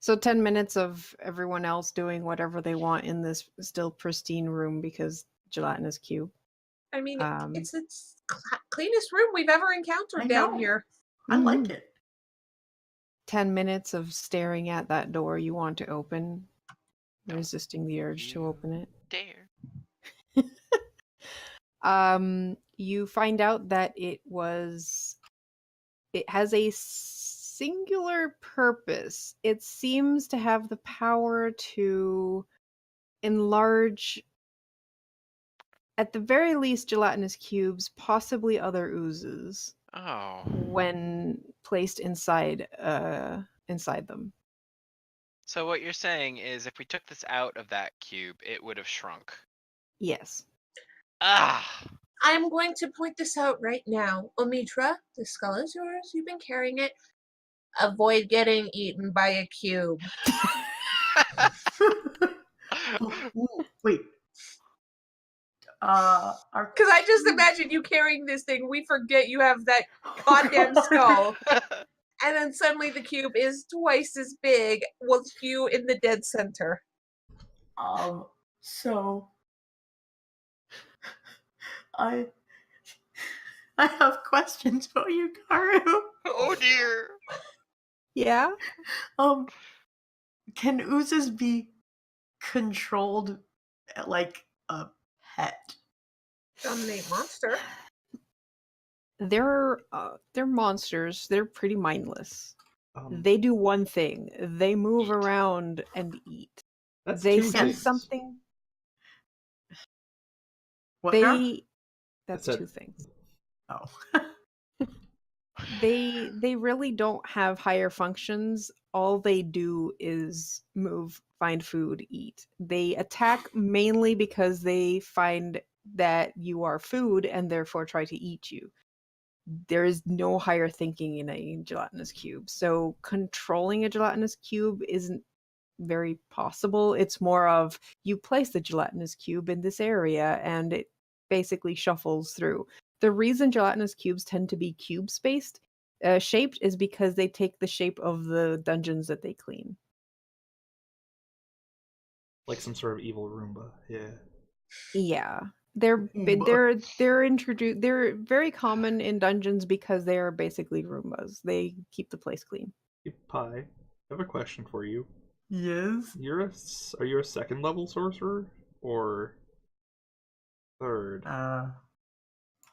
A: So 10 minutes of everyone else doing whatever they want in this still pristine room because gelatinous cube.
C: I mean,
A: Um,
C: it's the cleanest room we've ever encountered
D: I
C: down
D: know.
C: here.
D: I like it.
A: 10 minutes of staring at that door you want to open, resisting the urge to open it.
E: Dare.
A: You find out that it has a singular purpose. It seems to have the power to enlarge, at the very least, gelatinous cubes, possibly other oozes,
E: Oh.
A: when placed inside them.
E: So what you're saying is if we took this out of that cube, it would have shrunk.
A: Yes.
E: Ah!
C: I'm going to point this out right now. Omitra, the skull is yours. You've been carrying it. Avoid getting eaten by a cube.
D: Ooh, wait.
C: Because I just imagine you carrying this thing. We forget you have that goddamn skull. And then suddenly the cube is twice as big with you in the dead center.
D: So I I have questions for you, Karu.
E: Oh dear.
A: Yeah?
D: Can oozes be controlled like a pet?
C: Dominate monster.
A: They're monsters. They're pretty mindless.
B: Um,
A: They do one thing. They move
E: Eat.
A: around and eat.
B: that's
A: They
B: two
A: sense
B: things.
A: something.
D: What now?
A: They that's
B: That's
A: two
B: it.
A: things.
D: Oh.
A: They really don't have higher functions. All they do is move, find food, eat. They attack mainly because they find that you are food and therefore try to eat you. There is no higher thinking in a gelatinous cube. So controlling a gelatinous cube isn't very possible. It's more of you place the gelatinous cube in this area and it basically shuffles through. The reason gelatinous cubes tend to be cube spaced shaped is because they take the shape of the dungeons that they clean.
B: Like some sort of evil Roomba. Yeah.
A: Yeah. They're introduced they're very common in dungeons because they are basically Roombas. They keep the place clean.
B: Hey, Pi, I have a question for you.
D: Yes.
B: Are you a second level sorcerer or third?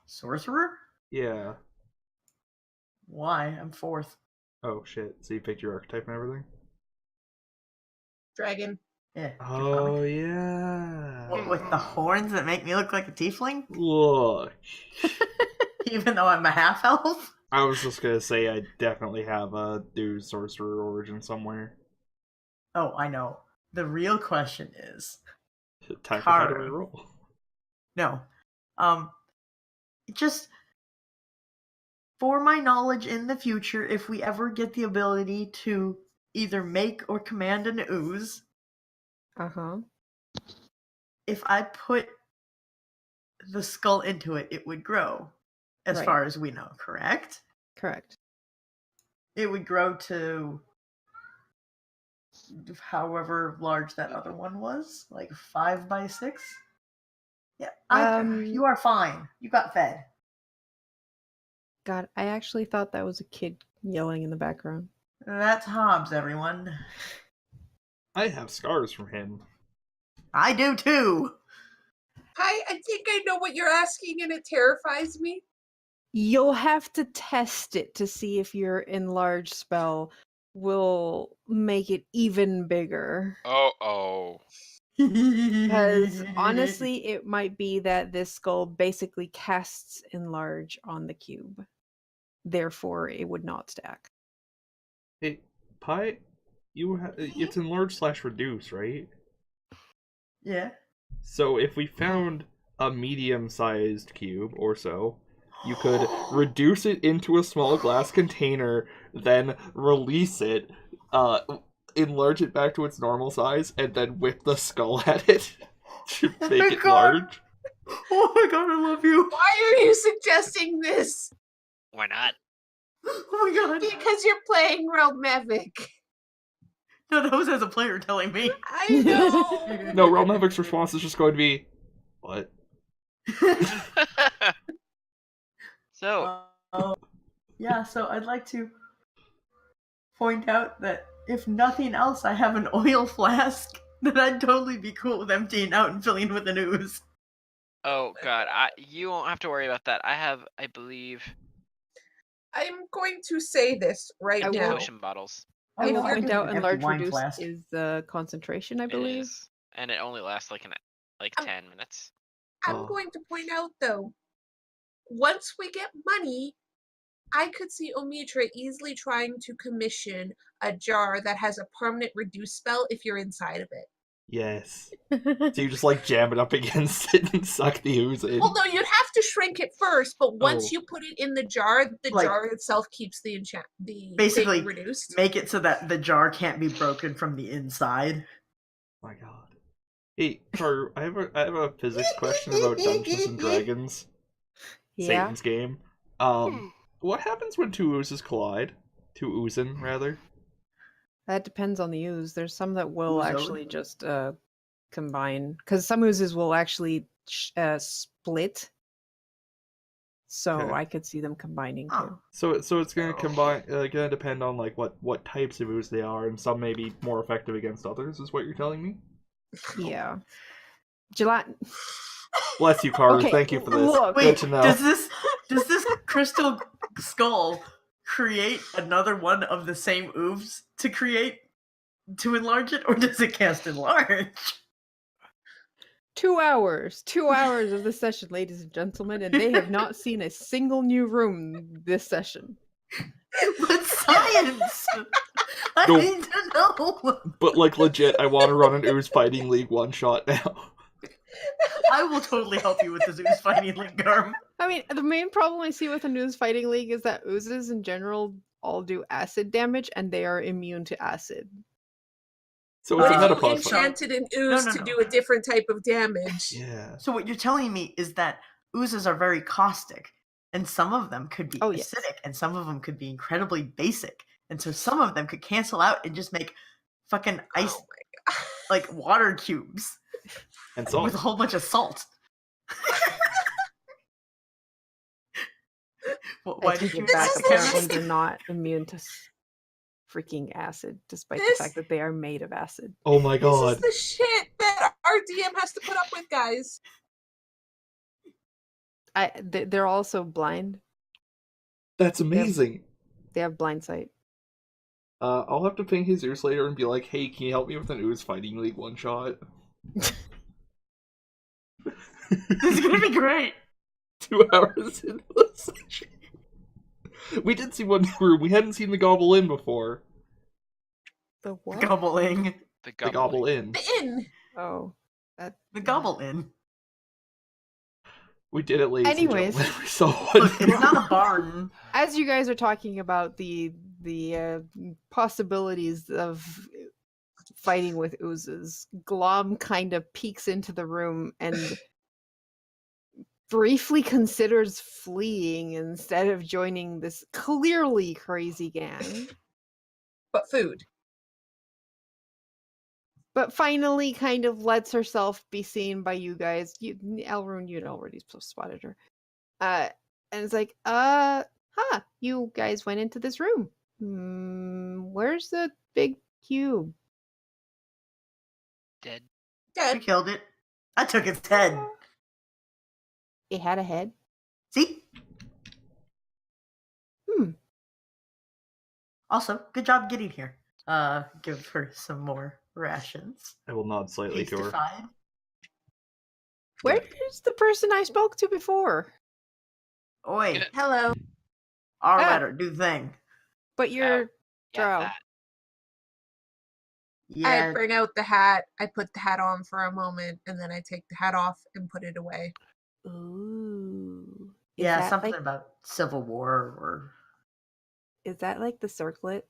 D: Sorcerer?
B: Yeah.
D: Why? I'm 4th.
B: Oh shit. So you picked your archetype and everything?
C: Dragon.
D: Yeah.
B: Oh
D: draconic.
B: yeah.
D: What, with the horns that make me look like a tiefling?
B: Look.
D: Even though I'm a half elf?
B: I was just gonna say I definitely have a dude sorcerer origin somewhere.
D: Oh, I know. The real question is
B: Time for how to
D: Kara.
B: reroll.
D: No. Just for my knowledge in the future, if we ever get the ability to either make or command an ooze,
A: Uh-huh.
D: if I put the skull into it, it would grow. As
A: Right.
D: far as we know, correct?
A: Correct.
D: It would grow to however large that other one was, like 5 by 6. Yeah, you are fine. You got fed.
A: God, I actually thought that was a kid yelling in the background.
D: That's Hobbs, everyone.
B: I have scars from him.
D: I do too.
C: I think I know what you're asking, and it terrifies me.
A: You'll have to test it to see if your enlarge spell will make it even bigger.
E: Oh.
A: Because honestly, it might be that this skull basically casts enlarge on the cube. Therefore, it would not stack.
B: Hey, Pi, it's enlarge / reduce, right?
D: Yeah.
B: So if we found a medium-sized cube or so, you could reduce it into a small glass container, then release it, enlarge it back to its normal size, and then whip the skull at it to
D: Oh
B: make
D: my
B: it
D: God.
B: large.
D: Oh my God, I love you.
C: Why are you suggesting this?
E: Why not?
D: Oh my God.
C: Because you're playing Realm Mavic.
D: No, that was as a player telling me.
C: I know.
B: No, Realm Havoc's response is just going to be, what?
E: So,
D: Yeah, so I'd like to point out that if nothing else, I have an oil flask that I'd totally be cool with emptying out and filling with an ooze.
E: oh god, you won't have to worry about that. I have, I believe,
C: I'm going to say this right
A: I
E: empty
C: now.
E: potion bottles.
A: I
C: If
A: will
C: you're
A: point
C: doing
A: out
D: an empty
A: enlarge
D: wine
A: reduce
D: flask.
A: is the concentration, I
E: It
A: believe.
E: is, and it only lasts like 10 minutes.
C: I'm going to point out, though, once we get money, I could see Omitra easily trying to commission a jar that has a permanent reduce spell if you're inside of it.
B: Yes. So you just like jam it up against it and suck the ooze in.
C: Well, no, you'd have to shrink it first, but once
B: Oh.
C: you put it in the jar
D: Like-
C: itself keeps the
D: Basically,
C: thing reduced.
D: Make it so that the jar can't be broken from the inside.
B: My God. Hey, Karu, I have a physics question about Dungeons and Dragons,
A: Yeah.
B: Satan's game. What happens when two oozes collide? Two oozen, rather.
A: That depends on the ooze. There's some that will
D: Oozode?
A: actually just combine. Because some oozes will actually split. So
B: Okay.
A: I could see them combining
D: Oh.
A: too.
B: So it's gonna combine. Gonna depend on like what types of ooze they are, and some may be more effective against others. Is what you're telling me?
A: Yeah. Gelatin.
B: Bless you, Carter.
A: Okay,
B: Thank you for this.
A: look.
B: Good
D: Wait,
B: to know.
D: does this crystal skull create another one of the same ooze to enlarge it, or does it cast enlarge?
A: 2 hours. 2 hours of the session, ladies and gentlemen, and they have not seen a single new room this session.
D: But science! I
B: No.
D: need to know!
B: But like legit, I want to run an ooze fighting league one shot now.
D: I will totally help you with this ooze fighting link, Garm.
A: I mean, the main problem I see with an ooze fighting league is that oozes in general all do acid damage, and they are immune to acid.
B: So
C: What
B: it's a
C: if you
B: menopause fight.
C: enchanted an ooze
D: No.
C: to do a different type of damage?
B: Yeah.
D: So what you're telling me is that oozes are very caustic, and some of them could be
A: Oh, yes.
D: acidic, and some of them could be incredibly basic, and so some of them could cancel out and just make fucking ice,
C: Oh my god.
D: like water cubes
B: And salt.
D: with a whole bunch of salt. Why
A: I
D: did
A: take
D: you
A: it back.
C: This is
A: Apparently,
C: just-
A: they're not immune to freaking acid, despite
C: This-
A: the fact that they are made of acid.
B: Oh my
C: This
B: god.
C: is the shit that our DM has to put up with, guys.
A: They're also blind.
B: That's amazing.
A: They have blind sight.
B: I'll have to ping his ears later and be like, hey, can you help me with an ooze fighting league one shot?
D: This is gonna be great.
B: 2 hours into the session. We did see one room. We hadn't seen the Goblin before.
A: The what?
D: Gobbling.
E: The
B: The
E: goblin.
B: Goblin.
C: The inn.
A: Oh,
D: The Goblin.
B: We did it, ladies
A: Anyways.
B: and gentlemen. We saw one.
D: Look, it's not a barn.
A: as you guys are talking about the possibilities of fighting with oozes, Glom kind of peeks into the room and briefly considers fleeing instead of joining this clearly crazy gang.
C: But food.
A: But finally kind of lets herself be seen by you guys. Elrune, you'd already spotted her. And it's like, you guys went into this room. Where's the big cube?
E: Dead.
D: We
C: Dead.
D: killed it. I took its head.
A: It had a head.
D: See? Also, good job getting here. Give her some more rations.
B: I will nod slightly to her.
D: Tastified.
A: Where's the person I spoke to before?
D: Oi,
E: Yeah.
C: Hello.
D: our
A: Ah.
D: letter, do the thing.
A: But you're Drow.
E: that.
D: Yeah,
C: I bring out the hat. I put the hat on for a moment, and then I take the hat off and put it away.
A: Ooh.
D: yeah,
A: that
D: something
A: like,
D: about Civil War or
A: is that like the circlet?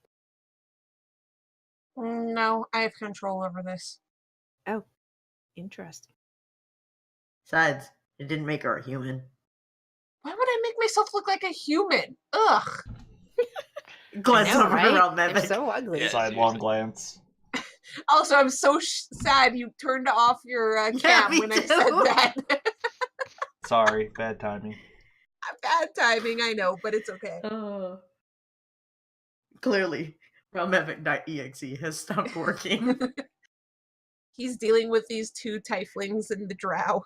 C: No, I have control over this.
A: Oh, interesting.
D: besides, it didn't make her a human.
C: Why would I make myself look like a human? Ugh.
D: Glance
A: I know,
D: over
A: right?
D: around
A: They're
D: Mimic.
A: so ugly.
E: Yeah.
B: Sidelong glance.
C: Also, I'm so sad you turned off your
D: Yeah,
C: cam
D: me
C: when I
D: too.
C: said that.
B: Sorry, bad timing.
C: Bad timing, I know, but it's okay.
D: Clearly, realmemic.exe has stopped working.
C: He's dealing with these two tieflings and the drow.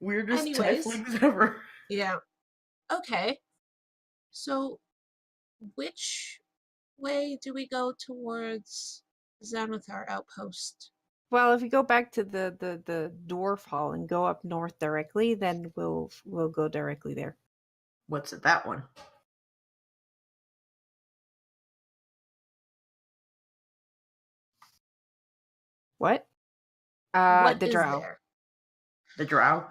D: Weirdest
C: Anyways.
D: tieflings ever.
C: Yeah. Okay. So, which way do we go towards Xanathar outpost?
A: Well, if you go back to the dwarf hall and go up north directly, then we'll go directly there.
D: What's at that one?
A: What?
C: What
A: The
C: is
A: drow.
C: there?
D: The drow?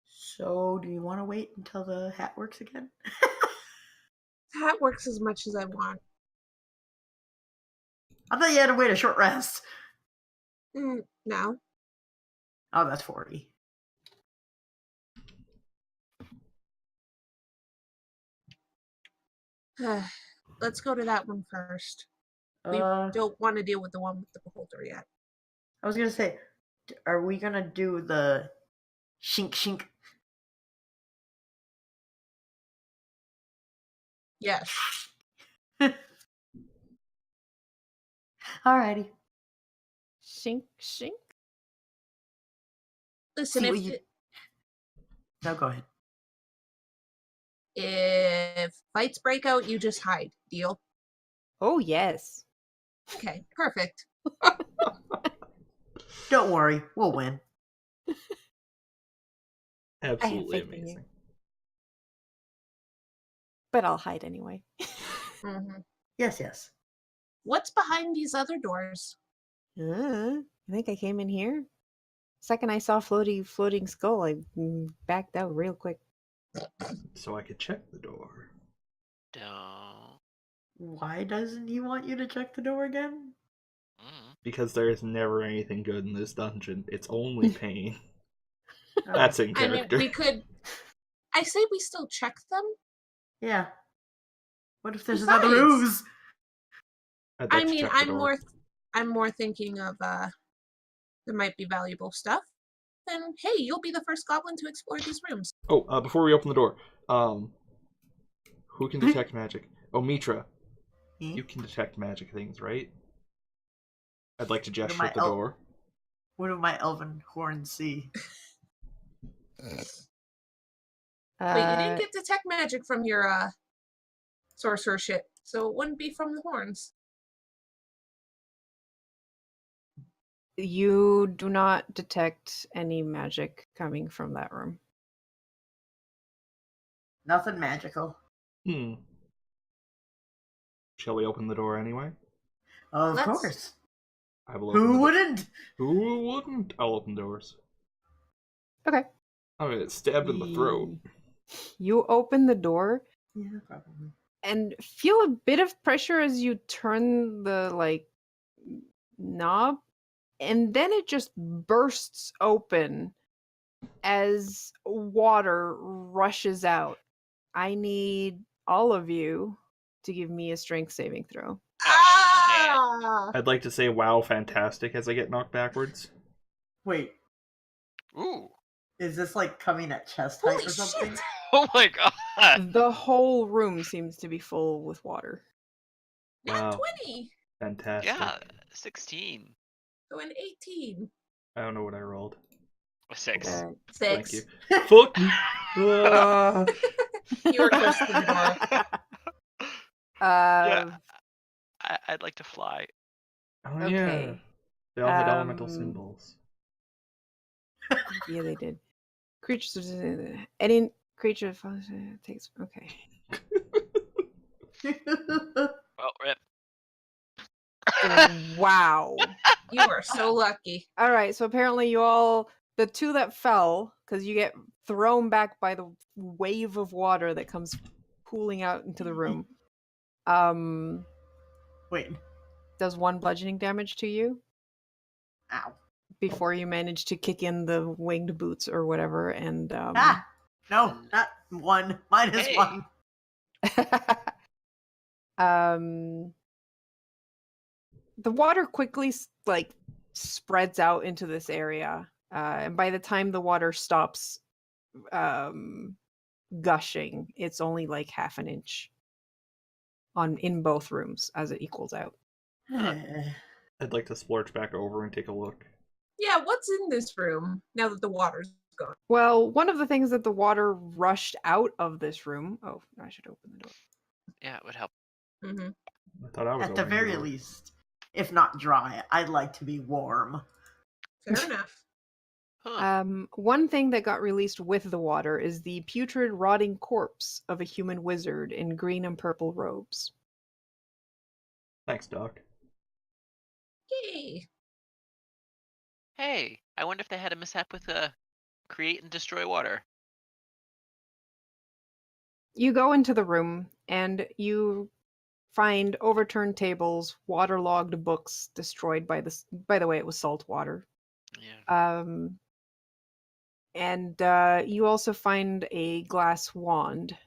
D: So, do you want to wait until the hat works again?
C: That works as much as I want.
D: I thought you had to wait a short rest.
C: No.
D: Oh, that's 40.
C: Let's go to that one first. We don't want to deal with the one with the beholder yet.
D: I was gonna say, Are we gonna do the shink shink?
C: Yes.
D: Alrighty.
A: Shink, shink.
C: Listen,
D: See what you. No, go ahead.
C: if fights break out, you just hide. Deal?
A: Oh, yes.
C: Okay, perfect.
D: Don't worry, we'll win.
B: Absolutely
A: faith in you.
B: amazing.
A: But I'll hide anyway.
C: Hmm.
D: Yes.
C: What's behind these other doors?
A: I think I came in here. Second I saw floating skull, I backed out real quick.
B: So I could check the door.
E: Don't.
D: Why doesn't he want you to check the door again?
B: Because there is never anything good in this dungeon. It's only pain.
D: Oh,
B: That's in
C: I mean,
B: character.
C: we could. I say we still check them.
D: yeah. What if there's
C: Besides-
D: another ooze?
B: I'd like
C: I
B: to
C: mean,
B: check the door.
C: I'm more thinking of there might be valuable stuff. Then hey, you'll be the first goblin to explore these rooms.
B: Oh, before we open the door, who can detect magic? Oh, Mitra, you can detect magic things, right? I'd like to gesture at the door.
D: What do my elven horns see?
C: Wait, you didn't get detect magic from your sorcerer shit, so it wouldn't be from the horns.
A: You do not detect any magic coming from that room.
D: Nothing magical.
B: Shall we open the door anyway?
D: Of
C: Let's-
D: course.
B: I will open
D: Who
B: the
D: wouldn't?
B: Who wouldn't? I'll open doors.
A: Okay.
B: I'm gonna get stabbed in the throat.
A: You open the door
D: Yeah, probably.
A: and feel a bit of pressure as you turn the knob, and then it just bursts open as water rushes out. I need all of you to give me a strength saving throw.
C: Ah!
B: I'd like to say wow, fantastic as I get knocked backwards.
D: Wait,
E: Ooh.
D: is this like coming at chest height
C: Holy
D: or something?
C: shit!
E: Oh my god.
A: The whole room seems to be full with water.
C: Not
B: Wow.
C: 20,
B: Fantastic.
E: Yeah, 16.
C: so an 18.
B: I don't know what I rolled.
E: A 6.
A: Uh,
B: Thank
C: 6.
B: you. Fuck me. Ah.
C: You were close to the door.
E: Yeah, I'd like to fly.
B: Oh
A: Okay.
B: yeah. They all had elemental symbols.
A: Yeah, they did. Creatures. Any creature takes. Okay.
E: Well, rip.
A: Wow.
C: You are so lucky.
A: All right. So apparently, the two that fell, because you get thrown back by the wave of water that comes pooling out into the room.
D: Wait.
A: Does 1 bludgeoning damage to you
D: Ow.
A: before you manage to kick in the winged boots or whatever, and
D: No, not 1. Minus
E: Hey.
D: 1.
A: The water quickly spreads out into this area, and by the time the water stops gushing, it's only like half an inch in both rooms as it equals out.
B: I'd like to splurge back over and take a look.
C: Yeah, what's in this room now that the water's gone?
A: Well, one of the things that the water rushed out of this room. Oh, I should open the door.
E: Yeah, it would help.
C: Mm-hmm.
B: I thought I was
D: At the
B: opening
D: very
B: door.
D: least, if not dry, I'd like to be warm.
C: Fair enough.
E: Huh.
A: One thing that got released with the water is the putrid, rotting corpse of a human wizard in green and purple robes.
B: Thanks, Doc.
C: Yay.
E: Hey, I wonder if they had a mishap with create and destroy water.
A: You go into the room and you find overturned tables, waterlogged books destroyed by this. By the way, it was salt water.
E: Yeah.
A: And you also find a glass wand,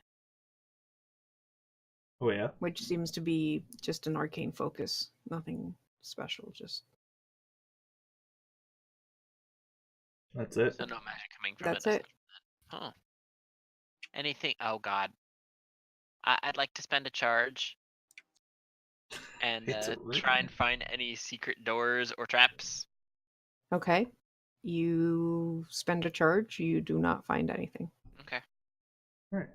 B: Oh yeah.
A: which seems to be just an arcane focus. Nothing special, just
B: That's it.
E: So no magic coming from
A: That's
E: it.
A: it.
E: aside from that. Huh. Anything? Oh God. I'd like to spend a charge and
B: It's a
E: try
B: riddle.
E: and find any secret doors or traps.
A: Okay. You spend a charge. You do not find anything.
E: Okay.
B: All right.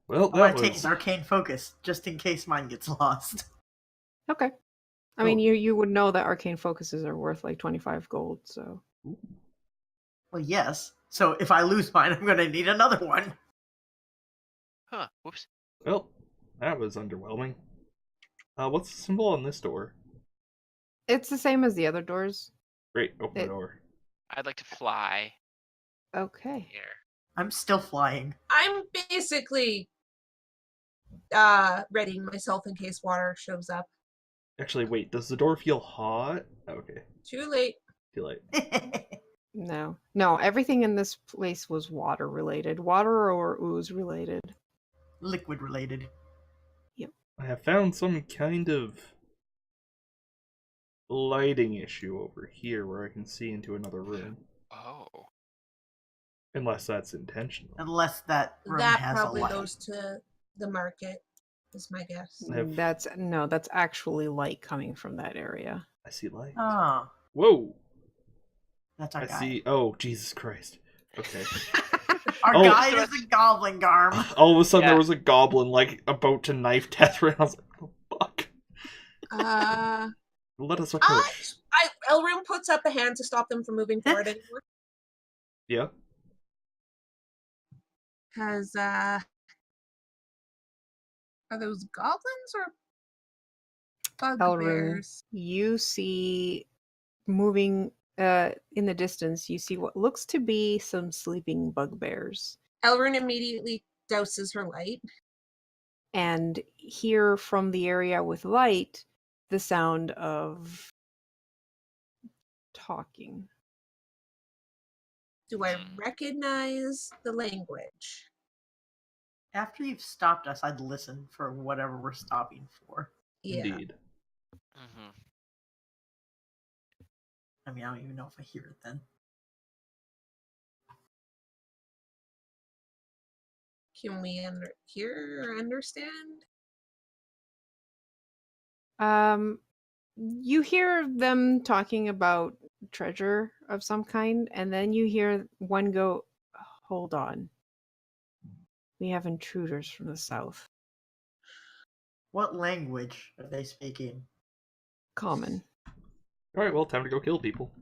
B: Well,
D: I
B: that
D: want to take
B: was
D: his arcane focus, just in case mine gets lost.
A: Okay. I mean,
B: Cool.
A: you would know that arcane focuses are worth like 25 gold, so.
D: Well, yes. So if I lose mine, I'm going to need another one.
E: Huh. Whoops.
B: Well, that was underwhelming. What's the symbol on this door?
A: It's the same as the other doors.
B: Great, open the
A: It-
B: door.
E: I'd like to fly
A: Okay.
E: here.
D: I'm still flying.
C: I'm basically readying myself in case water shows up.
B: Actually, wait, does the door feel hot? Okay,
C: Too late.
B: too late.
A: No. No, everything in this place was water related. Water or ooze related.
D: Liquid related.
B: I have found some kind of lighting issue over here where I can see into another room.
E: Oh.
B: Unless that's intentional.
D: Unless that room
C: That
D: has
C: probably
D: a light.
C: goes to the market, is my guess.
B: Have-
A: That's actually light coming from that area.
B: I see light.
D: Oh,
B: Whoa!
D: that's our
B: I
D: guy.
B: see. Oh, Jesus Christ. Okay.
D: Our
B: Oh.
D: guide is a goblin garm.
B: All of a sudden,
E: Yeah.
B: there was a goblin like about to knife Tethra, and I was like, "Oh fuck! Let us approach."
C: Elroom puts up a hand to stop them from moving forward anymore.
B: Yeah.
C: Because, are those goblins or
A: Elrune,
C: bugbears?
A: you see moving in the distance, you see what looks to be some sleeping bugbears.
C: Elrune immediately douses her light.
A: And hear from the area with light the sound of talking.
C: Do I recognize the language?
D: After you've stopped us, I'd listen for whatever we're stopping for.
C: Yeah.
B: Indeed.
E: Mm-hmm.
D: I mean, I don't even know if I hear it then.
C: Can we hear or understand?
A: You hear them talking about treasure of some kind, and then you hear one go, "Hold on. We have intruders from the south."
D: What language are they speaking?
A: Common.
B: Alright, well, time to go kill people.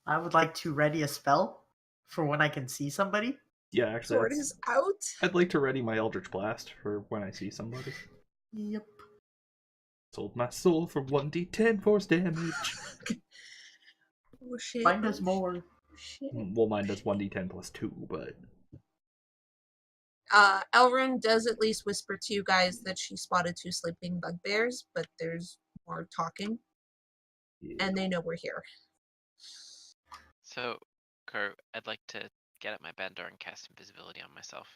D: I would like to ready a spell for when I can see somebody.
B: Yeah, actually,
C: Sword is out.
B: I'd like to ready my Eldritch Blast for when I see somebody.
D: Yep.
B: Sold my soul for 1d10 force damage.
C: Oh shit.
D: Find us more.
C: Shit.
B: Well, mine does 1d10 plus 2, but...
C: Elrune does at least whisper to you guys that she spotted 2 sleeping bugbears, but there's more talking,
B: Yeah.
C: and they know we're here.
E: So, Kurt, I'd like to get at my Bandar and cast invisibility on myself.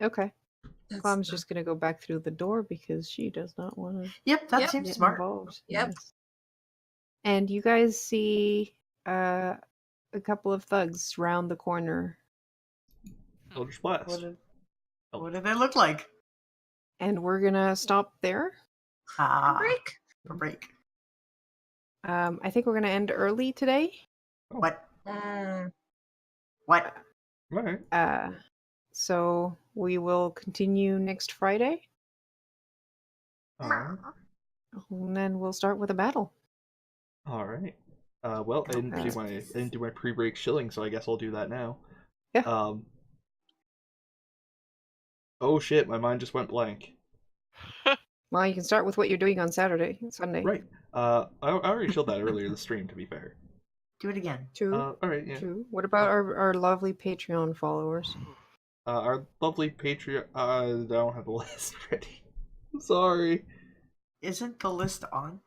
A: Okay.
C: That's
A: Clam's
C: not-
A: just going to go back through the door because she does not want to
D: Yep, that
C: Yep.
D: seems
A: get
D: smart.
A: involved.
C: Yep.
A: Yes. And you guys see a couple of thugs round the corner,
B: Eldritch Blast.
D: What do they look like?
A: and we're going to stop there.
D: Ah,
C: break.
D: a break.
A: I think we're going to end early today.
D: What?
C: Mm,
D: What?
B: Alright.
A: So we will continue next Friday,
B: Alright.
A: and then we'll start with a battle.
B: Alright. Well, I didn't do my pre-break shilling, so I guess I'll do that now.
A: Yeah.
B: Oh shit, my mind just went blank.
A: Well, you can start with what you're doing on Sunday.
B: Right. I already shilled that earlier in the stream, to be fair.
D: Do it again.
A: True.
B: Alright, yeah.
A: True. What about our lovely Patreon followers?
B: Our lovely Patreon... I don't have a list ready. I'm sorry.
D: Isn't the list on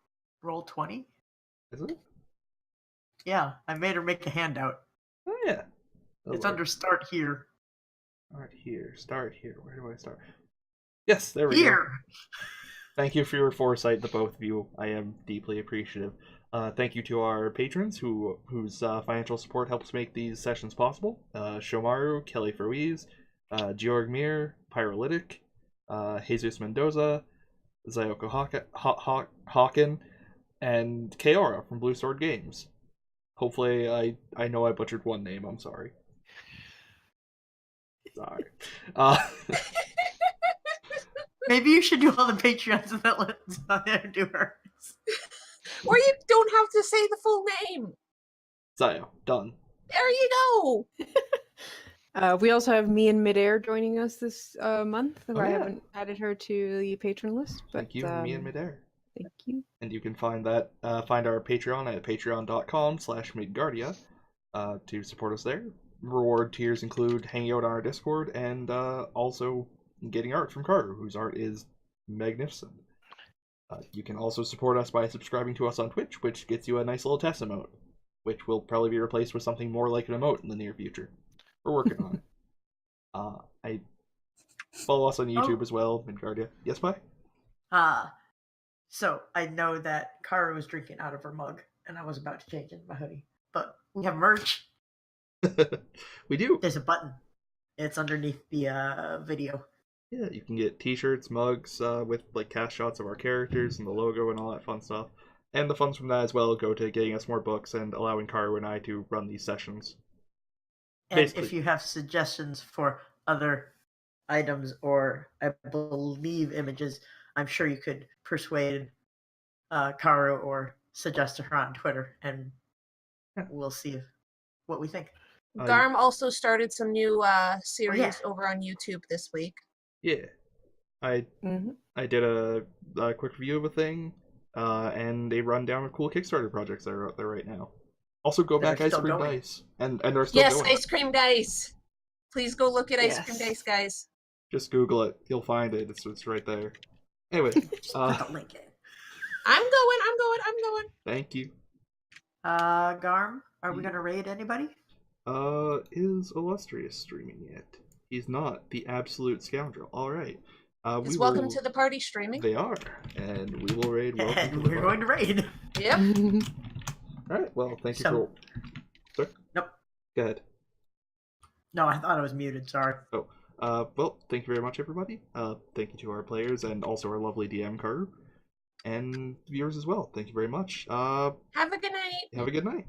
D: Roll20?
B: Is it?
D: Yeah, I made her make a handout.
B: Oh, yeah.
D: It's under Start Here.
B: Start here. Start here. Where do I start? Yes, there we
D: Here!
B: Thank you for your foresight, the both of you. I am deeply appreciative. Thank you to our patrons whose financial support helps make these sessions possible. Shomaru, Kelly Ferwies, Georg Mir, Pyrolytic, Jesus Mendoza, Zayoko Hawken, and Kaora from Blue Sword Games. Hopefully, I know I butchered one name. I'm sorry. Sorry.
D: Maybe you should do all the Patreons and that let do hers.
C: Or you don't have to say the full name.
B: Zayo, done.
C: There you go.
A: We also have me in Midair joining us this month.
B: Oh,
A: I
B: yeah.
A: haven't added her to the patron list, but
B: Thank you, me in midair.
A: Thank you.
B: And you can find our Patreon at patreon.com/midgardia to support us there. Reward tiers include hanging out on our Discord and also getting art from Karu, whose art is magnificent. You can also support us by subscribing to us on Twitch, which gets you a nice little test emote, which will probably be replaced with something more like an emote in the near future. We're working on it. I follow us on YouTube as well, Midgardia. Yes, bye?
D: So I know that Kara was drinking out of her mug, and I was about to change into my hoodie. But we have merch.
B: We do.
D: There's a button. It's underneath the video.
B: Yeah, you can get t-shirts, mugs with like cast shots of our characters and the logo and all that fun stuff. And the funds from that as well go to getting us more books and allowing Karu and I to run these sessions.
D: And
B: Basically.
D: if you have suggestions for other items or, I believe, images, I'm sure you could persuade Karu or suggest to her on Twitter, and we'll see what we think.
C: Garm also started some new series over on YouTube this week.
B: Yeah. I did a quick review of a thing and a rundown of cool Kickstarter projects that are out there right now. Also, go back Ice Cream Dice. And they're still going.
C: Ice Cream Dice. Please go look at Ice Cream Dice, guys.
B: Just Google it. You'll find it. It's right there. Anyway.
D: Just put the link in.
C: I'm going.
B: Thank you.
D: Garm, are we going to raid anybody?
B: Is Illustrious streaming yet? He's not. The absolute scoundrel. All right.
C: Is Welcome to the Party streaming?
B: They are. And we will raid Welcome
D: and
B: to the
D: we're
B: party.
D: going to raid.
C: Yep.
B: All right. Well, thank you for... Sorry?
D: Nope.
B: Go ahead.
D: No, I thought I was muted. Sorry.
B: Oh. Well, thank you very much, everybody. Thank you to our players and also our lovely DM, Karu. And viewers as well. Thank you very much.
C: Have a good night.
B: Have a good night.